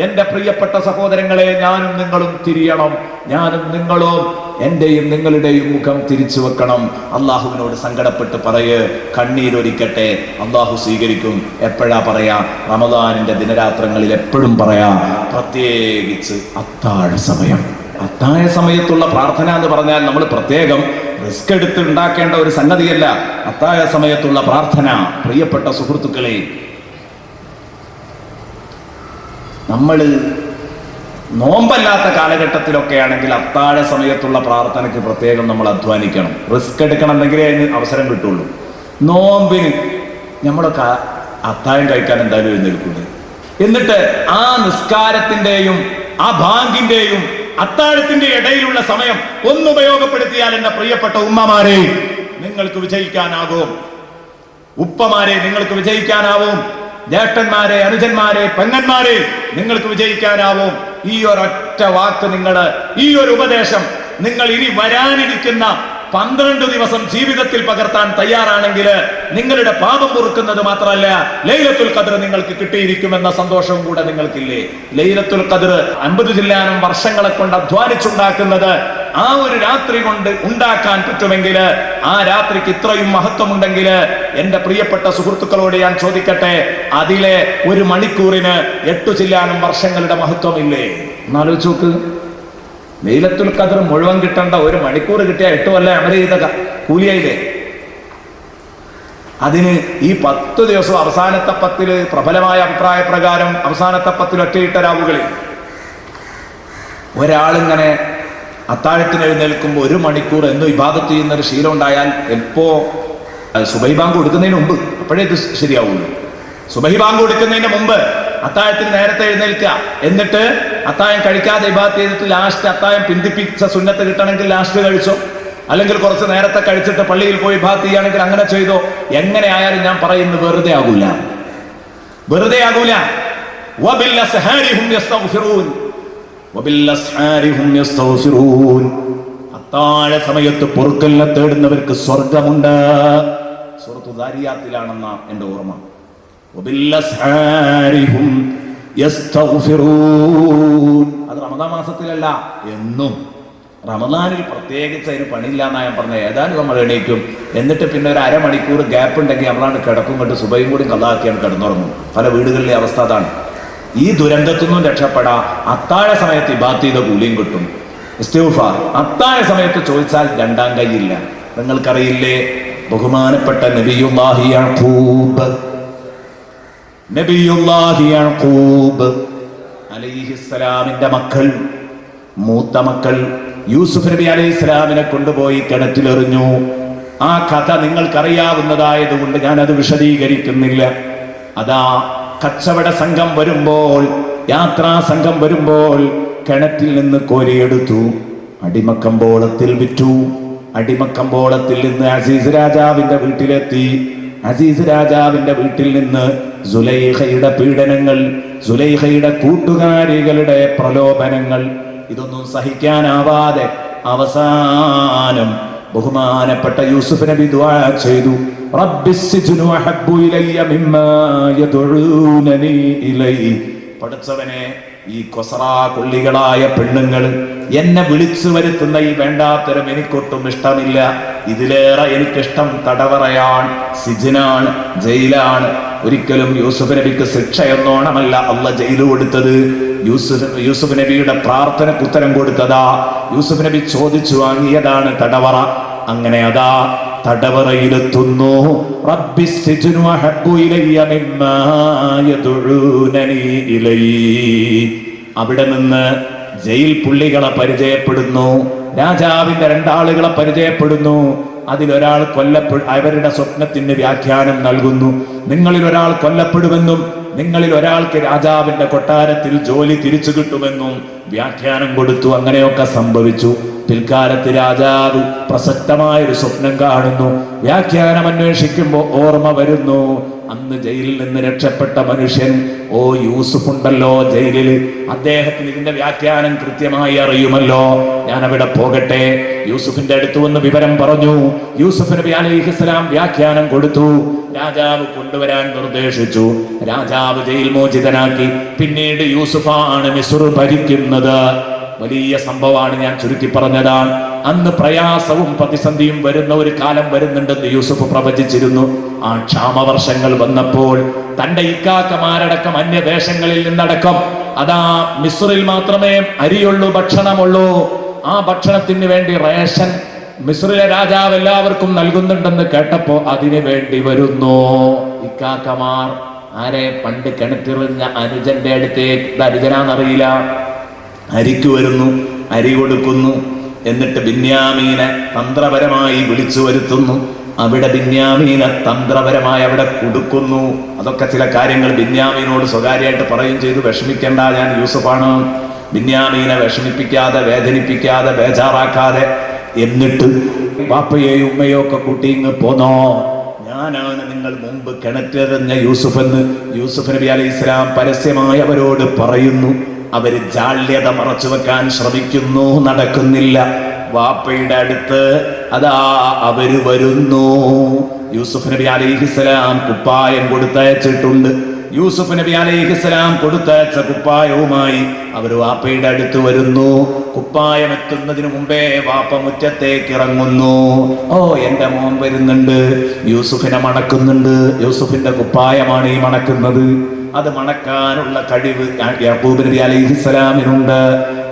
എന്റെ പ്രിയപ്പെട്ട സഹോദരങ്ങളെ ഞാനും നിങ്ങളും തിരിയണം. ഞാനും നിങ്ങളും എന്റെയും നിങ്ങളുടെയും മുഖം തിരിച്ചു വെക്കണം. അള്ളാഹുവിനോട് സങ്കടപ്പെട്ട് പറയ്, കണ്ണീരൊലിക്കട്ടെ, അള്ളാഹു സ്വീകരിക്കും. എപ്പോഴാ പറയാ? റമദാനിന്റെ ദിനരാത്രങ്ങളിൽ എപ്പോഴും പറയാ, പ്രത്യേകിച്ച് അത്താഴ സമയം. അത്താഴ സമയത്തുള്ള പ്രാർത്ഥന എന്ന് പറഞ്ഞാൽ നമ്മൾ പ്രത്യേകം റിസ്ക് എടുത്ത് ഉണ്ടാക്കേണ്ട ഒരു സംഗതിയല്ല. അത്താഴ സമയത്തുള്ള പ്രാർത്ഥന, പ്രിയപ്പെട്ട സുഹൃത്തുക്കളെ, നമ്മൾ നോമ്പല്ലാത്ത കാലഘട്ടത്തിലൊക്കെ ആണെങ്കിൽ അത്താഴ സമയത്തുള്ള പ്രാർത്ഥനയ്ക്ക് പ്രത്യേകം നമ്മൾ അധ്വാനിക്കണം, റിസ്ക് എടുക്കണം, എന്നെങ്കിലേ അതിന് അവസരം കിട്ടുള്ളൂ. നോമ്പിന് നമ്മളൊക്കെ അത്താഴം കഴിക്കാൻ എന്തായാലും എഴുന്നേൽക്കൂലേ? എന്നിട്ട് ആ നിസ്കാരത്തിന്റെയും ആ ബാങ്കിന്റെയും അത്താഴത്തിന്റെ ഇടയിലുള്ള സമയം ഒന്ന് ഉപയോഗപ്പെടുത്തിയാൽ എന്റെ പ്രിയപ്പെട്ട ഉമ്മമാരെ നിങ്ങൾക്ക് വിജയിക്കാനാകും. ഉപ്പമാരെ നിങ്ങൾക്ക് വിജയിക്കാനാവും. ജ്യേഷ്ഠന്മാരെ, അനുജന്മാരെ, പെങ്ങന്മാരെ നിങ്ങൾക്ക് വിജയിക്കാനാവും. ഈ ഒരൊറ്റ വാക്ക്, നിങ്ങള് ഈ ഒരു ഉപദേശം നിങ്ങൾ ഇനി വരാനിരിക്കുന്ന 12 ദിവസം ജീവിതത്തിൽ പകർത്താൻ തയ്യാറാണെങ്കിൽ നിങ്ങളുടെ പാപം പൊറുക്കുന്നത് മാത്രമല്ല, ലൈലത്തുൽ ഖദ്ർ നിങ്ങൾക്ക് കിട്ടിയിരിക്കുമെന്ന സന്തോഷവും കൂടെ നിങ്ങൾക്കില്ലേ? ലൈലത്തുൽ ഖദ്ർ 50 ജില്ലാനും വർഷങ്ങളെ കൊണ്ട് അധ്വാനിച്ചുണ്ടാക്കുന്നത് ആ ഒരു രാത്രി കൊണ്ട് ഉണ്ടാക്കാൻ പറ്റുമെങ്കിൽ, ആ രാത്രിക്ക് ഇത്രയും മഹത്വമുണ്ടെങ്കിൽ, എന്റെ പ്രിയപ്പെട്ട സുഹൃത്തുക്കളോട് ഞാൻ ചോദിക്കട്ടെ, അതിലെ 1 മണിക്കൂറിന് 8 ജില്ലാനും വർഷങ്ങളുടെ മഹത്വമില്ലേ? എന്നാലോചിച്ച് നോക്ക്. ലൈലത്തുൽ ഖദ്ർ മുഴുവൻ കിട്ടേണ്ട 1 മണിക്കൂർ കിട്ടിയ 8 കൊല്ലം അമൽ ചെയ്ത കൂലിയായില്ലേ? അതിന് ഈ 10 ദിവസം അവസാനത്തെ 10 പ്രബലമായ അഭിപ്രായ പ്രകാരം അവസാനത്തെ 10 ഒറ്റയിട്ട രാവുകളിൽ ഒരാളിങ്ങനെ അത്താഴത്തിന് എഴുന്നേൽക്കുമ്പോൾ 1 മണിക്കൂർ എന്നും ഇബാദത്ത് ചെയ്യുന്ന ഒരു ശീലം ഉണ്ടായാൽ എപ്പോ സുബഹി ബാങ്ക് കൊടുക്കുന്നതിന് മുമ്പ്, അപ്പോഴേ ഇത് ശരിയാവുള്ളൂ. സുബഹി ബാങ്ക് കൊടുക്കുന്നതിന് മുമ്പ് അത്താഴത്തിന് നേരത്തെ എഴുന്നേൽക്കുക, എന്നിട്ട് അത്താഴം കഴിക്കാതെ ഇബാദത്ത് ചെയ്തിട്ട് ലാസ്റ്റ് അത്താഴം പിന്തിപ്പിച്ച സുന്നത്ത് കിട്ടണമെങ്കിൽ ലാസ്റ്റ് കഴിച്ചോ, അല്ലെങ്കിൽ കുറച്ച് നേരത്തെ കഴിച്ചിട്ട് പള്ളിയിൽ പോയി ഇബാദത്ത് ചെയ്യുകയാണെങ്കിൽ അങ്ങനെ ചെയ്തോ. എങ്ങനെ ആയാലും ഞാൻ പറയുന്നത് വെറുതെ ആകൂല, വെറുതെ ആകൂല. അത്താഴ സമയത്ത് പൊറുക്കലിനെ തേടുന്നവർക്ക് സ്വർഗമുണ്ട്. സൂറത്തു ദാരിയാത്തിലാണെന്ന എന്റെ ഓർമ്മ. അത് റമദാൻ മാസത്തിലല്ല, എന്നും. റമദാനിൽ പ്രത്യേകിച്ച് അതിന് പണിയില്ല എന്നാ ഞാൻ പറഞ്ഞത്. ഏതായാലും നമ്മൾ എണീക്കും, എന്നിട്ട് പിന്നെ ഒരു അരമണിക്കൂർ ഗ്യാപ്പ് ഉണ്ടെങ്കിൽ നമ്മളാണ് കിടക്കും കൊണ്ട് സുബഹിയും കൂടി കള്ളാക്കിയാണ് കിടന്നുറങ്ങും. പല വീടുകളിലെ അവസ്ഥ അതാണ്. ഈ ദുരന്തത്തൊന്നും രക്ഷപ്പെടാ. അത്താഴ സമയത്ത് ഇബാദത്ത് ചെയ്ത കൂലിയും കിട്ടും. ഇസ്തിഗ്ഫാർ അത്താഴ സമയത്ത് ചോദിച്ചാൽ 2ാം കൈയില്ല. നിങ്ങൾക്കറിയില്ലേ, ബഹുമാനപ്പെട്ട നബിയുല്ലാഹി യാഖൂബ് അലൈഹിസ്സലാമിന്റെ മക്കൾ, മൂത്ത മക്കൾ യൂസുഫ് നബി അലൈഹിസ്സലാമിനെ കൊണ്ടുപോയി കിണറ്റിലെറിഞ്ഞു. ആ കഥ നിങ്ങൾക്കറിയാവുന്നതായതുകൊണ്ട് ഞാനത് വിശദീകരിക്കുന്നില്ല. അതാ കച്ചവട സംഘം വരുമ്പോൾ, യാത്രാ സംഘം വരുമ്പോൾ കിണറ്റിൽ നിന്ന് കോരിയെടുത്തു, അടിമക്കമ്പോളത്തിൽ വിറ്റു. അടിമക്കമ്പോളത്തിൽ നിന്ന് അസീസ് രാജാവിന്റെ വീട്ടിലെത്തി. അസീസ് രാജാവിന്റെ വീട്ടിൽ നിന്ന് സുലൈഖയുടെ പീഡനങ്ങൾ, സുലൈഖയുടെ കൂട്ടുകാരികളുടെ പ്രലോഭനങ്ങൾ, ഇതൊന്നും സഹിക്കാനാവാതെ അവസാനം ബഹുമാനപ്പെട്ട യൂസുഫ് നബി ദുആ ചെയ്തു, റബ്ബിസ്സിജ്നു അഹബ്ബു ഇലയ്യ മിമ്മാ യദ്ഊനനി ഇലൈഹി. പടച്ചവനെ, ഈ കൊസറാ കൊള്ളികളായ പെണ്ണുങ്ങൾ എന്നെ വിളിച്ചു വരുത്തുന്ന ഈ വേണ്ടാത്തരം എനിക്കൊട്ടും ഇഷ്ടമില്ല. ഇതിലേറെ എനിക്കിഷ്ടം തടവറയാണ്, സിജ്നാണ്, ജയിലാണ്. ഒരിക്കലും യൂസുഫ് നബിക്ക് ശിക്ഷയെന്നോണമല്ല അള്ളാഹ് ജയില് കൊടുത്തത്. യൂസുഫ് നബിയുടെ പ്രാർത്ഥനയ്ക്ക് ഉത്തരം കൊടുത്തതാ. യൂസുഫ് നബി ചോദിച്ചു വാങ്ങിയതാണ് തടവറ. അങ്ങനെ അതാ തടവറയിലെത്തുന്നു. റബ്ബിസ്സിജ്നു അഹബ്ബു ഇലയ്യ മിമ്മാ യദ്ഊനനി ഇലൈഹി. അവിടെ നിന്ന് ജയിൽ പുള്ളികളെ പരിചയപ്പെടുന്നു, രാജാവിന്റെ രണ്ടാളുകളെ പരിചയപ്പെടുന്നു. അതിലൊരാൾ അവരുടെ സ്വപ്നത്തിന് വ്യാഖ്യാനം നൽകുന്നു. നിങ്ങളിൽ ഒരാൾ കൊല്ലപ്പെടുമെന്നും നിങ്ങളിൽ ഒരാൾക്ക് രാജാവിന്റെ കൊട്ടാരത്തിൽ ജോലി തിരിച്ചു കിട്ടുമെന്നും വ്യാഖ്യാനം കൊടുത്തു. അങ്ങനെയൊക്കെ സംഭവിച്ചു. പിൽക്കാലത്ത് രാജാവ് പ്രസക്തമായൊരു സ്വപ്നം കാണുന്നു. വ്യാഖ്യാനം അന്വേഷിക്കുമ്പോൾ ഓർമ്മ വരുന്നു, അന്ന് ജയിലിൽ നിന്ന് രക്ഷപ്പെട്ട മനുഷ്യൻ, ഓ യൂസുഫ് ഉണ്ടല്ലോ ജയിലിൽ, അദ്ദേഹത്തിന് ഇതിന്റെ വ്യാഖ്യാനം കൃത്യമായി അറിയുമല്ലോ, ഞാൻ അവിടെ പോകട്ടെ. യൂസുഫിന്റെ അടുത്ത് വന്ന് വിവരം പറഞ്ഞു. യൂസുഫ് നബി അലൈഹിസ്സലാം വ്യാഖ്യാനം കൊടുത്തു. രാജാവ് കൊണ്ടുവരാൻ നിർദ്ദേശിച്ചു. രാജാവ് ജയിൽ മോചിതനാക്കി. പിന്നീട് യൂസുഫാണ് മിസ്ർ ഭരിക്കുന്നത്. വലിയ സംഭവമാണ്, ഞാൻ ചുരുക്കി പറഞ്ഞതാണ്. അന്ന് പ്രയാസവും പ്രതിസന്ധിയും വരുന്ന ഒരു കാലം വരുന്നുണ്ടെന്ന് യൂസുഫ് പ്രവചിച്ചിരുന്നു. ആ ക്ഷാമവർഷങ്ങൾ വന്നപ്പോൾ തന്റെ ഇക്കാക്കമാരടക്കം അന്യദേശങ്ങളിൽ നിന്നടക്കം അതാ മിസ്റിൽ മാത്രമേ അരിയുള്ളൂ, ഭക്ഷണമുള്ളൂ. ആ ഭക്ഷണത്തിന് വേണ്ടി റേഷൻ മിസ്രിലെ രാജാവ് എല്ലാവർക്കും നൽകുന്നുണ്ടെന്ന് കേട്ടപ്പോ അതിനു വേണ്ടി വരുന്നു ഇക്കാക്കമാർ. ആരെ? പണ്ട് കിണറ്റിറിഞ്ഞ അനുജന്റെ അടുത്തേക്ക്, അനുജനാന്നറിയില്ല, അരിക്ക് വരുന്നു, അരി കൊടുക്കുന്നു. എന്നിട്ട് ബിന്യാമീനെ തന്ത്രപരമായി വിളിച്ചു വരുത്തുന്നു. അവിടെ ബിന്യാമീനെ തന്ത്രപരമായി അവിടെ കൊടുക്കുന്നു. അതൊക്കെ ചില കാര്യങ്ങൾ ബിന്യാമീനോട് സ്വകാര്യമായിട്ട് പറയുകയും ചെയ്തു. വിഷമിക്കേണ്ട, ഞാൻ യൂസുഫാണ്. ബിന്യാമീനെ വിഷമിപ്പിക്കാതെ, വേദനിപ്പിക്കാതെ, ബേജാറാക്കാതെ. എന്നിട്ട് വാപ്പയെയും ഉമ്മയോ ഒക്കെ കൂട്ടി ഇങ്ങ് പോന്നോ, ഞാനാണ് നിങ്ങൾ മുമ്പ് കിണറ്റെറിഞ്ഞ യൂസുഫ് എന്ന് യൂസുഫ് നബി അലൈഹി ഇസ്ലാം പരസ്യമായി അവരോട് പറയുന്നു. അവര് ജാള്യത മറച്ചു വെക്കാൻ ശ്രമിക്കുന്നു, നടക്കുന്നില്ല. വാപ്പയുടെ അടുത്ത് അതാ അവര് വരുന്നു. യൂസുഫ് നബി അലൈഹിസ്സലാം കുപ്പായം കൊടുത്തയച്ചിട്ടുണ്ട്. യൂസുഫ് നബി അലൈഹിസ്സലാം കൊടുത്തയച്ച കുപ്പായവുമായി അവർ വാപ്പയുടെ അടുത്ത് വരുന്നു. കുപ്പായം എത്തുന്നതിന് മുമ്പേ വാപ്പ മുറ്റത്തേക്ക് ഇറങ്ങുന്നു. ഓ, എന്റെ മോൻ വരുന്നുണ്ട്, യൂസുഫിനെ മണക്കുന്നുണ്ട്. യൂസുഫിന്റെ കുപ്പായമാണ് ഈ മണക്കുന്നത്. അത് മണക്കാനുള്ള കഴിവ് യാക്കൂബ് നബി അലൈഹിസ്സലാമിനുണ്ട്.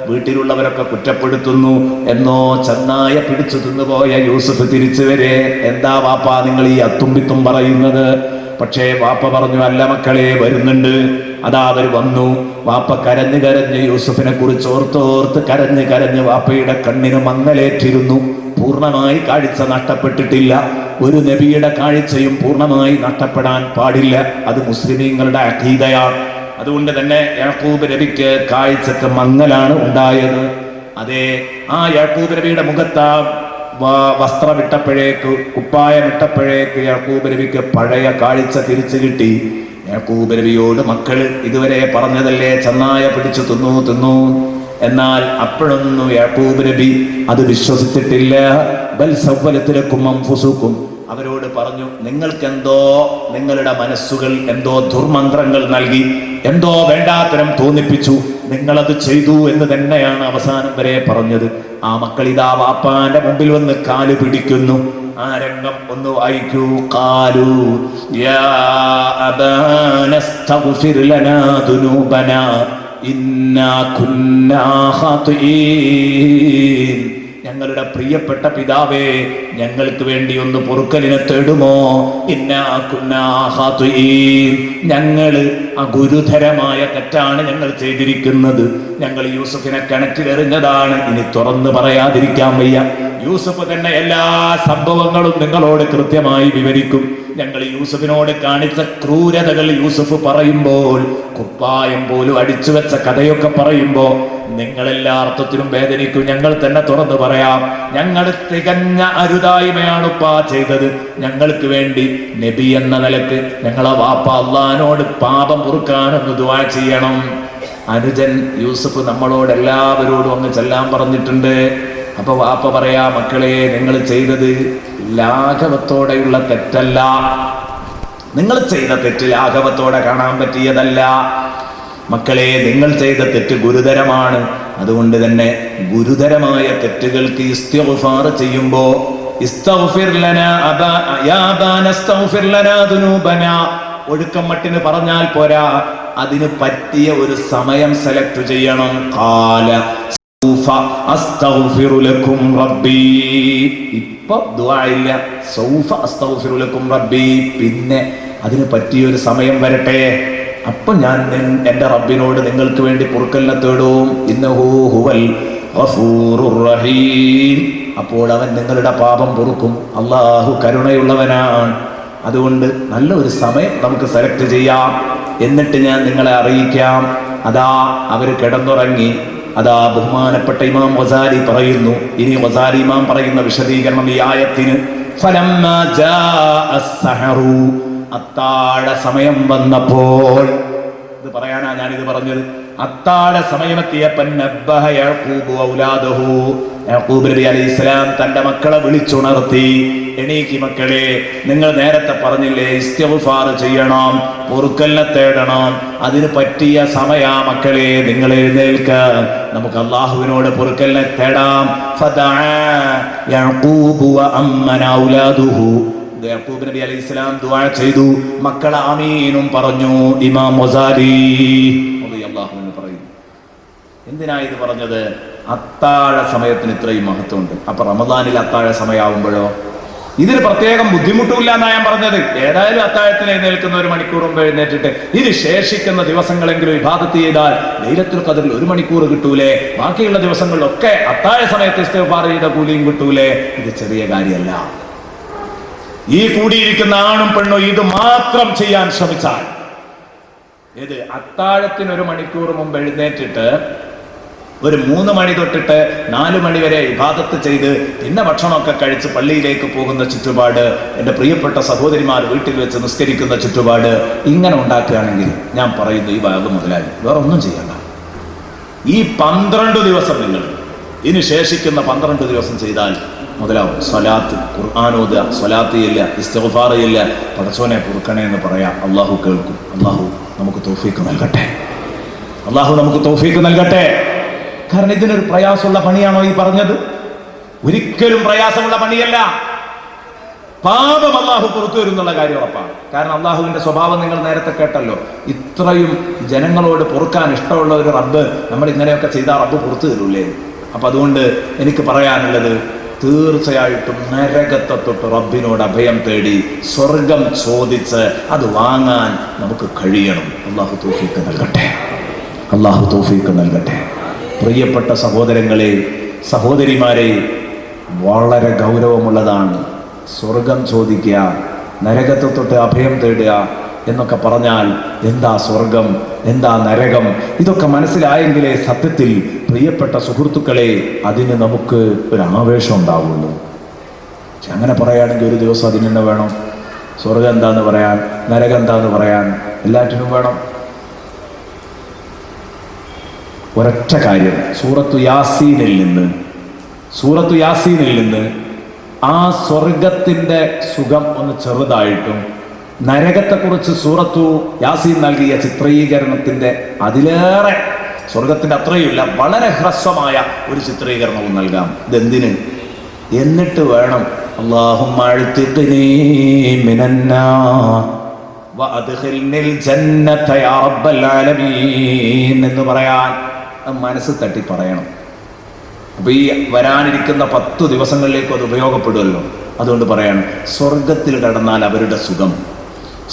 വീട്ടിലുള്ളവരൊക്കെ കുറ്റപ്പെടുത്തുന്നു. എന്നോ ചെന്നായ പിടിച്ചു തിന്നുപോയ യൂസുഫ് തിരിച്ചു വരെ, എന്താ വാപ്പ നിങ്ങൾ ഈ അത്തുമ്പിത്തും പറയുന്നത്? പക്ഷേ വാപ്പ പറഞ്ഞു, അല്ല മക്കളെ, വരുന്നുണ്ട്. അതാ അവർ വന്നു. വാപ്പ കരഞ്ഞ് കരഞ്ഞ് യൂസുഫിനെ കുറിച്ച് ഓർത്തോർത്ത് കരഞ്ഞ് കരഞ്ഞ് വാപ്പയുടെ കണ്ണിന് മങ്ങലേറ്റിരുന്നു. പൂർണ്ണമായി കാഴ്ച നഷ്ടപ്പെട്ടിട്ടില്ല. ഒരു നബിയുടെ കാഴ്ചയും പൂർണ്ണമായി നഷ്ടപ്പെടാൻ പാടില്ല. അത് മുസ്ലിമീങ്ങളുടെ അഖീദയാണ്. അതുകൊണ്ട് തന്നെ യാക്കൂബ് നബിക്ക് കാഴ്ചക്ക് മങ്ങലാണ് ഉണ്ടായത്. അതെ, ആ യാക്കൂബ് നബിയുടെ മുഖത്ത് വസ്ത്രമിട്ടപ്പോഴേക്ക്, കുപ്പായമിട്ടപ്പോഴേക്ക് യാക്കൂബ് നബിക്ക് പഴയ കാഴ്ച തിരിച്ചു കിട്ടി. യാക്കൂബ് നബിയോട് മക്കള് ഇതുവരെ പറഞ്ഞതല്ലേ, ചെന്നായ പിടിച്ചു തിന്നു. എന്നാൽ അപ്പോഴൊന്നും യാക്കൂബ് നബി അത് വിശ്വസിച്ചിട്ടില്ല. ബൽ സവ്വലത്തിലക്കും അൻഫുസുക്കും, അവരോട് പറഞ്ഞു, നിങ്ങൾക്കെന്തോ, നിങ്ങളുടെ മനസ്സുകൾ എന്തോ ദുർമന്ത്രങ്ങൾ നൽകി, എന്തോ വേണ്ടാത്തരം തോന്നിപ്പിച്ചു, നിങ്ങളത് ചെയ്തു എന്ന് തന്നെയാണ് അവസാനം വരെ പറഞ്ഞത്. ആ മക്കൾ ഇതാ വാപ്പാന്റെ മുമ്പിൽ വന്ന് കാല് പിടിക്കുന്നു. ആ രംഗം ഒന്ന് വായിക്കൂ. ഖാലു യാ അബാനാ സ്തഗ്ഫിർ ലനാ ദുനൂബനാ ഇന്നാ കുന്നാ ഖാതിഈൻ. ഞങ്ങളുടെ പ്രിയപ്പെട്ട പിതാവേ, ഞങ്ങൾക്ക് വേണ്ടി ഒന്ന് പൊറുക്കലിനെ തേടുമോ? ഇന്നാ കുന്നാ ഖാതിഈൻ, ഞങ്ങള് ഗുരുതരമായ തെറ്റാണ് ഞങ്ങൾ ചെയ്തിരിക്കുന്നത്. ഞങ്ങൾ യൂസുഫിനെ കിണറ്റിലെറിഞ്ഞതാണ്. ഇനി തുറന്നു പറയാതിരിക്കാൻ വയ്യ. യൂസുഫ് തന്നെ എല്ലാ സംഭവങ്ങളും നിങ്ങളോട് കൃത്യമായി വിവരിക്കും. ഞങ്ങൾ യൂസുഫിനോട് കാണിച്ച ക്രൂരതകൾ യൂസുഫ് പറയുമ്പോൾ, കുപ്പായം പോലും അടിച്ചു വെച്ച കഥയൊക്കെ പറയുമ്പോ നിങ്ങളെല്ലാ അർത്ഥത്തിലും വേദനിക്കും. ഞങ്ങൾ തന്നെ തുറന്നു പറയാം, ഞങ്ങൾ തികഞ്ഞ അരുതായ്മയാണ് ഉപ്പാ ചെയ്തത്. ഞങ്ങൾക്ക് വേണ്ടി നബി എന്ന നിലക്ക് ഞങ്ങളെ വാപ്പ അള്ളാഹിനോട് പാപം പൊറുക്കാനൊന്ന് ദുആ ചെയ്യണം. അനുജൻ യൂസുഫ് നമ്മളോട് എല്ലാവരോടും അങ്ങ് ചെല്ലാൻ പറഞ്ഞിട്ടുണ്ട്. അപ്പൊ വാപ്പ പറയാ, മക്കളെ, നിങ്ങൾ ചെയ്തത് ലാഘവത്തോടെയുള്ള തെറ്റല്ല. നിങ്ങൾ ചെയ്ത തെറ്റ് ലാഘവത്തോടെ കാണാൻ പറ്റിയതല്ല. മക്കളെ, നിങ്ങൾ ചെയ്ത തെറ്റ് ഗുരുതരമാണ്. അതുകൊണ്ട് തന്നെ ഗുരുതരമായ തെറ്റുകൾക്ക് ഇസ്തിഗ്ഫാർ ചെയ്യുമ്പോ ഇസ്തഗ്ഫിർ ലനാ യാ അബാന ഇസ്തഗ്ഫിർ ലനാ ദുനൂബനാ, ഒഴുക്കം മട്ടിന് പറഞ്ഞാൽ പോരാ, അതിന് പറ്റിയ ഒരു സമയം സെലക്ട് ചെയ്യണം. ഖാല സൗഫ അസ്തഗ്ഫിറു ലക്കും റബ്ബി, ഇപ്പൊ ദുആ ഇല്ല. സൗഫ അസ്തഗ്ഫിറു ലക്കും റബ്ബി, പിന്നെ അതിന് പറ്റിയൊരു സമയം വരട്ടെ, അപ്പൊ ഞാൻ എന്റെ റബ്ബിനോട് നിങ്ങൾക്ക് വേണ്ടി പൊറുക്കലിനെ തേടും. ഇന്നഹു ഹുവൽ ഗഫൂറുർ റഹീം, അപ്പോൾ അവൻ നിങ്ങളുടെ പാപം പൊറുക്കും. അല്ലാഹു കരുണയുള്ളവനാണ്. അതുകൊണ്ട് നല്ല ഒരു സമയം നമുക്ക് സെലക്ട് ചെയ്യാം. എന്നിട്ട് ഞാൻ നിങ്ങളെ അറിയിക്കാം. അതാ അവര് കിടന്നുറങ്ങി. അതാ ബഹുമാനപ്പെട്ട ഇമാം ഗസാലി പറയുന്നു. ഇനി ഗസാലി ഇമാം പറയുന്ന വിശദീകരണം ഈ ആയത്തിന്, ഫലമ്മാ ജാഅ അസ്സഹറു, അത്താഴ സമയം വന്നപ്പോൾ, ഇത് പറയാനാ ഞാനിത് പറഞ്ഞത്. അത്താഴ സമയമെത്തിയപ്പോൾ നബ്ബഹ യഅഖൂബു ഔലാദഹു, യാക്കൂബ് നബി അലൈഹിസ്സലാം തന്റെ മക്കളെ വിളിച്ചുണർത്തി. എണീക്ക് മക്കളെ, നിങ്ങൾ നേരത്തെ പറഞ്ഞില്ലേ ഇസ്തിഗ്ഫാർ ചെയ്യണം, പൊറുക്കലിനെ തേടണം, അതിന് പറ്റിയ സമയാ മക്കളെ, നിങ്ങൾ എഴുന്നേൽക്ക, നമുക്ക് അല്ലാഹുവിനോട് പൊറുക്കലിനെ തേടാം. ഫദഅ യഅഖൂബു വഅമ്മന ഔലാദുഹു, യാക്കൂബ് നബി അലൈഹിസ്സലാം ദുആ ചെയ്തു, മക്കൾ ആമീനും പറഞ്ഞു. ഇമാം ഗസാലി റളിയല്ലാഹു അൻഹു പറയുന്നു. എന്തിനാ ഇത് പറഞ്ഞത്? അത്താഴ സമയത്തിന് ഇത്രയും മഹത്വമുണ്ട്. അപ്പൊ റമദാനിൽ അത്താഴ സമയമാവുമ്പോഴോ ഇതിന് പ്രത്യേകം ബുദ്ധിമുട്ടില്ല എന്നാ ഞാൻ പറഞ്ഞത്. ഏതായാലും അത്താഴത്തിന് എഴുന്നേൽക്കുന്ന 1 മണിക്കൂർ മുമ്പ് എഴുന്നേറ്റിട്ട് ഇത് ശേഷിക്കുന്ന ദിവസങ്ങളെങ്കിലും ഇബാദത്ത് ചെയ്താൽ ലൈലത്തുൽ ഖദറിൽ 1 മണിക്കൂർ കിട്ടൂലേ? ബാക്കിയുള്ള ദിവസങ്ങളിലൊക്കെ അത്താഴ സമയത്ത് ഇസ്തിഗ്ഫാർ ചെയ്ത കൂലിയും കിട്ടൂലേ? ഇത് ചെറിയ കാര്യമല്ല. ഈ കൂടിയിരിക്കുന്ന ആണും പെണ്ണും ഇത് മാത്രം ചെയ്യാൻ ശ്രമിച്ചാൽ, ഇത് അത്താഴത്തിന് 1 മണിക്കൂർ മുമ്പ് എഴുന്നേറ്റിട്ട് ഒരു 3 മണി തൊട്ടിട്ട് 4 മണി വരെ ഇബാദത്ത് ചെയ്ത് പിന്നെ ഭക്ഷണമൊക്കെ കഴിച്ച് പള്ളിയിലേക്ക് പോകുന്ന ചുറ്റുപാട്, എൻ്റെ പ്രിയപ്പെട്ട സഹോദരിമാർ വീട്ടിൽ വെച്ച് നിസ്കരിക്കുന്ന ചുറ്റുപാട് ഇങ്ങനെ ഉണ്ടാക്കുകയാണെങ്കിൽ ഞാൻ പറയുന്നു, ഈ ഭാഗം മുതലായി വേറെ ഒന്നും ചെയ്യണ്ട. ഈ 12 ദിവസം നിങ്ങൾ ഇനി ശേഷിക്കുന്ന 12 ദിവസം ചെയ്താൽ മുതലാവും. സ്വലാത്ത്, ഖുർആനോദ, സ്വലാത്ത് ഇല്ല, ഇസ്തിഗ്ഫാർ ഇല്ല, പടച്ചോനെ പൊറുക്കണേ എന്ന് പറയാം. അള്ളാഹു കേൾക്കും. അള്ളാഹു നമുക്ക് തൗഫീഖ് നൽകട്ടെ. അള്ളാഹു നമുക്ക് തൗഫീഖ് നൽകട്ടെ. കാരണം ഇതിനൊരു പ്രയാസമുള്ള പണിയാണോ ഈ പറഞ്ഞത്? ഒരിക്കലും പ്രയാസമുള്ള പണിയല്ല. പാപം അള്ളാഹു പുറത്തു വരും എന്നുള്ള കാര്യം ഉറപ്പാണ്. കാരണം അള്ളാഹുവിന്റെ സ്വഭാവം നിങ്ങൾ നേരത്തെ കേട്ടല്ലോ. ഇത്രയും ജനങ്ങളോട് പൊറുക്കാൻ ഇഷ്ടമുള്ള ഒരു റബ്ബ് നമ്മൾ ഇങ്ങനെയൊക്കെ ചെയ്താൽ റബ്ബ് പുറത്തു തരൂലേ? അപ്പൊ അതുകൊണ്ട് എനിക്ക് പറയാനുള്ളത്, തീർച്ചയായിട്ടും നരകത്തെ തൊട്ട് റബ്ബിനോട് അഭയം തേടി സ്വർഗം ചോദിച്ച് അത് വാങ്ങാൻ നമുക്ക് കഴിയണം. അള്ളാഹു തൗഫീഖ് നൽകട്ടെ. അള്ളാഹു തൗഫീഖ് നൽകട്ടെ. പ്രിയപ്പെട്ട സഹോദരങ്ങളെ, സഹോദരിമാരെ, വളരെ ഗൗരവമുള്ളതാണ് സ്വർഗം ചോദിക്കുക, നരകത്തെ തൊട്ട് അഭയം തേടുക എന്നൊക്കെ പറഞ്ഞാൽ എന്താ സ്വർഗം, എന്താ നരകം, ഇതൊക്കെ മനസ്സിലായെങ്കിലേ സത്യത്തിൽ പ്രിയപ്പെട്ട സുഹൃത്തുക്കളെ അതിന് നമുക്ക് ഒരു ആവേശം ഉണ്ടാവുള്ളൂ. പക്ഷെ അങ്ങനെ പറയുകയാണെങ്കിൽ ഒരു ദിവസം അതിന് തന്നെ വേണം. സ്വർഗം എന്താന്ന് പറയാൻ, നരകം എന്താന്ന് പറയാൻ, എല്ലാറ്റിനും വേണം. ഒരൊറ്റ കാര്യം, സൂറത്തു യാസീനിൽ നിന്ന് ആ സ്വർഗത്തിന്റെ സുഖം ഒന്ന് ചെറുതായിട്ടും നരകത്തെക്കുറിച്ച് സൂറത്തു യാസീൻ നൽകിയ ചിത്രീകരണത്തിന്റെ അതിലേറെ, സ്വർഗത്തിന്റെ അത്രയുമില്ല, വളരെ ഹ്രസ്വമായ ഒരു ചിത്രീകരണവും നൽകാം. ഇതെന്തിന്? എന്നിട്ട് വേണം അല്ലാഹുമ്മ അഅ്തിഖ്നീ മിനന്നാർ വഅദ്ഖിൽനിൽ ജന്നത യാ റബ്ബൽ ആലമീൻ എന്ന് പറയാൻ മനസ്സ് തട്ടി പറയണം. അപ്പൊ ഈ വരാനിരിക്കുന്ന 10 ദിവസങ്ങളിലേക്ക് അത് ഉപയോഗപ്പെടുമല്ലോ. അതുകൊണ്ട് പറയാണ്, സ്വർഗത്തിൽ കടന്നാൽ അവരുടെ സുഖം.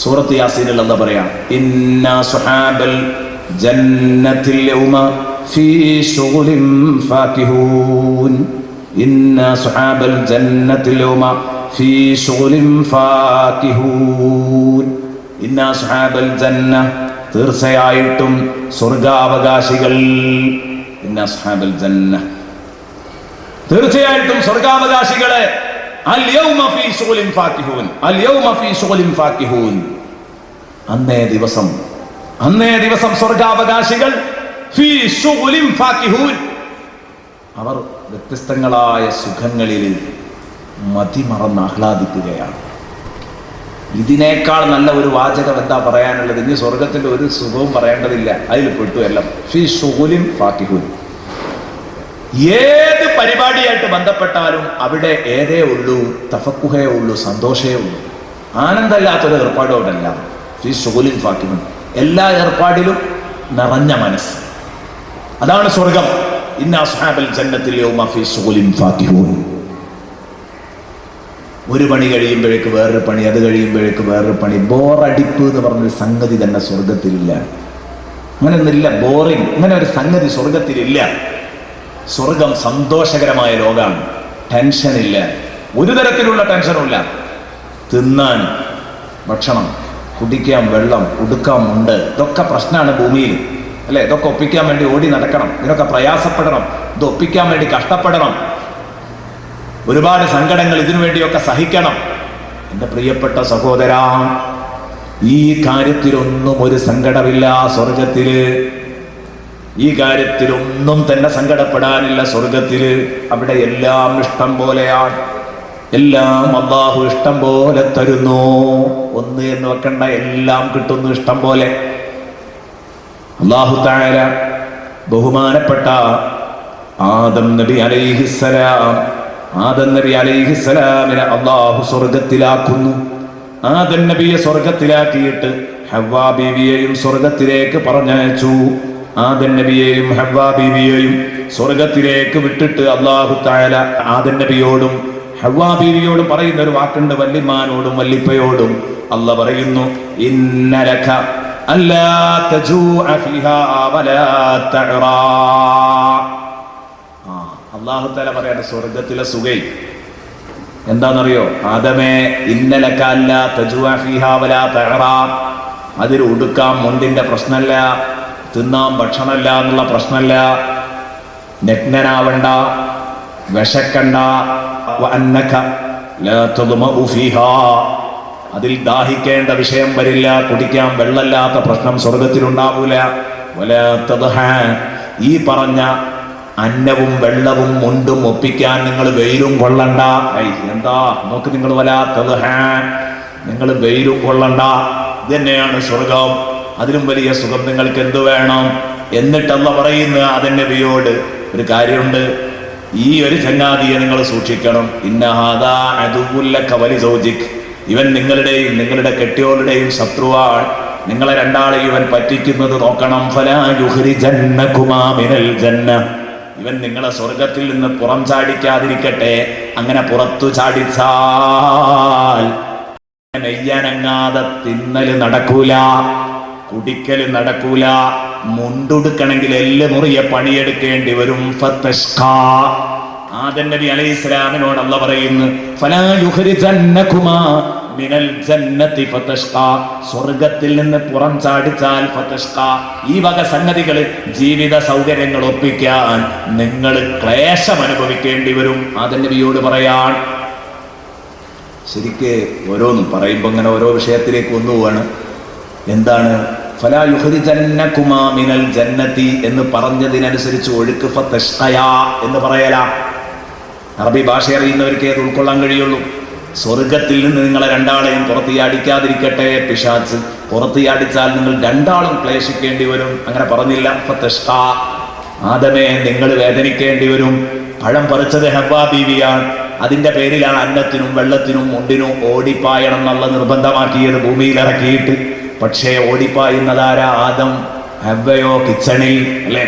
സൂറത്ത് യാസീനിൽ എന്താ പറയാ, ഇന്നാ സുഹാബൽ ജന്നത്തിൽ യൗമ ഫീ ശുഗുലിൻ ഫാകിഹൂൻ. ഇന്നാ സുഹാബൽ ജന്നത്തിൽ യൗമ ഫീ ശുഗുലിൻ ഫാകിഹൂൻ. ഇന്നാ സുഹാബൽ ജന്ന, തീർച്ചയായിട്ടും സ്വർഗാവകാശികൾ. ഇന്നാ സുഹാബൽ ജന്ന, തീർച്ചയായിട്ടും സ്വർഗാവകാശികളെ. അൽ യൗമ ഫീ ശുഗുലിൻ ഫാകിഹൂൻ, അൽ യൗമ ഫീ ശുഗുലിൻ ഫാകിഹൂൻ. അന്നേ ദിവസം സ്വർഗാവകാശികൾ ഫീ ശുഗുലിൻ ഫാകിഹൂൻ, അവർ വ്യത്യസ്തങ്ങളായ സുഖങ്ങളിൽ മതിമറന്ന് ആഹ്ലാദിക്കുകയാണ്. ഇതിനേക്കാൾ നല്ല ഒരു വാചകം എന്താ പറയാനുള്ളത്? ഇനി സ്വർഗത്തിന്റെ ഒരു സുഖവും പറയേണ്ടതില്ല, അതിൽ പെട്ടു എല്ലാം. ഫീ ശുഗുലിൻ ഫാകിഹൂൻ. ഏത് പരിപാടിയായിട്ട് ബന്ധപ്പെട്ടാലും അവിടെ ഏതേ ഉള്ളൂ, തഫക്കുഹേ ഉള്ളൂ, സന്തോഷേ ഉള്ളൂ. ആനന്ദമില്ലാത്തൊരു ഏർപ്പാടും അവിടെ അല്ല. ഫീ ശുഗുലിൻ ഫാകിഹൂൻ, എല്ലാ ഏർപ്പാടിലും നിറഞ്ഞ മനസ്സ്, അതാണ് സ്വർഗം. ഇന്ന അസ്ഹാബൽ ജന്നത്തിൽ യൗമ ഫീ ശുഗുലിൻ ഫാകിഹൂൻ. ഒരു പണി കഴിയുമ്പോഴേക്ക് വേറൊരു പണി, അത് കഴിയുമ്പോഴേക്ക് വേറൊരു പണി. ബോറടിപ്പ് എന്ന് പറഞ്ഞൊരു സംഗതി തന്നെ സ്വർഗത്തിലില്ല. അങ്ങനെയൊന്നുമില്ല, ബോറിങ്, അങ്ങനെ ഒരു സംഗതി സ്വർഗത്തിലില്ല. സ്വർഗം സന്തോഷകരമായ ലോകമാണ്. ടെൻഷനില്ല, ഒരു തരത്തിലുള്ള ടെൻഷനുമില്ല. തിന്നാൻ ഭക്ഷണം, കുടിക്കാൻ വെള്ളം, ഉടുക്കാൻ മുണ്ട്, ഇതൊക്കെ പ്രശ്നമാണ് ഭൂമിയിൽ, അല്ലെ? ഇതൊക്കെ ഒപ്പിക്കാൻ വേണ്ടി ഓടി നടക്കണം, ഇതിനൊക്കെ പ്രയാസപ്പെടണം, ഇത് ഒപ്പിക്കാൻ വേണ്ടി കഷ്ടപ്പെടണം, ഒരുപാട് സങ്കടങ്ങൾ ഇതിനു വേണ്ടിയൊക്കെ സഹിക്കണം. എൻ്റെ പ്രിയപ്പെട്ട സഹോദരാ, ഈ കാര്യത്തിലൊന്നും ഒരു സങ്കടമില്ല സ്വർഗത്തില്. ഈ കാര്യത്തിലൊന്നും തന്നെ സങ്കടപ്പെടാനില്ല സ്വർഗത്തില്. അവിടെ എല്ലാം ഇഷ്ടം പോലെയാണ്, എല്ലാം അല്ലാഹു ഇഷ്ടം പോലെ തരുന്നു. ഒന്ന് എന്ന് വെക്കണ്ട, എല്ലാം കിട്ടുന്നു ഇഷ്ടം പോലെ. അല്ലാഹു തആല ബഹുമാനപ്പെട്ട ആദം നബി അലൈഹിസ്സലാമിനെ അല്ലാഹു സ്വർഗത്തിലാക്കുന്നു. ആദം നബിയെ സ്വർഗത്തിലാക്കിയിട്ട് ഹവ്വാ ബീവിയെയും സ്വർഗത്തിലേക്ക് പറഞ്ഞയച്ചു. ആദം നബിയെയും ഹവ്വാ ബീവിയെയും സ്വർഗത്തിലേക്ക് വിട്ടിട്ട് അല്ലാഹു തആല ആദം നബിയോടും ഹവ്വാ ബീവിയോടും പറയുന്ന ഒരു വാക്കുണ്ട്, വല്ലിമാനോടും വല്ലിപ്പയോടും. അല്ലാഹ് പറയുന്നു, ഇന്നലക അല്ലാ തജൂഅ ഫീഹാ വലാ തഅറാ. അല്ലാഹു തആല പറയാണ്, സ്വർഗത്തിലെ സുഖം എന്താണെന്നറിയോ? ആദമേ, ഇന്നലക അല്ലാ തജൂഅ ഫീഹാ വലാ തഅറാ. അതിൽ ഉടുക്കാൻ മുണ്ടിന്റെ പ്രശ്നമല്ല, തിന്നാൻ ഭക്ഷണമല്ല എന്നുള്ള പ്രശ്നമല്ല, നഗ്നനാവണ്ട, വിശക്കണ്ട. വഅന്നക ലാ തദ്മഉ ഫീഹാ, അതിൽ ദാഹിക്കേണ്ട വിഷയം വരില്ല, കുടിക്കാൻ വെള്ളമില്ലാത്ത പ്രശ്നം സ്വർഗത്തിലുണ്ടാവൂല. വലാ തദ്ഹ, ഈ പറഞ്ഞ അന്നവും വെള്ളവും മുണ്ടും ഒപ്പിക്കാൻ നിങ്ങൾ വെയിലും കൊള്ളണ്ട. എന്താ നോക്ക് നിങ്ങൾ, വലാ തദ്ഹ, നിങ്ങൾ വെയിലും കൊള്ളണ്ട. ഇത് തന്നെയാണ് സ്വർഗം. അതിലും വലിയ സുഖം നിങ്ങൾക്ക് എന്ത് വേണം? എന്നിട്ടല്ല പറയുന്ന അതിന്റെ നബിയോട് ഒരു കാര്യമുണ്ട്, ഈ ഒരു ചങ്ങാതിയെ നിങ്ങൾ സൂക്ഷിക്കണം. ഇന്നഹാദാ അദുവ്വുൻ ലക വലിസൗജിക്, ഇവൻ നിങ്ങളുടെയും നിങ്ങളുടെ കെട്ടിയോളുടെയും ശത്രുവാണ്. നിങ്ങളെ രണ്ടാളെയും ഇവൻ പറ്റിക്കുന്നത് നോക്കണം. ഫലാ യുഖ്രിജന്നകുമാ മിനൽ ജന്ന, ഇവൻ നിങ്ങളെ സ്വർഗത്തിൽ നിന്ന് പുറം ചാടിക്കാതിരിക്കട്ടെ. അങ്ങനെ പുറത്തു ചാടിച്ചാൽ നെയ്യാനങ്ങാതെ തിന്നല് നടക്കൂല, കുടിക്കല് നടക്കൂല, മുണ്ടുടുക്കണമെങ്കിൽ എല്ല് മുറിയെ പണിയെടുക്കേണ്ടി വരും. ആദം നബി അലൈഹിസ്സലാമിനോട് അല്ലാഹ് പറയുന്നു, ഫലാ യുഖ്രിജന്നകുമാ മിനൽ ജന്നതി ഫതഷ്ഖാ, സ്വർഗത്തിൽ നിന്ന് പുറം ചാടിച്ചാൽ ഫതഷ്ഖാ, ഈ വക സംഗതികൾ, ജീവിത സൗകര്യങ്ങൾ ഒപ്പിക്കാൻ നിങ്ങൾ ക്ലേശം അനുഭവിക്കേണ്ടി വരും. ആദം നബിയോട് പറയാൻ ശരിക്ക് ഓരോന്നും പറയുമ്പോൾ അങ്ങനെ ഓരോ വിഷയത്തിലേക്ക് വന്നുപോവാണ്. എന്താണ് ഫലാ യുഖ്രിജന്നകുമാ മിനൽ ജന്നതി എന്ന് പറഞ്ഞതിനനുസരിച്ച് ഒഴുക്ക് ഫതഷ്ഖയാ എന്ന് പറയലാ. അറബി ഭാഷ അറിയുന്നവർക്ക് അത് ഉൾക്കൊള്ളാൻ കഴിയുള്ളൂ. സ്വർഗത്തിൽ നിന്ന് നിങ്ങളെ രണ്ടാളെയും പുറത്തിയാടിക്കാതിരിക്കട്ടെ പിശാച്, പുറത്തിയാടിച്ചാൽ നിങ്ങൾ രണ്ടാളും ക്ലേശിക്കേണ്ടി വരും. അങ്ങനെ പറഞ്ഞില്ല. ഫതഷ്ഖാ, ആദമേ നിങ്ങൾ വേദനിക്കേണ്ടി വരും. പഴം പറിച്ചത് ഹവ്വാ ബീവിയാണ്. അതിന്റെ പേരിലാണ് അന്നത്തിനും വെള്ളത്തിനും മുണ്ടിനും ഓടിപ്പായണം എന്നുള്ള നിർബന്ധമാക്കിയത് ഭൂമിയിൽ ഇറക്കിയിട്ട്. പക്ഷേ ഓടിപ്പായുന്നതാരാ? ആദം. ഹവ്വയോ കിച്ചണിൽ, അല്ലേ?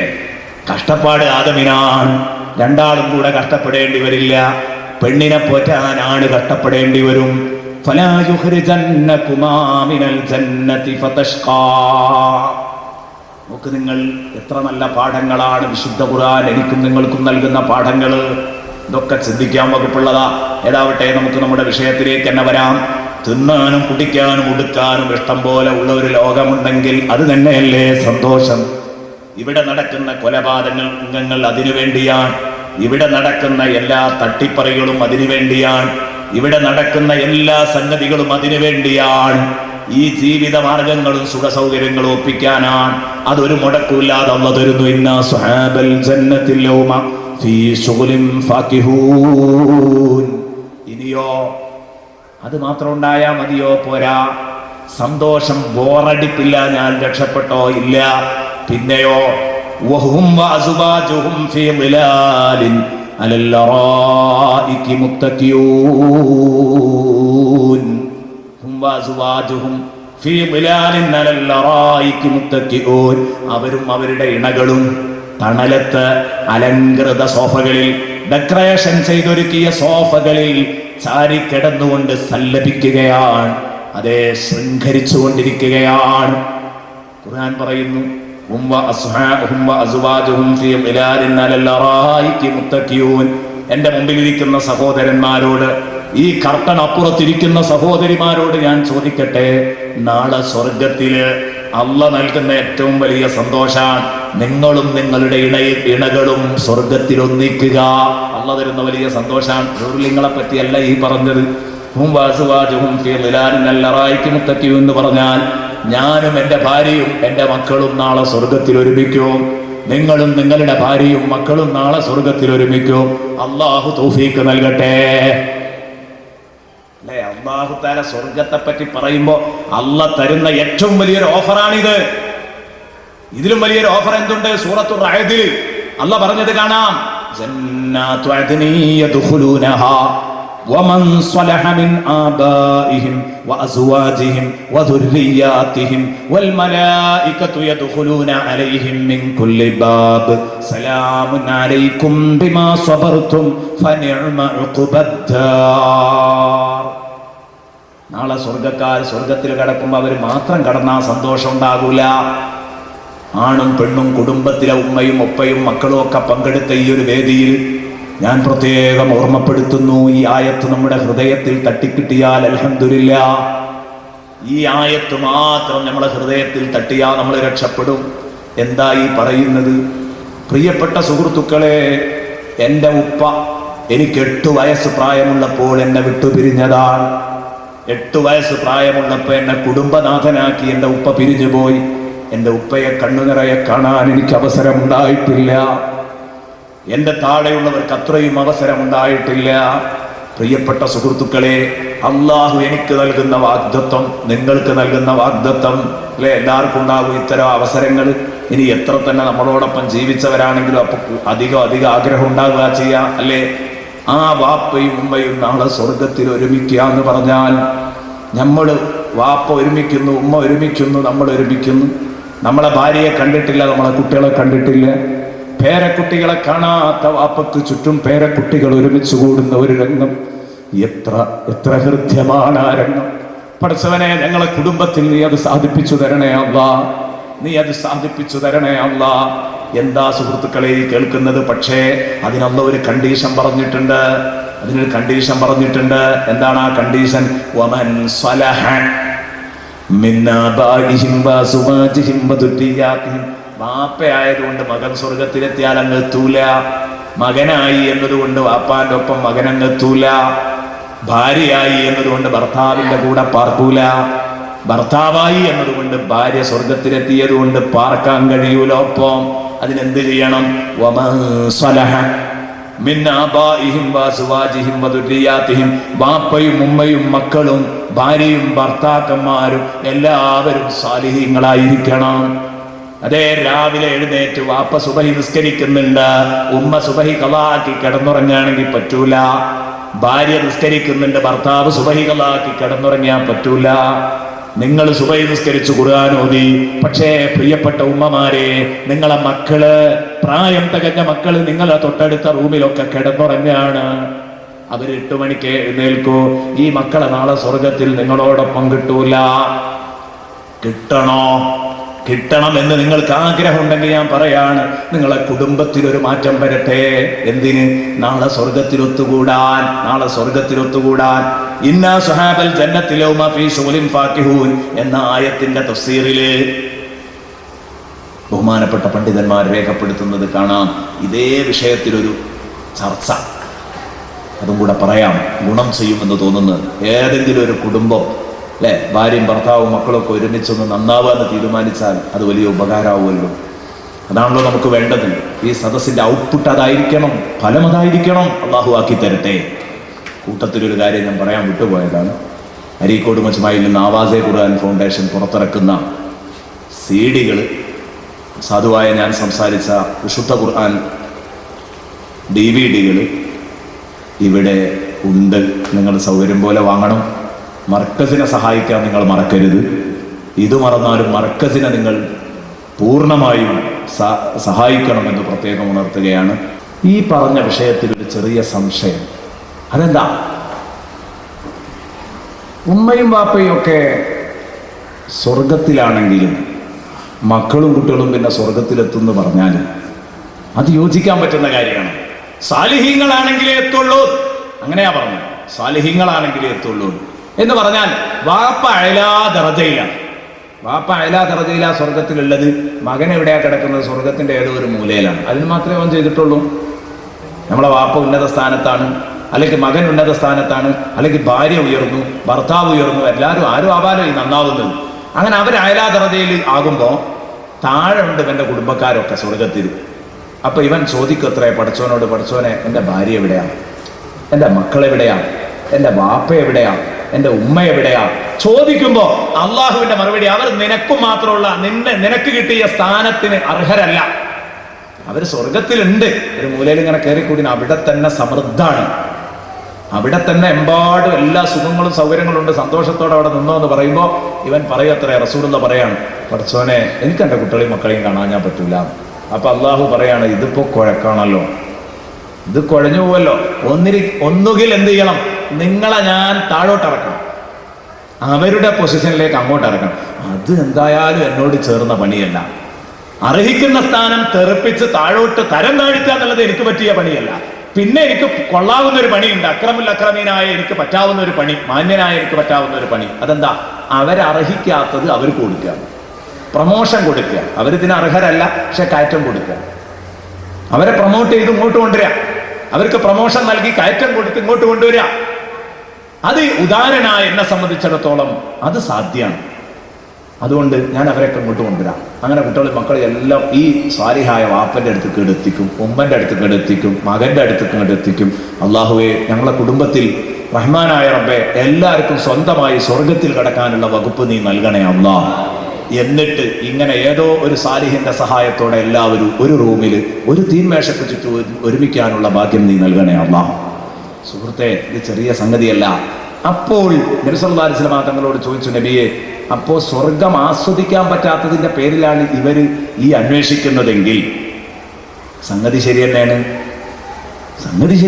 കഷ്ടപ്പാട് ആദമിനാണ്. രണ്ടാളും കൂടെ കഷ്ടപ്പെടേണ്ടി വരില്ല. പെണ്ണിനെ പോറ്റാൻ ആണ് കഷ്ടപ്പെടേണ്ടി വരും. ഫലാ യുഖ്രിജന്നകുമാ മിനൽ ജന്നതി ഫതഷ്ഖാ. നോക്ക് നിങ്ങൾ, എത്ര നല്ല പാഠങ്ങളാണ് വിശുദ്ധ ഖുർആൻ എനിക്കും നിങ്ങൾക്കും നൽകുന്ന പാഠങ്ങൾ. ഇതൊക്കെ ചിന്തിക്കാൻ വകുപ്പുള്ളതാ. ഏതാവട്ടെ, നമുക്ക് നമ്മുടെ വിഷയത്തിലേക്ക് തന്നെ വരാം. തിന്നാനും കുടിക്കാനും ഉടുക്കാനും ഇഷ്ടം പോലെ ഉള്ള ഒരു ലോകമുണ്ടെങ്കിൽ അത് തന്നെയല്ലേ സന്തോഷം. ഇവിടെ നടക്കുന്ന കൊലപാതകങ്ങൾ അതിനു വേണ്ടിയാണ്. ഇവിടെ നടക്കുന്ന എല്ലാ തട്ടിപ്പറികളും അതിനു വേണ്ടിയാണ്. ഇവിടെ നടക്കുന്ന എല്ലാ സംഗതികളും അതിനു വേണ്ടിയാണ്. ഈ ജീവിത മാർഗങ്ങളും സുഖ സൗകര്യങ്ങളും ഒപ്പിക്കാനാണ്. അതൊരു മുടക്കില്ലാതെ അല്ലാഹു തരുന്നു. ഇന്നാ സ്വഹാബൽ ജന്നത്തിൽ യൗമ ഫീ ശുഗ്ലിൻ ഫാകിഹൂൻ. ഇനിയോ അത് മാത്രം ഉണ്ടായാ മതിയോ? പോരാ. സന്തോഷം, ബോറടിപ്പില്ല, ഞാൻ രക്ഷപ്പെട്ടോ ഇല്ല. പിന്നെയോ വഹും വഅസ്വാജുഹും ഫീ ളിലാലിൻ അലൽ അറായികി മുത്തഖിയൂൻ. ഹും വഅസ്വാജുഹും ഫീ ളിലാലിൻ അലൽ അറായികി മുത്തഖിയൂൻ. അവരും അവരുടെ ഇണകളും തണലത്ത് അലങ്കൃത സോഫകളിൽ, ഡെക്കറേഷൻ ചെയ്തൊരുക്കിയ സോഫകളിൽ ചാരി കിടന്നുകൊണ്ട് സല്ലപിക്കുകയാണ്. അതേ, ശൃംഖരിച്ചുകൊണ്ടിരിക്കുകയാണ്. ഖുർആൻ പറയുന്നു, എന്റെ മുമ്പിലിരിക്കുന്ന സഹോദരന്മാരോട്, ഈ കർട്ടൻ അപ്പുറത്തിരിക്കുന്ന സഹോദരിമാരോട് ഞാൻ ചോദിക്കട്ടെ, നാളെ സ്വർഗത്തില് അള്ളാഹ് നൽകുന്ന ഏറ്റവും വലിയ സന്തോഷാണ് നിങ്ങളും നിങ്ങളുടെ ഇണകളും സ്വർഗത്തിൽ ഒന്നിക്കുക. അള്ളാഹ് തരുന്ന വലിയ സന്തോഷാണ്. ഹൂറിങ്ങളെ പറ്റിയല്ല ഈ പറഞ്ഞത്. എന്ന് പറഞ്ഞാൽ ഞാനും എൻ്റെ ഭാര്യയും എൻ്റെ മക്കളും നാളെ സ്വർഗത്തിൽ ഒരുമിക്കും. നിങ്ങളും നിങ്ങളുടെ ഭാര്യയും മക്കളും നാളെ സ്വർഗത്തിൽ ഒരുമിക്കും. അള്ളാഹു തൗഫീഖ് നൽകട്ടെ. അല്ലെ, അള്ളാഹു തആല സ്വർഗത്തെ പറ്റി പറയുമ്പോ അള്ളാഹ് തരുന്ന ഏറ്റവും വലിയൊരു ഓഫറാണിത്. ഇതിലും വലിയൊരു ഓഫർ എന്തുണ്ട്? സൂറത്തുർ റഅദിൽ അള്ളാഹ് പറഞ്ഞത് കാണാം. ജന്നാത്തു അദ്നി യദ്ഖുലൂനഹാ വമൻ സ്വലഹ മിൻ ആബാഇഹിം വഅസ്വാജിഹിം വദുർരിയാതിഹിം വൽ മലായികതു യദ്ഖുലൂന അലൈഹിം മിൻ കുല്ലി ബാബ് സലാമുൻ അലൈക്കും ബിമാ സബർതും ഫനിഅമ ഉഖുബദ്ദാർ. നാളെ സ്വർഗ്ഗക്കാർ സ്വർഗ്ഗത്തിൽ കടക്കുമ്പോൾ അവർ മാത്രം കടന്നാൽ സന്തോഷം ഉണ്ടാകൂല. ആണും പെണ്ണും കുടുംബത്തിലെ ഉമ്മയും ഒപ്പയും മക്കളും ഒക്കെ പങ്കെടുത്ത ഈ ഒരു വേദിയിൽ ഞാൻ പ്രത്യേകം ഓർമ്മപ്പെടുത്തുന്നു, ഈ ആയത്ത് നമ്മുടെ ഹൃദയത്തിൽ തട്ടിക്കിട്ടിയാൽ അൽഹംദുലില്ലാ. ഈ ആയത്ത് മാത്രം നമ്മുടെ ഹൃദയത്തിൽ തട്ടിയാൽ നമ്മൾ രക്ഷപ്പെടും. എന്താ ഈ പറയുന്നത്? പ്രിയപ്പെട്ട സുഹൃത്തുക്കളെ, എൻ്റെ ഉപ്പ എനിക്ക് 8 വയസ്സ് പ്രായമുള്ളപ്പോൾ എന്നെ വിട്ടുപിരിഞ്ഞതാണ്. 8 വയസ്സ് പ്രായമുള്ളപ്പോൾ എന്നെ കുടുംബനാഥനാക്കി എൻ്റെ ഉപ്പ പിരിഞ്ഞുപോയി. എൻ്റെ ഉപ്പയെ കണ്ണുനിറയെ കാണാൻ എനിക്ക് അവസരമുണ്ടായിട്ടില്ല. എൻ്റെ താഴെയുള്ളവർക്ക് അത്രയും അവസരമുണ്ടായിട്ടില്ല. പ്രിയപ്പെട്ട സുഹൃത്തുക്കളെ, അള്ളാഹു എനിക്ക് നൽകുന്ന വാഗ്ദത്തം, നിങ്ങൾക്ക് നൽകുന്ന വാഗ്ദത്തം അല്ലെ, എല്ലാവർക്കും ഉണ്ടാകും ഇത്തരം അവസരങ്ങൾ. ഇനി എത്ര തന്നെ നമ്മളോടൊപ്പം ജീവിച്ചവരാണെങ്കിലും അപ്പൊ അധികം ആഗ്രഹം ഉണ്ടാകുക ചെയ്യാം അല്ലേ? ആ വാപ്പയും ഉമ്മയും നാളെ സ്വർഗത്തിൽ ഒരുമിക്കുക എന്ന് പറഞ്ഞാൽ, നമ്മൾ വാപ്പ ഒരുമിക്കുന്നു, ഉമ്മ ഒരുമിക്കുന്നു, നമ്മൾ ഒരുമിക്കുന്നു. നമ്മളെ ഭാര്യയെ കണ്ടിട്ടില്ല, നമ്മളെ കുട്ടികളെ കണ്ടിട്ടില്ല. പേരക്കുട്ടികളെ കാണാത്ത വാപ്പക്ക് ചുറ്റും പേരക്കുട്ടികൾ ഒരുമിച്ച് കൂടുന്ന ഒരു രംഗം. എത്ര ഹൃദ്യമാണ് ആ രംഗം. പടച്ചവനെ, ഞങ്ങളെ കുടുംബത്തിൽ നീ അത് സാധിപ്പിച്ചു തരണേ അല്ലാ, നീ അത് സാധിപ്പിച്ചു തരണേ അല്ലാ. എന്താ സുഹൃത്തുക്കളെ ഈ കേൾക്കുന്നത്? പക്ഷേ അതിനുള്ള ഒരു കണ്ടീഷൻ പറഞ്ഞിട്ടുണ്ട്. അതിനൊരു കണ്ടീഷൻ പറഞ്ഞിട്ടുണ്ട്. എന്താണ് ആ കണ്ടീഷൻ? വമൻ സ്വലഹ മിൻ ആബാഇഹിം വഅസ്വാജിഹിം വദുർരിയാതിഹിം. വാപ്പയായതുകൊണ്ട് മകൻ സ്വർഗത്തിലെത്തിയാൽ അങ്ങ് എത്തൂല. മകനായി എന്നതുകൊണ്ട് വാപ്പാന്റെ ഒപ്പം മകൻ അങ്ങ് എത്തൂല. ഭാര്യയായി എന്നതുകൊണ്ട് ഭർത്താവിന്റെ കൂടെ പാർക്കൂല. ഭർത്താവായി എന്നതുകൊണ്ട് ഭാര്യ സ്വർഗത്തിലെത്തിയത് കൊണ്ട് പാർക്കാൻ കഴിയൂല ഒപ്പം. അതിനെന്ത് ചെയ്യണം? വമൻ സ്വലഹ മിൻ ആബാഇഹിം വഅസ്വാജിഹിം വദുർരിയാതിഹിം. ബാപ്പയും ഉമ്മയും മക്കളും ഭാര്യയും ഭർത്താക്കന്മാരും എല്ലാവരും സാലിഹീങ്ങളായിരിക്കണം. അതേ, രാവിലെ എഴുന്നേറ്റ് വാപ്പ സുബഹി നിസ്കരിക്കുന്നുണ്ട്, ഉമ്മ സുബഹി ഖളാക്കി കിടന്നുറങ്ങുകയാണെങ്കിൽ പറ്റൂല. ഭാര്യ നിസ്കരിക്കുന്നുണ്ട്, ഭർത്താവ് സുബഹി ഖളാക്കി കിടന്നുറങ്ങിയാൽ പറ്റൂല. നിങ്ങൾ സുബഹി നിസ്കരിച്ചു ഖുർആൻ ഓതി. പക്ഷേ പ്രിയപ്പെട്ട ഉമ്മമാരെ, നിങ്ങളെ മക്കള്, പ്രായം തികഞ്ഞ മക്കള് നിങ്ങളെ തൊട്ടടുത്ത റൂമിലൊക്കെ കിടന്നുറങ്ങാണ്. അവര് 8 മണിക്ക് എഴുന്നേൽക്കൂ. ഈ മക്കളെ നാളെ സ്വർഗത്തിൽ നിങ്ങളോടൊപ്പം കിട്ടൂല. കിട്ടണം എന്ന് നിങ്ങൾക്ക് ആഗ്രഹം ഉണ്ടെങ്കിൽ ഞാൻ പറയാണ്, നിങ്ങളെ കുടുംബത്തിലൊരു മാറ്റം വരട്ടെ. എന്തിന്? നാളെ സ്വർഗത്തിലൊത്തുകൂടാൻ. ഇന്നാ സുഹാബൽ ജന്നത്തിൽ യൗമ ഫീ ശുഗ്ലിൻ ഫാകിഹൂൻ എന്ന ആയത്തിന്റെ തഫ്സീറില് ബഹുമാനപ്പെട്ട പണ്ഡിതന്മാർ രേഖപ്പെടുത്തുന്നത് കാണാം. ഇതേ വിഷയത്തിലൊരു ചർച്ച, അതും കൂടെ പറയാം, ഗുണം ചെയ്യുമെന്ന് തോന്നുന്നത്. ഏതെങ്കിലും ഒരു കുടുംബം, അല്ലെ, ഭാര്യയും ഭർത്താവും മക്കളൊക്കെ ഒരുമിച്ചൊന്ന് നന്നാവാന്ന് തീരുമാനിച്ചാൽ അത് വലിയ ഉപകാരമാവുമല്ലോ. അതാണല്ലോ നമുക്ക് വേണ്ടത്. ഈ സദസ്സിന്റെ ഔട്ട്പുട്ട് അതായിരിക്കണം, ഫലം അതായിരിക്കണം. അള്ളാഹു ആക്കി തരട്ടെ. കൂട്ടത്തിലൊരു കാര്യം ഞാൻ പറയാൻ വിട്ടുപോയതാണ്. അരീക്കോട് മജ്മയിൽ നിന്ന് ആവാസെ ഖുർആൻ ഫൗണ്ടേഷൻ പുറത്തിറക്കുന്ന CD-കൾ, സാധുവായ ഞാൻ സംസാരിച്ച വിശുദ്ധ ഖുർആൻ DVD-കൾ ഇവിടെ ഉണ്ട്. നിങ്ങൾ സൗകര്യം പോലെ വാങ്ങണം. മർക്കസിനെ സഹായിക്കാൻ നിങ്ങൾ മറക്കരുത്. ഇത് മറന്നാലും മർക്കസിനെ നിങ്ങൾ പൂർണ്ണമായും സഹായിക്കണമെന്ന് പ്രത്യേകം ഉണർത്തുകയാണ്. ഈ പറഞ്ഞ വിഷയത്തിൽ ഒരു ചെറിയ സംശയം. അതെന്താ? ഉമ്മയും വാപ്പയും ഒക്കെ സ്വർഗത്തിലാണെങ്കിലും മക്കളും കുട്ടികളും പിന്നെ സ്വർഗത്തിലെത്തുമെന്ന് പറഞ്ഞാൽ അത് യോജിക്കാൻ പറ്റുന്ന കാര്യമാണ്. സാലിഹീങ്ങളാണെങ്കിലേ എത്തുള്ളൂ, അങ്ങനെയാ പറഞ്ഞു. സാലിഹീങ്ങളാണെങ്കിലേ എത്തുള്ളൂ എന്ന് പറഞ്ഞാൽ വാപ്പ അയലാ ദറജയിലാ സ്വർഗത്തിലുള്ളത്. മകൻ എവിടെയാ കിടക്കുന്നത്? സ്വർഗത്തിന്റെ ഏതോ ഒരു മൂലയിലാണ്. അതിന് മാത്രമേ അവൻ ചെയ്തിട്ടുള്ളൂ. നമ്മളെ വാപ്പ ഉന്നത സ്ഥാനത്താണ്, അല്ലെങ്കിൽ മകൻ ഉന്നത സ്ഥാനത്താണ്, അല്ലെങ്കിൽ ഭാര്യ ഉയർന്നു, ഭർത്താവ് ഉയർന്നു, എല്ലാവരും ആരും ആവാലോ ഈ നന്നാവുന്നത്. അങ്ങനെ അവർ അയലാ ദറജയിൽ ആകുമ്പോൾ താഴെ ഉണ്ട് ഇവന്റെ കുടുംബക്കാരൊക്കെ സ്വർഗത്തിൽ. അപ്പൊ ഇവൻ ചോദിക്കത്രേ പഠിച്ചവനോട്, പഠിച്ചവനെ, എൻ്റെ ഭാര്യ എവിടെയാ, എൻ്റെ മക്കളെവിടെയാ, എൻ്റെ വാപ്പ എവിടെയാ, എൻ്റെ ഉമ്മ എവിടെയാ ചോദിക്കുമ്പോ അള്ളാഹുവിന്റെ മറുപടി, അവർ നിനക്കും മാത്രമുള്ള നിനക്ക് കിട്ടിയ സ്ഥാനത്തിന് അർഹരല്ല. അവര് സ്വർഗത്തിലുണ്ട്, ഒരു മൂലയിൽ ഇങ്ങനെ കയറിക്കൂടി, അവിടെ തന്നെ സമൃദ്ധാണ്, അവിടെ തന്നെ എമ്പാടും എല്ലാ സുഖങ്ങളും സൗകര്യങ്ങളും ഉണ്ട്, സന്തോഷത്തോടെ അവിടെ നിന്നോ എന്ന് പറയുമ്പോ ഇവൻ പറയത്രേ, റസൂലുള്ള പറയാണ്, പഠിച്ചോനെ, എനിക്ക് എൻ്റെ കുട്ടികളെയും മക്കളെയും കാണാൻ ഞാൻ പറ്റൂല. അപ്പൊ അള്ളാഹു പറയാണ്, ഇതിപ്പോ കുഴക്കാണല്ലോ, ഇത് കുഴഞ്ഞു പോവല്ലോ. ഒന്നുകിൽ എന്ത് ചെയ്യണം? നിങ്ങളെ ഞാൻ താഴോട്ടിറക്കണം, അവരുടെ പൊസിഷനിലേക്ക് അങ്ങോട്ട് ഇറക്കണം. അത് എന്തായാലും എന്നോട് ചേർന്ന പണിയല്ല. അർഹിക്കുന്ന സ്ഥാനം തെറിപ്പിച്ച് താഴോട്ട് തരം താഴ്ത്തുക എന്നുള്ളത് എനിക്ക് പറ്റിയ പണിയല്ല. പിന്നെ എനിക്ക് കൊള്ളാവുന്ന ഒരു പണിയുണ്ട്, അക്രമുൽ അക്രമീനായ എനിക്ക് പറ്റാവുന്ന ഒരു പണി, മാന്യനായ എനിക്ക് പറ്റാവുന്ന ഒരു പണി. അതെന്താ? അവരർഹിക്കാത്തത് അവർ കൊടുക്കുക, പ്രമോഷൻ കൊടുക്കുക. അവരിതിന് അർഹരല്ല, പക്ഷെ കയറ്റം കൊടുക്കുക. അവരെ പ്രൊമോട്ട് ചെയ്ത് ഇങ്ങോട്ട് കൊണ്ടുവരിക, അവർക്ക് പ്രമോഷൻ നൽകി കയറ്റം കൊടുത്ത് ഇങ്ങോട്ട് കൊണ്ടുവരിക. അത് ഉദാരനായ എന്നെ സംബന്ധിച്ചിടത്തോളം അത് സാധ്യമാണ്. അതുകൊണ്ട് ഞാൻ അവരെയൊക്കെ ഇങ്ങോട്ട് കൊണ്ടുവരാം. അങ്ങനെ കുട്ടികളും മക്കളും എല്ലാം ഈ സ്വാലിഹായ വാപ്പന്റെ അടുത്തേക്ക് എത്തിക്കും, ഉമ്മന്റെ അടുത്തേക്ക് എത്തിക്കും, മകന്റെ അടുത്തേക്ക് എത്തിക്കും. അള്ളാഹുവെ, ഞങ്ങളെ കുടുംബത്തിൽ റഹ്മാനായ റബ്ബെ, എല്ലാവർക്കും സ്വന്തമായി സ്വർഗത്തിൽ കടക്കാനുള്ള വകുപ്പ് നീ നൽകണേ അല്ലാഹ്. എന്നിട്ട് ഇങ്ങനെ ഏതോ ഒരു സാലിഹിന്റെ സഹായത്തോടെ എല്ലാവരും ഒരു റൂമിൽ ഒരു തീന്മേശക്ക് ചുറ്റും ഒരുമിക്കാനുള്ള ഭാഗ്യം നീ നൽകണേ അല്ലാഹ്. സുഹൃത്തെ, ഇത് ചെറിയ സംഗതിയല്ല. അപ്പോൾ നബി സല്ലല്ലാഹു അലൈഹി വസല്ലം തങ്ങളോട് ചോദിച്ചു, നബിയെ, അപ്പോ സ്വർഗം ആസ്വദിക്കാൻ പറ്റാത്തതിന്റെ പേരിലാണ് ഇവര് ഈ അന്വേഷിക്കുന്നതെങ്കിൽ സംഗതി ശരി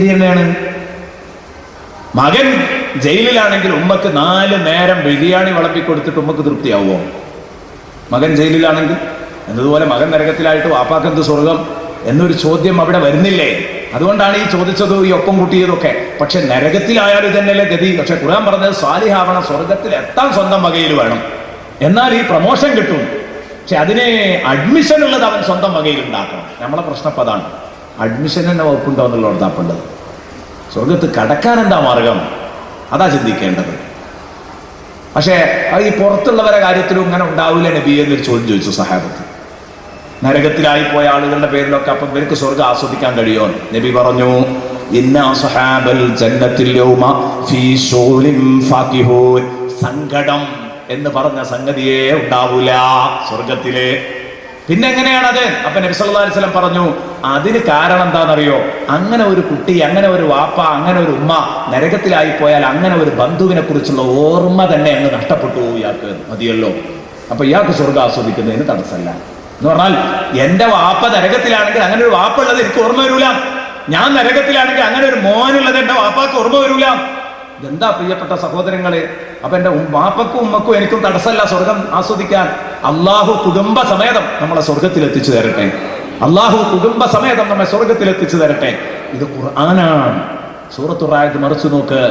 തന്നെയാണ്. മകൻ ജയിലിലാണെങ്കിൽ ഉമ്മക്ക് 4 നേരം ബിരിയാണി വിളമ്പിക്കൊടുത്തിട്ട് ഉമ്മക്ക് തൃപ്തിയാവുമോ? മകൻ ജയിലിലാണെങ്കിൽ. എന്നതുപോലെ മകൻ നരകത്തിലായിട്ട് വാപ്പാക്ക് എന്ത് സ്വർഗം എന്നൊരു ചോദ്യം അവിടെ വരുന്നില്ലേ? അതുകൊണ്ടാണ് ഈ ചോദിച്ചത്, ഈ ഒപ്പം കൂട്ടിയതൊക്കെ. പക്ഷെ നരകത്തിലായാലും തന്നെയല്ലേ ഗതി. പക്ഷെ ഖുർആൻ പറഞ്ഞത് സ്വാലിഹാവണം, സ്വർഗത്തിൽ എത്താൻ സ്വന്തം വകയിൽ വേണം, എന്നാൽ ഈ പ്രമോഷൻ കിട്ടും. പക്ഷെ അതിനെ അഡ്മിഷൻ ഉള്ളത് അവൻ സ്വന്തം വകയിൽ ഉണ്ടാക്കണം. നമ്മളെ പ്രശ്നം ഇപ്പം അതാണ്. അഡ്മിഷൻ തന്നെ വകുപ്പുണ്ടോ എന്നുള്ള ഉറപ്പാപ്പുള്ളത്. സ്വർഗത്ത് കടക്കാൻ എന്താ മാർഗം? അതാ ചിന്തിക്കേണ്ടത്. പക്ഷേ ഈ പുറത്തുള്ളവരെ കാര്യത്തിലും ഇങ്ങനെ ഉണ്ടാവില്ല നബിയെ എന്നൊരു ചോദ്യം ചോദിച്ചു സഹാബത്ത്. നരകത്തിലായി പോയ ആളുകളുടെ പേരിലൊക്കെ അപ്പം ഇവർക്ക് സ്വർഗം ആസ്വദിക്കാൻ കഴിയുമോ? നബി പറഞ്ഞു, ഇന്ന അസ്ഹാബൽ ജന്നത്തിൽ യൗമ ഫീ ശുഗ്ലിൻ ഫാകിഹൂൻ. സങ്കടം എന്ന് പറഞ്ഞ സംഗതിയേ ഉണ്ടാവൂല സ്വർഗത്തിലെ. പിന്നെ എങ്ങനെയാണത്? അപ്പൊ നബി സല്ലല്ലാഹു അലൈഹി വസല്ലം പറഞ്ഞു, അതിന് കാരണം എന്താണെന്നറിയോ? അങ്ങനെ ഒരു കുട്ടി, അങ്ങനെ ഒരു വാപ്പ, അങ്ങനെ ഒരു ഉമ്മ നരകത്തിലായി പോയാൽ അങ്ങനെ ഒരു ബന്ധുവിനെ കുറിച്ചുള്ള ഓർമ്മ തന്നെ അങ്ങ് നഷ്ടപ്പെട്ടു ഇയാൾക്ക്, മതിയല്ലോ. അപ്പൊ ഇയാൾക്ക് സ്വർഗ്ഗം ആസ്വദിക്കുന്നതിന് തടസ്സമല്ല എന്ന് പറഞ്ഞാൽ, എന്റെ വാപ്പ നരകത്തിലാണെങ്കിൽ അങ്ങനെ ഒരു വാപ്പ ഉള്ളത് എനിക്ക് ഓർമ്മ വരൂല, ഞാൻ നരകത്തിലാണെങ്കിൽ അങ്ങനെ ഒരു മോനുള്ളത് എന്റെ വാപ്പാക്ക് ഓർമ്മ വരൂല. ഇതെന്താ പ്രിയപ്പെട്ട സഹോദരങ്ങളെ? അപ്പൊ എന്റെ വാപ്പക്കും ഉമ്മക്കും എനിക്കും തടസ്സമല്ല സ്വർഗം ആസ്വദിക്കാൻ. അള്ളാഹു കുടുംബ സമേതം നമ്മളെ സ്വർഗത്തിൽ എത്തിച്ചു തരട്ടെ. അള്ളാഹു കുടുംബ സമേതം നമ്മെ സ്വർഗത്തിൽ എത്തിച്ചു തരട്ടെ. ഇത് ഖുർആനാണ്. സൂറത്തുർ റഅദ് മറിച്ചു നോക്ക്.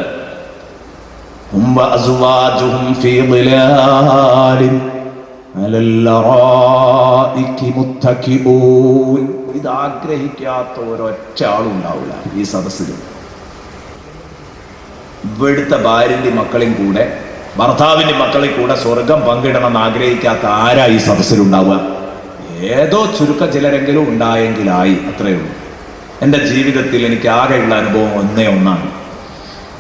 ഇത് ആഗ്രഹിക്കാത്ത ഒരൊറ്റ ആളും ഉണ്ടാവില്ല ഈ സദസ്സിൽ. ഇവിടുത്തെ ഭാര്യന്റെ മക്കളെയും കൂടെ ഭർത്താവിന്റെ മക്കളെയും കൂടെ സ്വർഗം പങ്കിടണം എന്ന് ആഗ്രഹിക്കാത്ത ആരാ ഈ സദസ്സിലുണ്ടാവുക? ഏതോ ചുരുക്കം ചിലരെങ്കിലും ഉണ്ടായെങ്കിലായി, അത്രയേ ഉള്ളൂ. എൻ്റെ ജീവിതത്തിൽ എനിക്ക് ആകെയുള്ള അനുഭവം ഒന്നേ ഒന്നാണ്.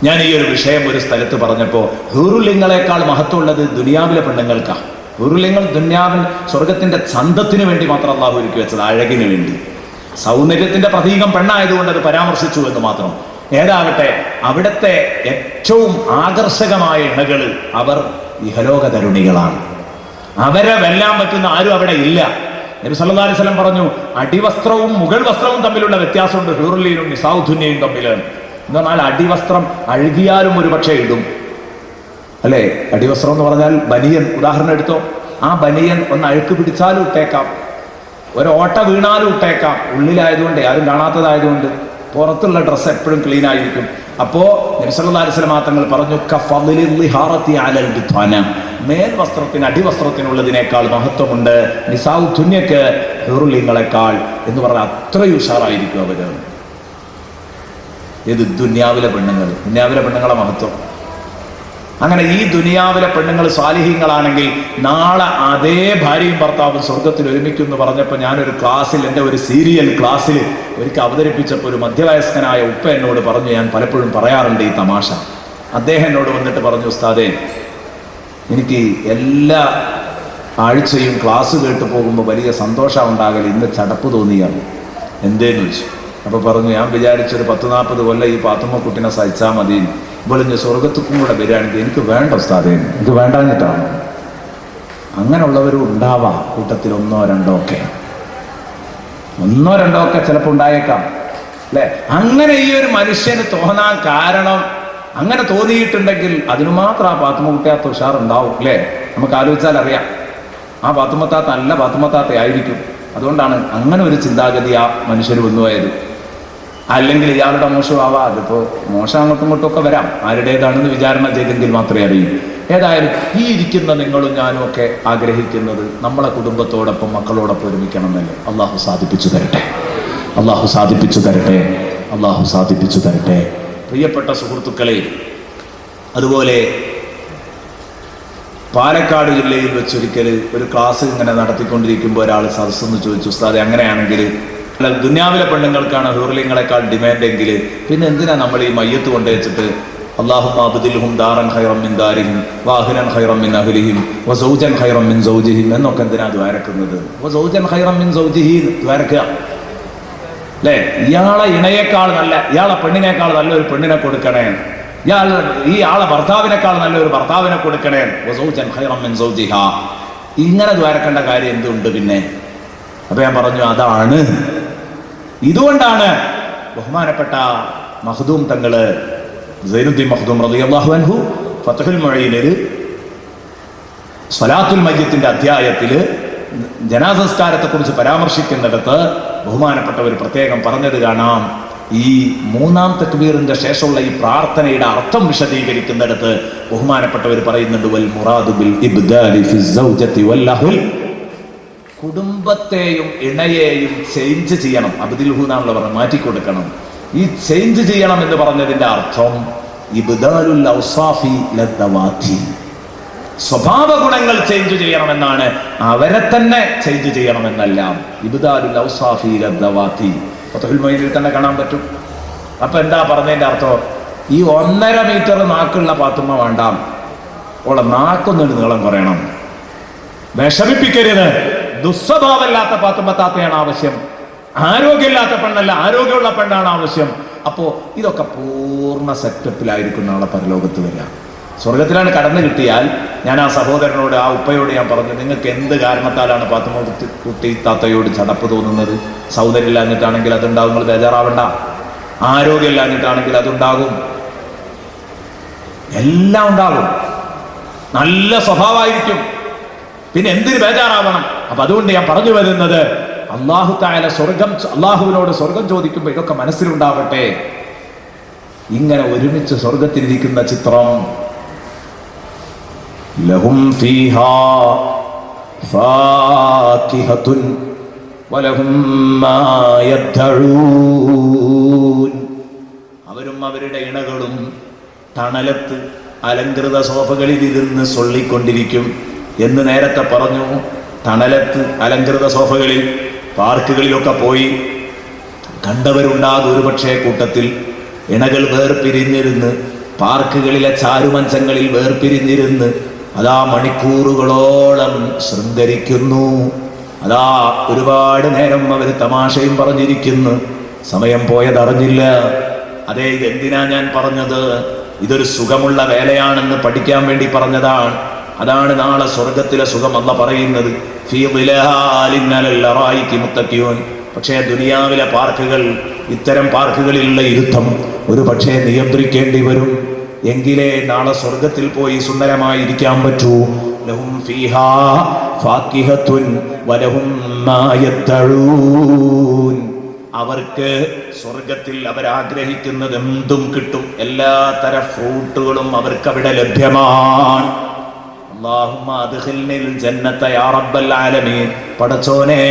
ഞാൻ ഈ ഒരു വിഷയം ഒരു സ്ഥലത്ത് പറഞ്ഞപ്പോൾ, ഹൂറുലിങ്ങളെക്കാൾ മഹത്വമുള്ളത് ദുനിയാവിലെ പെണ്ണുങ്ങൾക്കാണ്. ഹൂറുലിങ്ങൾ ദുനിയാവിൽ സ്വർഗത്തിന്റെ ചന്തത്തിന് വേണ്ടി മാത്രം അള്ളാഹു ഒരുക്കി വെച്ചത്, അഴകിന് വേണ്ടി. സൗന്ദര്യത്തിന്റെ പ്രതീകം പെണ്ണായതുകൊണ്ട് അത് പരാമർശിച്ചു എന്ന് മാത്രം. ഏതാകട്ടെ, അവിടുത്തെ ഏറ്റവും ആകർഷകമായ ഇണകള് അവർ ഇഹലോക തരുണികളാണ്. അവരെ വെല്ലാൻ പറ്റുന്ന ആരും അവിടെ ഇല്ല. നബി സല്ലല്ലാഹു അലൈഹി വസല്ലം പറഞ്ഞു, അടിവസ്ത്രവും മുകൾ വസ്ത്രവും തമ്മിലുള്ള വ്യത്യാസമുണ്ട് ഹൂറുലീനും നിസാഉദ്ദുനിയയും തമ്മിൽ. എന്ന് പറഞ്ഞാൽ അടിവസ്ത്രം അഴുകിയാലും ഒരു പക്ഷേ ഇടും, അല്ലേ? അടിവസ്ത്രം എന്ന് പറഞ്ഞാൽ ബനിയൻ ഉദാഹരണം എടുത്തോ. ആ ബനിയൻ ഒന്ന് അഴുക്ക് പിടിച്ചാലും ഇട്ടേക്കാം, ഒരോട്ട വീണാലും ഇട്ടേക്കാം. ഉള്ളിലായതുകൊണ്ട്, ആരും കാണാത്തതായതുകൊണ്ട് പുറത്തുള്ള ഡ്രസ്സ് എപ്പോഴും ക്ലീൻ ആയിരിക്കും. അപ്പോ നബി സല്ലല്ലാഹു അലൈഹി വസല്ലം തങ്ങൾ പറഞ്ഞു, കഫളിൽ ളിഹാറത്തി അലൽ ബിത്വാന, മേൽ വസ്ത്രത്തിന് അടിവസ്ത്രത്തിനുള്ളതിനേക്കാൾ മഹത്വമുണ്ട് നിസാഉദ്ദുനിയക്ക് ഹൂറുലിങ്ങളെക്കാൾ എന്ന് പറഞ്ഞാൽ അത്രയും ഉഷാറായിരിക്കും അവര്. ഇത് ദുനിയാവിലെ പെണ്ണുങ്ങൾ, ദുനിയാവിലെ പെണ്ണുങ്ങളെ മഹത്വം. അങ്ങനെ ഈ ദുനിയാവിലെ പെണ്ണുങ്ങൾ സ്വാലിഹീങ്ങളാണെങ്കിൽ നാളെ അതേ ഭാര്യയും ഭർത്താവും സ്വർഗത്തിൽ ഒരുമിക്കും എന്ന് പറഞ്ഞപ്പോൾ ഞാനൊരു ക്ലാസ്സിൽ, എൻ്റെ ഒരു സീരിയൽ ക്ലാസ്സിൽ ഒരിക്കൽ അവതരിപ്പിച്ചപ്പോൾ ഒരു മധ്യവയസ്കനായ ഉപ്പ എന്നോട് പറഞ്ഞു, ഞാൻ പലപ്പോഴും പറയാറുണ്ട് ഈ തമാശ. അദ്ദേഹം എന്നോട് വന്നിട്ട് പറഞ്ഞു, ഉസ്താദേ, എനിക്ക് എല്ലാ ആഴ്ചയും ക്ലാസ് കേട്ട് പോകുമ്പോൾ വലിയ സന്തോഷം ഉണ്ടാകൽ, ഇന്ന് ചടപ്പ് തോന്നിയാണ്. എന്തേന്ന് ചോദിച്ചു. അപ്പോൾ പറഞ്ഞു, ഞാൻ വിചാരിച്ചൊരു 10-40 കൊല്ലം ഈ പാത്തുമ്മ കുട്ടിനെ സഹിച്ചാൽ മതി, വെളിഞ്ഞ് സ്വർഗത്തുക്കും കൂടെ വരികയാണെങ്കിൽ. എനിക്ക് വേണ്ട ഉസ്താദേ, എനിക്ക് വേണ്ടാഞ്ഞിട്ടാണ്. അങ്ങനെയുള്ളവരും ഉണ്ടാവാം കൂട്ടത്തിൽ, ഒന്നോ രണ്ടോ ഒക്കെ ചിലപ്പോൾ ഉണ്ടായേക്കാം, അല്ലെ? അങ്ങനെ ഈ ഒരു മനുഷ്യന് തോന്നാൻ കാരണം, അങ്ങനെ തോന്നിയിട്ടുണ്ടെങ്കിൽ അതിനു മാത്രം ആ പാത്തുമ്മ കുട്ടിയാത്ത ഉഷാറുണ്ടാവും, അല്ലേ? നമുക്ക് ആലോചിച്ചാൽ അറിയാം. ആ പാത്തുമ്മത്താത്ത നല്ല പാത്തുമ്മത്താത്ത ആയിരിക്കും. അതുകൊണ്ടാണ് അങ്ങനെ ഒരു ചിന്താഗതി ആ മനുഷ്യർ വന്നുപോയത്. അല്ലെങ്കിൽ ഇയാളുടെ മോശമാവാം, അതിപ്പോൾ മോശം അങ്ങോട്ടും ഇങ്ങോട്ടും ഒക്കെ വരാം, ആരുടേതാണെന്ന് വിചാരണ ചെയ്തെങ്കിൽ മാത്രമേ അറിയൂ. ഏതായാലും ഈ ഇരിക്കുന്ന നിങ്ങളും ഞാനും ഒക്കെ ആഗ്രഹിക്കുന്നത് നമ്മളെ കുടുംബത്തോടൊപ്പം മക്കളോടൊപ്പം ഒരുമിക്കണം എന്നല്ലേ? അള്ളാഹു സാധിപ്പിച്ചു തരട്ടെ, അള്ളാഹു സാധിപ്പിച്ചു തരട്ടെ, അള്ളാഹു സാധിപ്പിച്ചു തരട്ടെ. പ്രിയപ്പെട്ട സുഹൃത്തുക്കളെ, അതുപോലെ പാലക്കാട് ജില്ലയിൽ വെച്ചൊരിക്കൽ ഒരു ക്ലാസ് ഇങ്ങനെ നടത്തിക്കൊണ്ടിരിക്കുമ്പോൾ ഒരാൾ സദസ്സെന്ന് ചോദിച്ചു, ഉസ്താദെ, അങ്ങനെയാണെങ്കിൽ ദുനിയാവിലെ പെണ്ണുങ്ങൾക്കാണ് ഹൂറുലിങ്ങളെക്കാൾ ഡിമാൻഡ് എങ്കിൽ പിന്നെ എന്തിനാ നമ്മൾ ഈ മയ്യത്ത് കൊണ്ടുവച്ചിട്ട് അല്ലാഹുമ്മ അബ്ദിൽഹും ദാറൻ ഖൈറൻ മിൻ ദാരിഹിം വഅഹ്ലൻ ഖൈറൻ മിൻ അഹ്ലിഹിം വസൗജൻ ഖൈറൻ മിൻ സൗജിഹിം എന്നൊക്കെ എന്തിനാ ദുആരക്കുന്നത്? വസൗജൻ ഖൈറൻ മിൻ സൗജിഹി ദുആരക്കുക, അല്ലേ? ഇയാളെ ഇണയേക്കാൾ നല്ല, ഇയാളെ പെണ്ണിനേക്കാൾ നല്ലൊരു പെണ്ണിനെ കൊടുക്കണേ, ഈ ആളെ ഭർത്താവിനേക്കാൾ നല്ലൊരു ഭർത്താവിനെ കൊടുക്കണേ. വസൗജൻ ഖൈറൻ മിൻ സൗജിഹാ. ഇങ്ങനെ ദ്വാരക്കേണ്ട കാര്യം എന്തുണ്ട് പിന്നെ? അപ്പൊ ഞാൻ പറഞ്ഞു, അതാണ്, ഇതുകൊണ്ടാണ് ബഹുമാനപ്പെട്ട മഖ്ദൂം തങ്ങള് സൈനുദ്ദീൻ മഖ്ദൂം റളിയല്ലാഹു അൻഹു ഫത്ഹുൽ മുഈനിൽ സ്വലാത്തുൽ മയ്യിത്തിന്റെ അധ്യായത്തില് ജനാസംസ്കാരത്തെ കുറിച്ച് പരാമർശിക്കുന്നിടത്ത് ബഹുമാനപ്പെട്ടവർ പ്രത്യേകം പറഞ്ഞത് കാണാം. ഈ 3-ാം തക്ബീറിന്റെ ശേഷമുള്ള ഈ പ്രാർത്ഥനയുടെ അർത്ഥം വിശദീകരിക്കുന്നിടത്ത് ബഹുമാനപ്പെട്ടവർ പറയുന്നുണ്ട്, വൽ മുറാദു ബിൽ ഇബ്ദാലി ഫി സൗജതി വൽ അഹ്ൽ, കുടുംബത്തെയും ഇണയെയും ചേഞ്ച് ചെയ്യണം. അബ്ദിൽഹു എന്നാണല്ലോ പറഞ്ഞത്, മാറ്റിക്കൊടുക്കണം. ഈ ചേഞ്ച് ചെയ്യണം എന്ന് പറഞ്ഞതിന്റെ അർത്ഥം ഇബ്ദാലുൽ ഔസാഫി ലദ്ദവാതി, സ്വഭാവ ഗുണങ്ങൾ ചേഞ്ച് ചെയ്യണമെന്നാണ്, അവരെ തന്നെ ചേഞ്ച് ചെയ്യണമെന്നല്ല. ഇബ്ദാലുൽ ഔസാഫി ലദ്ദവാതി ഫത്ഹുൽ മുഈനിൽ തന്നെ കാണാൻ പറ്റും. അപ്പൊ എന്താ പറഞ്ഞതിന്റെ അർത്ഥം? ഈ 1.5 മീറ്റർ നാക്കുള്ള പാത്തുമ്മ വേണ്ട, ഓളെ നാക്കൊന്നൊരു നീളം കുറയണം, വിഷമിപ്പിക്കരുത്. ദുസ്വഭാവമില്ലാത്ത പാത്തുമ്പത്താത്തയാണ് ആവശ്യം, ആരോഗ്യമില്ലാത്ത പെണ്ണല്ല, ആരോഗ്യമുള്ള പെണ്ണാണ് ആവശ്യം. അപ്പോ ഇതൊക്കെ പൂർണ്ണ സെറ്റപ്പിലായിരിക്കും നാളെ പരലോകത്ത് വരിക. സ്വർഗത്തിലാണ് കടന്നു കിട്ടിയാൽ ഞാൻ ആ സഹോദരനോട്, ആ ഉപ്പയോട് ഞാൻ പറഞ്ഞു, നിങ്ങൾക്ക് എന്ത് കാരണത്താലാണ് പാത്തുമ്മ കുട്ടി താത്തയോട് ചടപ്പ് തോന്നുന്നത്? സൗന്ദര്യം ഇല്ലാഞ്ഞിട്ടാണെങ്കിൽ അതുണ്ടാകും, നിങ്ങൾ ബേജാറാവണ്ട. ആരോഗ്യം ഇല്ലാഞ്ഞിട്ടാണെങ്കിൽ അതുണ്ടാകും, എല്ലാം ഉണ്ടാകും. നല്ല സ്വഭാവമായിരിക്കും, പിന്നെ എന്തിന് ബേജാറാവണം? അപ്പൊ അതുകൊണ്ട് ഞാൻ പറഞ്ഞു വരുന്നത്, അല്ലാഹു തആല അള്ളാഹുവിനോട് സ്വർഗം ചോദിക്കുമ്പോൾ ഇതൊക്കെ മനസ്സിലുണ്ടാവട്ടെ. ഇങ്ങനെ ഒരുമിച്ച് സ്വർഗത്തിലിരിക്കുന്ന ചിത്രം. ലഹും ഫീഹാ ഫാകിഹത്തുൻ വലഹും മാ യദ്ദഊൻ. അവരും അവരുടെ ഇണകളും തണലത്ത് അലങ്കൃത സോഫകളിൽ ഇരുന്ന് സൊള്ളിക്കൊണ്ടിരിക്കും എന്ന് നേരത്തെ പറഞ്ഞു. തണലത്ത് അലങ്കൃത സോഫകളിൽ പാർക്കുകളിലൊക്കെ പോയി കണ്ടവരുണ്ടാകും ഒരുപക്ഷെ കൂട്ടത്തിൽ. ഇണകൾ വേർപിരിഞ്ഞിരുന്ന് പാർക്കുകളിലെ ചാരുമഞ്ചങ്ങളിൽ വേർപിരിഞ്ഞിരുന്ന് അതാ മണിക്കൂറുകളോളം ശൃംഗരിക്കുന്നു. അതാ ഒരുപാട് നേരം അവർ തമാശയും പറഞ്ഞിരിക്കുന്നു. സമയം പോയതറിഞ്ഞില്ല. അതേ, ഇതെന്തിനാ ഞാൻ പറഞ്ഞത്? ഇതൊരു സുഖമുള്ള വേലയാണെന്ന് പഠിക്കാൻ വേണ്ടി പറഞ്ഞതാണ്. അതാണ് നാളെ സ്വർഗത്തിലെ സുഖം അല്ല പറയുന്നത്. പക്ഷേ ദുനിയാവിലെ പാർക്കുകൾ, ഇത്തരം പാർക്കുകളിലുള്ള ഇരുത്തം ഒരു പക്ഷേ നിയന്ത്രിക്കേണ്ടി വരും. എങ്കിലേ നാളെ സ്വർഗത്തിൽ പോയി സുന്ദരമായി ഇരിക്കാൻ പറ്റൂ. ലഹും ഫീഹാ ഫാകിഹത്തുൻ വലഹും മാ യദ്ദഊൻ. അവർക്ക് സ്വർഗത്തിൽ അവരാഗ്രഹിക്കുന്നത് എന്തും കിട്ടും. എല്ലാ തരം ഫ്രൂട്ടുകളും അവർക്ക് അവിടെ ലഭ്യമാണ്. അല്ലാഹുമ്മ അദ്ഖിൽനിൽ ജന്നത യാ റബ്ബൽ ആലമീൻ. പടച്ചോനെ,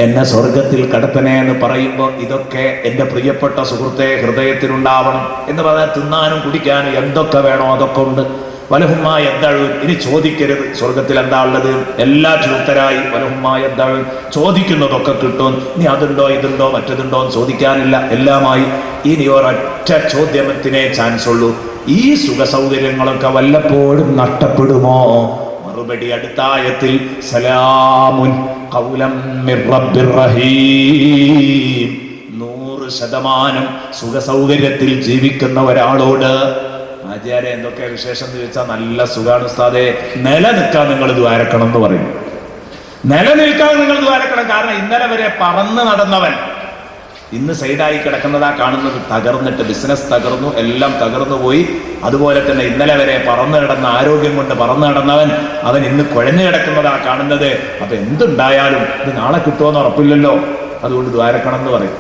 എന്നെ സ്വർഗത്തിൽ കടത്തണേ എന്ന് പറയുമ്പോൾ ഇതൊക്കെ എൻ്റെ പ്രിയപ്പെട്ട സുഹൃത്തെ ഹൃദയത്തിലുണ്ടാവണം എന്ന് പറഞ്ഞാൽ തിന്നാനും കുടിക്കാനും എന്തൊക്കെ വേണോ അതൊക്കെ ഉണ്ട്. വലഹുമ്മ യദ്ദഊൻ. ഇനി ചോദിക്കരുത് സ്വർഗത്തിൽ എന്താ ഉള്ളത്, എല്ലാറ്റിനും ഉത്തരായി. വലഹുമ്മ യദ്ദഊൻ. ചോദിക്കുന്നതൊക്കെ കിട്ടും. ഇനി അതുണ്ടോ ഇതുണ്ടോ മറ്റതുണ്ടോ എന്ന് ചോദിക്കാനില്ല, എല്ലാമായി. ഇനി ഒരൊറ്റ ചോദ്യത്തിനേ ചാൻസ് ഉള്ളൂ. ഈ സുഖ സൗകര്യങ്ങളൊക്കെ വല്ലപ്പോഴും നഷ്ടപ്പെടുമോ? മറുപടി അടുത്ത ആയത്തിൽ, സലാമുൻ ഖൗലം മിർ റബ്ബിർ റഹീം. 100% സുഖ സൗകര്യത്തിൽ ജീവിക്കുന്ന ഒരാളോട്, ആചാര്യ എന്തൊക്കെ വിശേഷം എന്ന് ചോദിച്ചാൽ, നല്ല സുഖാണ് ഉസ്താദേ, നിലനിൽക്കാൻ നിങ്ങൾ ദ്വാരക്കണം എന്ന് പറയും. നിലനിൽക്കാൻ നിങ്ങൾ ദ്വാരക്കണം. കാരണം ഇന്നലെ വരെ പറന്ന് നടന്നവൻ ഇന്ന് സൈഡായി കിടക്കുന്നതാ കാണുന്നത്. തകർന്നിട്ട് ബിസിനസ് തകർന്നു, എല്ലാം തകർന്നു പോയി. അതുപോലെ തന്നെ ഇന്നലെ വരെ പറന്നു കിടന്ന, ആരോഗ്യം കൊണ്ട് പറന്നു നടന്നവൻ അവൻ ഇന്ന് കുഴഞ്ഞു കിടക്കുന്നതാ കാണുന്നത്. അപ്പൊ എന്തുണ്ടായാലും ഇത് നാളെ കിട്ടുമെന്ന് ഉറപ്പില്ലല്ലോ. അതുകൊണ്ട് ദ്വാരക്കണം എന്ന് പറയും.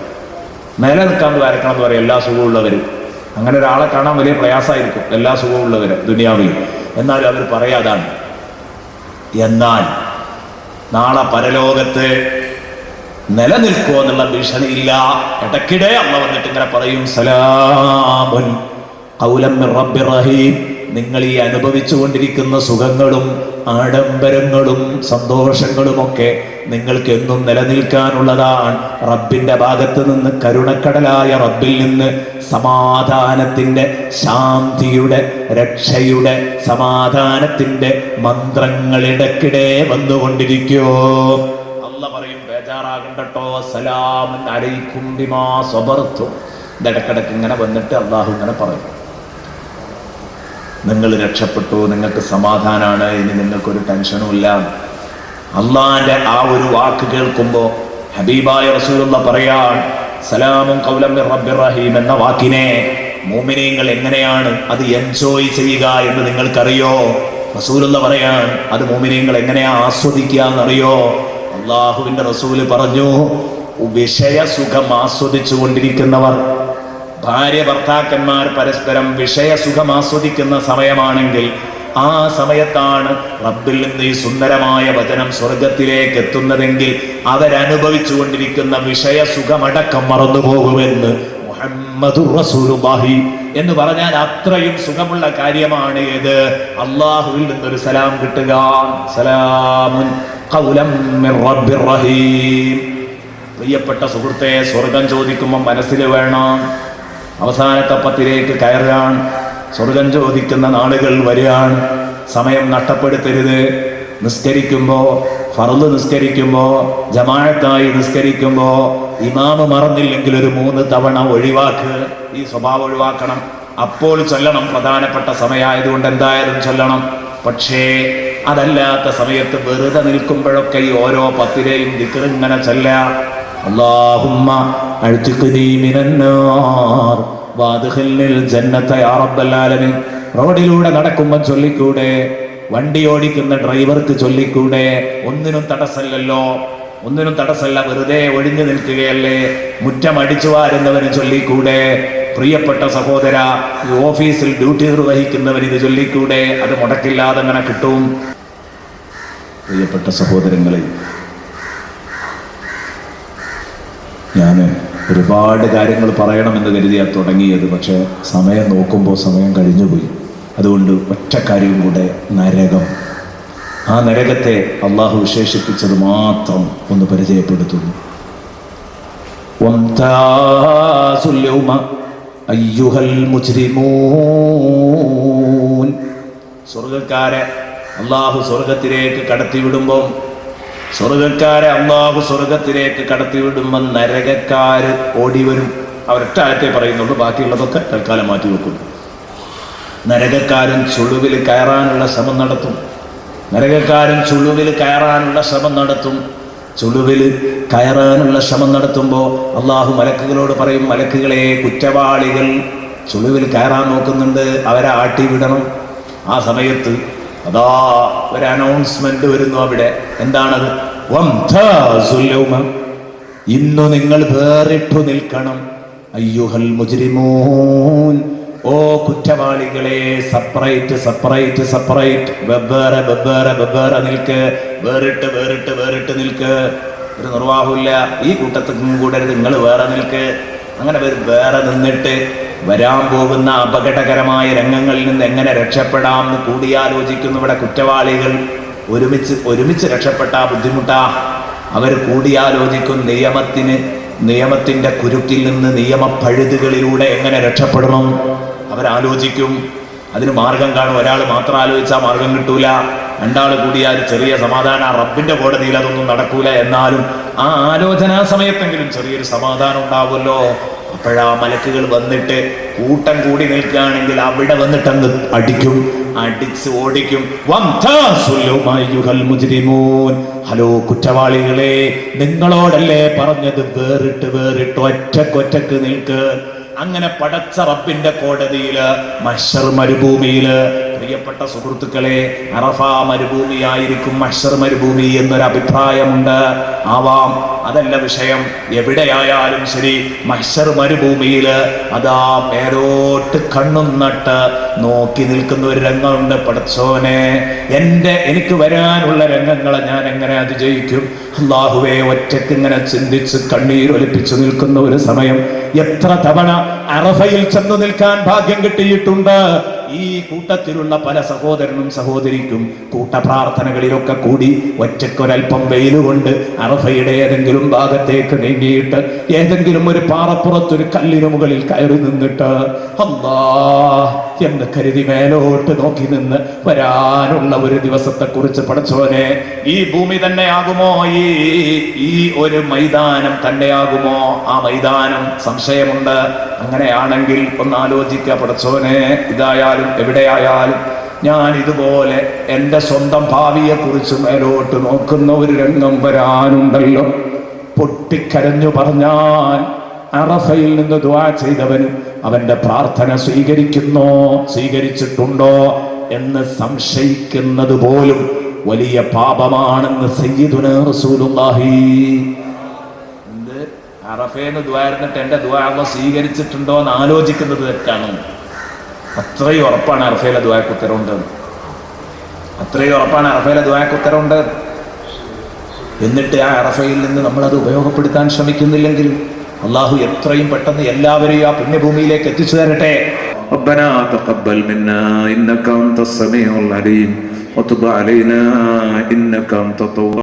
നിലനിൽക്കാൻ ദ്വാരക്കണം എന്ന് പറയും എല്ലാ സുഖമുള്ളവരും. അങ്ങനെ ഒരാളെ കാണാൻ വലിയ പ്രയാസമായിരിക്കും എല്ലാ സുഖമുള്ളവര് ദുനിയാവിൽ. എന്നാലും അവർ പറയാതാണ്. എന്നാൽ നാളെ പരലോകത്ത് നിലനിൽക്കുമോ എന്നുള്ള ഭീഷണിയില്ല. ഇടയ്ക്കിടെ അള്ള വന്നിട്ട് ഇങ്ങനെ പറയും, സലാമുൻ ഖൗലം മിർ റബ്ബിർ റഹീം. നിങ്ങൾ ഈ അനുഭവിച്ചു കൊണ്ടിരിക്കുന്ന സുഖങ്ങളും ആഡംബരങ്ങളും സന്തോഷങ്ങളുമൊക്കെ നിങ്ങൾക്ക് എന്നും നിലനിൽക്കാനുള്ളതാണ്. റബ്ബിന്റെ ഭാഗത്ത് നിന്ന്, കരുണക്കടലായ റബ്ബിൽ നിന്ന് സമാധാനത്തിന്റെ, ശാന്തിയുടെ, രക്ഷയുടെ, സമാധാനത്തിന്റെ മന്ത്രങ്ങൾ ഇടയ്ക്കിടെ വന്നുകൊണ്ടിരിക്കുമോ. അല്ലാഹ് പറയും, ബേജാറാകണ്ടട്ടോ, സലാമുൻ അലൈക്കും ബിമാ സബർതും. ഇടക്കിടക്ക് ഇങ്ങനെ വന്നിട്ട് അള്ളാഹു ഇങ്ങനെ പറയും, നിങ്ങൾ രക്ഷപ്പെട്ടു, നിങ്ങൾക്ക് സമാധാനാണ്, ഇനി നിങ്ങൾക്കൊരു ടെൻഷനും ഇല്ല. അള്ളാന്റെ ആ ഒരു വാക്ക് കേൾക്കുമ്പോൾ ഹബീബായ റസൂലുള്ള പറയാൻ, സലാമുൻ ഖൗലം മിർ റബ്ബിർ റഹീം എന്ന വാക്കിനെ മുഅ്മിനീങ്ങൾ എങ്ങനെയാണ് അത് എൻജോയ് ചെയ്യുക എന്ന് നിങ്ങൾക്കറിയോ? റസൂലുള്ള പറയാൻ, അത് മുഅ്മിനീങ്ങൾ എങ്ങനെയാ ആസ്വദിക്കുക എന്നറിയോ? അള്ളാഹുവിന്റെ റസൂല് പറഞ്ഞു, വിഷയ സുഖം ആസ്വദിച്ചു കൊണ്ടിരിക്കുന്നവർ, ഭാര്യ ഭർത്താക്കന്മാർ പരസ്പരം വിഷയസുഖം ആസ്വദിക്കുന്ന സമയമാണെങ്കിൽ ആ സമയത്താണ് റബ്ബിൽ നിന്ന് ഈ സുന്ദരമായ വചനം സ്വർഗത്തിലേക്ക് എത്തുന്നതെങ്കിൽ അവരനുഭവിച്ചു കൊണ്ടിരിക്കുന്ന വിഷയസുഖമടക്കം മറന്നുപോകുമെന്ന് മുഹമ്മദുർ റസൂലുള്ളാഹി എന്ന് പറഞ്ഞാൽ അത്രയും സുഖമുള്ള കാര്യമാണ് ഇത്. അള്ളാഹുവിൽ നിന്നൊരു സലാം കിട്ടുക. സലാമുൻ ഖൗലം മിർ റബ്ബിർ റഹീം. പ്രിയപ്പെട്ട സുഹൃത്തെ, സ്വർഗം ചോദിക്കുമ്പോൾ മനസ്സിൽ വേണം, അവസാനത്തെ പത്തിലേക്ക് കയറാൻ സ്വർഗം ചോദിക്കുന്ന നാളുകൾ വരികയാണ്. സമയം നഷ്ടപ്പെടുത്തരുത്. നിസ്കരിക്കുമ്പോൾ ഫർള് നിസ്കരിക്കുമ്പോ, ജമാഅത്തായി നിസ്കരിക്കുമ്പോ ഇമാമ് മറന്നില്ലെങ്കിൽ ഒരു 3 തവണ ഒഴിവാക്ക്. ഈ സ്വഭാവം ഒഴിവാക്കണം. അപ്പോൾ ചൊല്ലണം. പ്രധാനപ്പെട്ട സമയമായതുകൊണ്ട് എന്തായാലും ചൊല്ലണം. പക്ഷേ അതല്ലാത്ത സമയത്ത് വെറുതെ നിൽക്കുമ്പോഴൊക്കെ ഈ ഓരോ 10ലെയും ദിക്ർ ഇങ്ങനെ ചൊല്ലാം. അല്ലാഹുമ്മ അഅ്തിഖ്നി മിനന്നാർ വഅദ്ഖിൽനിൽ ജന്നത യാ റബ്ബൽ ആലമീൻ. റോഡിലൂടെ നടക്കുമ്പോൾ ചൊല്ലിക്കൂടെ? വണ്ടി ഓടിക്കുന്ന ഡ്രൈവർക്ക് ചൊല്ലിക്കൂടെ? ഒന്നിനും തടസ്സമില്ലല്ലോ, ഒന്നിനും തടസ്സമല്ല. വെറുതെ ഒഴിഞ്ഞു നിൽക്കുകയല്ലേ? മുറ്റം അടിച്ചു വാരുന്നവന് ചൊല്ലിക്കൂടെ? പ്രിയപ്പെട്ട സഹോദര, ഈ ഓഫീസിൽ ഡ്യൂട്ടി നിർവഹിക്കുന്നവർ ഇത് ചൊല്ലിക്കൂടെ? അത് മുടക്കില്ലാതെ അങ്ങനെ കിട്ടും. പ്രിയപ്പെട്ട സഹോദരങ്ങളെ, ഞാൻ ഒരുപാട് കാര്യങ്ങൾ പറയണമെന്ന് കരുതിയാൽ തുടങ്ങിയത്. പക്ഷെ സമയം നോക്കുമ്പോൾ സമയം കഴിഞ്ഞുപോയി. അതുകൊണ്ട് ഒറ്റ കാര്യം കൂടെ, നരകം. ആ നരകത്തെ അള്ളാഹു വിശേഷിപ്പിച്ചത് മാത്രം ഒന്ന് പരിചയപ്പെടുത്തുന്നു. വംതാസുൽ യൗമ അയ്യുഹൽ മുജ്രിമൂൻ. സ്വർഗക്കാരെ അള്ളാഹു സ്വർഗത്തിലേക്ക് കടത്തിവിടുമ്പോൾ, നരകക്കാര് ഓടി വരും. അവരൊറ്റ ആയത്തെ പറയുന്നുള്ളൂ, ബാക്കിയുള്ളതൊക്കെ തൽക്കാലം മാറ്റി വെക്കുന്നു. നരകക്കാരൻ ചുളുവിൽ കയറാനുള്ള ശ്രമം നടത്തും. ചുളുവിൽ കയറാനുള്ള ശ്രമം നടത്തുമ്പോൾ അള്ളാഹു മലക്കുകളോട് പറയും, മലക്കുകളെ, കുറ്റവാളികൾ ചുളുവിൽ കയറാൻ നോക്കുന്നുണ്ട്, അവരെ ആട്ടിവിടണം. ആ സമയത്ത് അതാ ഒരു അനൗൺസ്മെന്റ് വരുന്നു അവിടെ. എന്താണത്? വംതാസുൽ യൗമ, ഇന്നു നിങ്ങൾ വേറിട്ടു നിൽക്കണം. അയ്യുഹൽ മുജ്രിമൂൻ, ഓ കുറ്റവാളികളെ, സെപ്പറേറ്റ്, വെവ്വേറെ നിൽക്ക്. വേറിട്ട് നിൽക്ക്. ഒരു നിർവാഹമില്ല. ഈ കൂട്ടത്തിൽ കൂടരുത്, നിങ്ങൾ വേറെ നിൽക്ക്. അങ്ങനെ വേറെ നിന്നിട്ട് വരാൻ പോകുന്ന അപകടകരമായ രംഗങ്ങളിൽ നിന്ന് എങ്ങനെ രക്ഷപ്പെടാം എന്ന് കൂടിയാലോചിക്കുന്നു. ഇവിടെ കുറ്റവാളികൾ ഒരുമിച്ച് രക്ഷപ്പെട്ടാ ബുദ്ധിമുട്ടാ. അവർ കൂടിയാലോചിക്കും നിയമത്തിന്റെ കുരുക്കിൽ നിന്ന്, നിയമപ്പഴുതുകളിലൂടെ എങ്ങനെ രക്ഷപ്പെടണം അവരാലോചിക്കും. അതിന് മാർഗം കാണും. ഒരാൾ മാത്രം ആലോചിച്ചാൽ മാർഗം കിട്ടൂല. 2 ആൾ കൂടിയാൽ ചെറിയ സമാധാനം. റബ്ബിന്റെ കോടതിയിൽ അതൊന്നും നടക്കൂല. എന്നാലും ആ ആലോചനാ സമയത്തെങ്കിലും ചെറിയൊരു സമാധാനം ഉണ്ടാവുമല്ലോ. അപ്പോഴാ മലക്കുകൾ വന്നിട്ട് കൂട്ടം കൂടി നിൽക്കുകയാണെങ്കിൽ അവിടെ വന്നിട്ടങ്ങ് അടിച്ച് ഓടിക്കും. ഹലോ കുറ്റവാളികളെ, നിങ്ങളോടല്ലേ പറഞ്ഞത് വേറിട്ട് ഒറ്റക്ക് നിൽക്ക്. അങ്ങനെ പടച്ച റബ്ബിന്റെ കോടതിയില്, മഹ്ശർ മരുഭൂമിയില്, പ്രിയപ്പെട്ട സുഹൃത്തുക്കളെ, അറഫ മരുഭൂമിയായിരിക്കും മഹ്ശർ മരുഭൂമി എന്നൊരു അഭിപ്രായമുണ്ട്. ആവാം, അതല്ല വിഷയം. എവിടെയായാലും ശരി, മഹ്ശർ മരുഭൂമിയില് അതാ മേലോട്ട് കണ്ണും നട്ട് നോക്കി നിൽക്കുന്ന ഒരു രംഗമുണ്ട്. പടച്ചോനെ, എനിക്ക് വരാനുള്ള രംഗങ്ങളെ ഞാൻ എങ്ങനെ അതിജയിക്കും? അല്ലാഹുവേ, ഒറ്റക്ക് ഇങ്ങനെ ചിന്തിച്ച് കണ്ണീരൊലിപ്പിച്ചു നിൽക്കുന്ന ഒരു സമയം. എത്ര തവണ അറഫയിൽ ചെന്നു നിൽക്കാൻ ഭാഗ്യം കിട്ടിയിട്ടുണ്ട്. ഈ കൂട്ടത്തിലുള്ള പല സഹോദരനും സഹോദരിക്കും കൂട്ടപ്രാർത്ഥനകളിലൊക്കെ കൂടി ഒറ്റക്കൊരൽപ്പം വെയിലുകൊണ്ട് അറഫയുടെ ഏതെങ്കിലും ഭാഗത്തേക്ക് നീങ്ങിയിട്ട് ഏതെങ്കിലും ഒരു പാറപ്പുറത്തൊരു കല്ലിനു മുകളിൽ കയറി നിന്നിട്ട് അല്ലാഹ് എന്ന് കരുതി മേലോട്ട് നോക്കി നിന്ന് വരാനുള്ള ഒരു ദിവസത്തെ കുറിച്ച് പടച്ചോനെ, ഈ ഭൂമി തന്നെയാകുമോ, ഈ ഒരു മൈതാനം തന്നെയാകുമോ? ആ മൈതാനം സംശയമുണ്ട്. അങ്ങനെയാണെങ്കിൽ ഒന്ന് ആലോചിക്കുക പടച്ചോനെ. ഇതായാലും എവിടെയായാലും ഞാൻ ഇതുപോലെ എൻ്റെ സ്വന്തം ഭാവിയെ കുറിച്ച് മേലോട്ട് നോക്കുന്ന ഒരു രംഗം വരാനുണ്ടല്ലോ. പൊട്ടിക്കരഞ്ഞു പറഞ്ഞാൽ അറഫയിൽ നിന്ന് ദുആ ചെയ്തവന് അവന്റെ പ്രാർത്ഥന സ്വീകരിച്ചിട്ടുണ്ടോ എന്ന് സംശയിക്കുന്നത് പോലും വലിയ പാപമാണെന്ന് സയ്യിദുനാ റസൂലുള്ളാഹി. അറഫേന്ന് ദുആ ഇരുന്നിട്ട് എൻ്റെ ദുആ അല്ലാഹു സ്വീകരിച്ചിട്ടുണ്ടോ എന്ന് ആലോചിക്കുന്നത് തെറ്റാണ്. അത്രയും ഉറപ്പാണ് അറഫയിലെ ദുആക്ക് ഉത്തരവുണ്ട്. എന്നിട്ട് ആ അറഫയിൽ നിന്ന് നമ്മളത് ഉപയോഗപ്പെടുത്താൻ ശ്രമിക്കുന്നില്ലെങ്കിൽ അള്ളാഹു എത്രയും പെട്ടെന്ന് എല്ലാവരെയും ആ പുണ്യഭൂമിയിലേക്ക് എത്തിച്ചു തരട്ടെ. ربنا تقبل منا إنك أنت السميع العليم وتب علينا إنك أنت التواب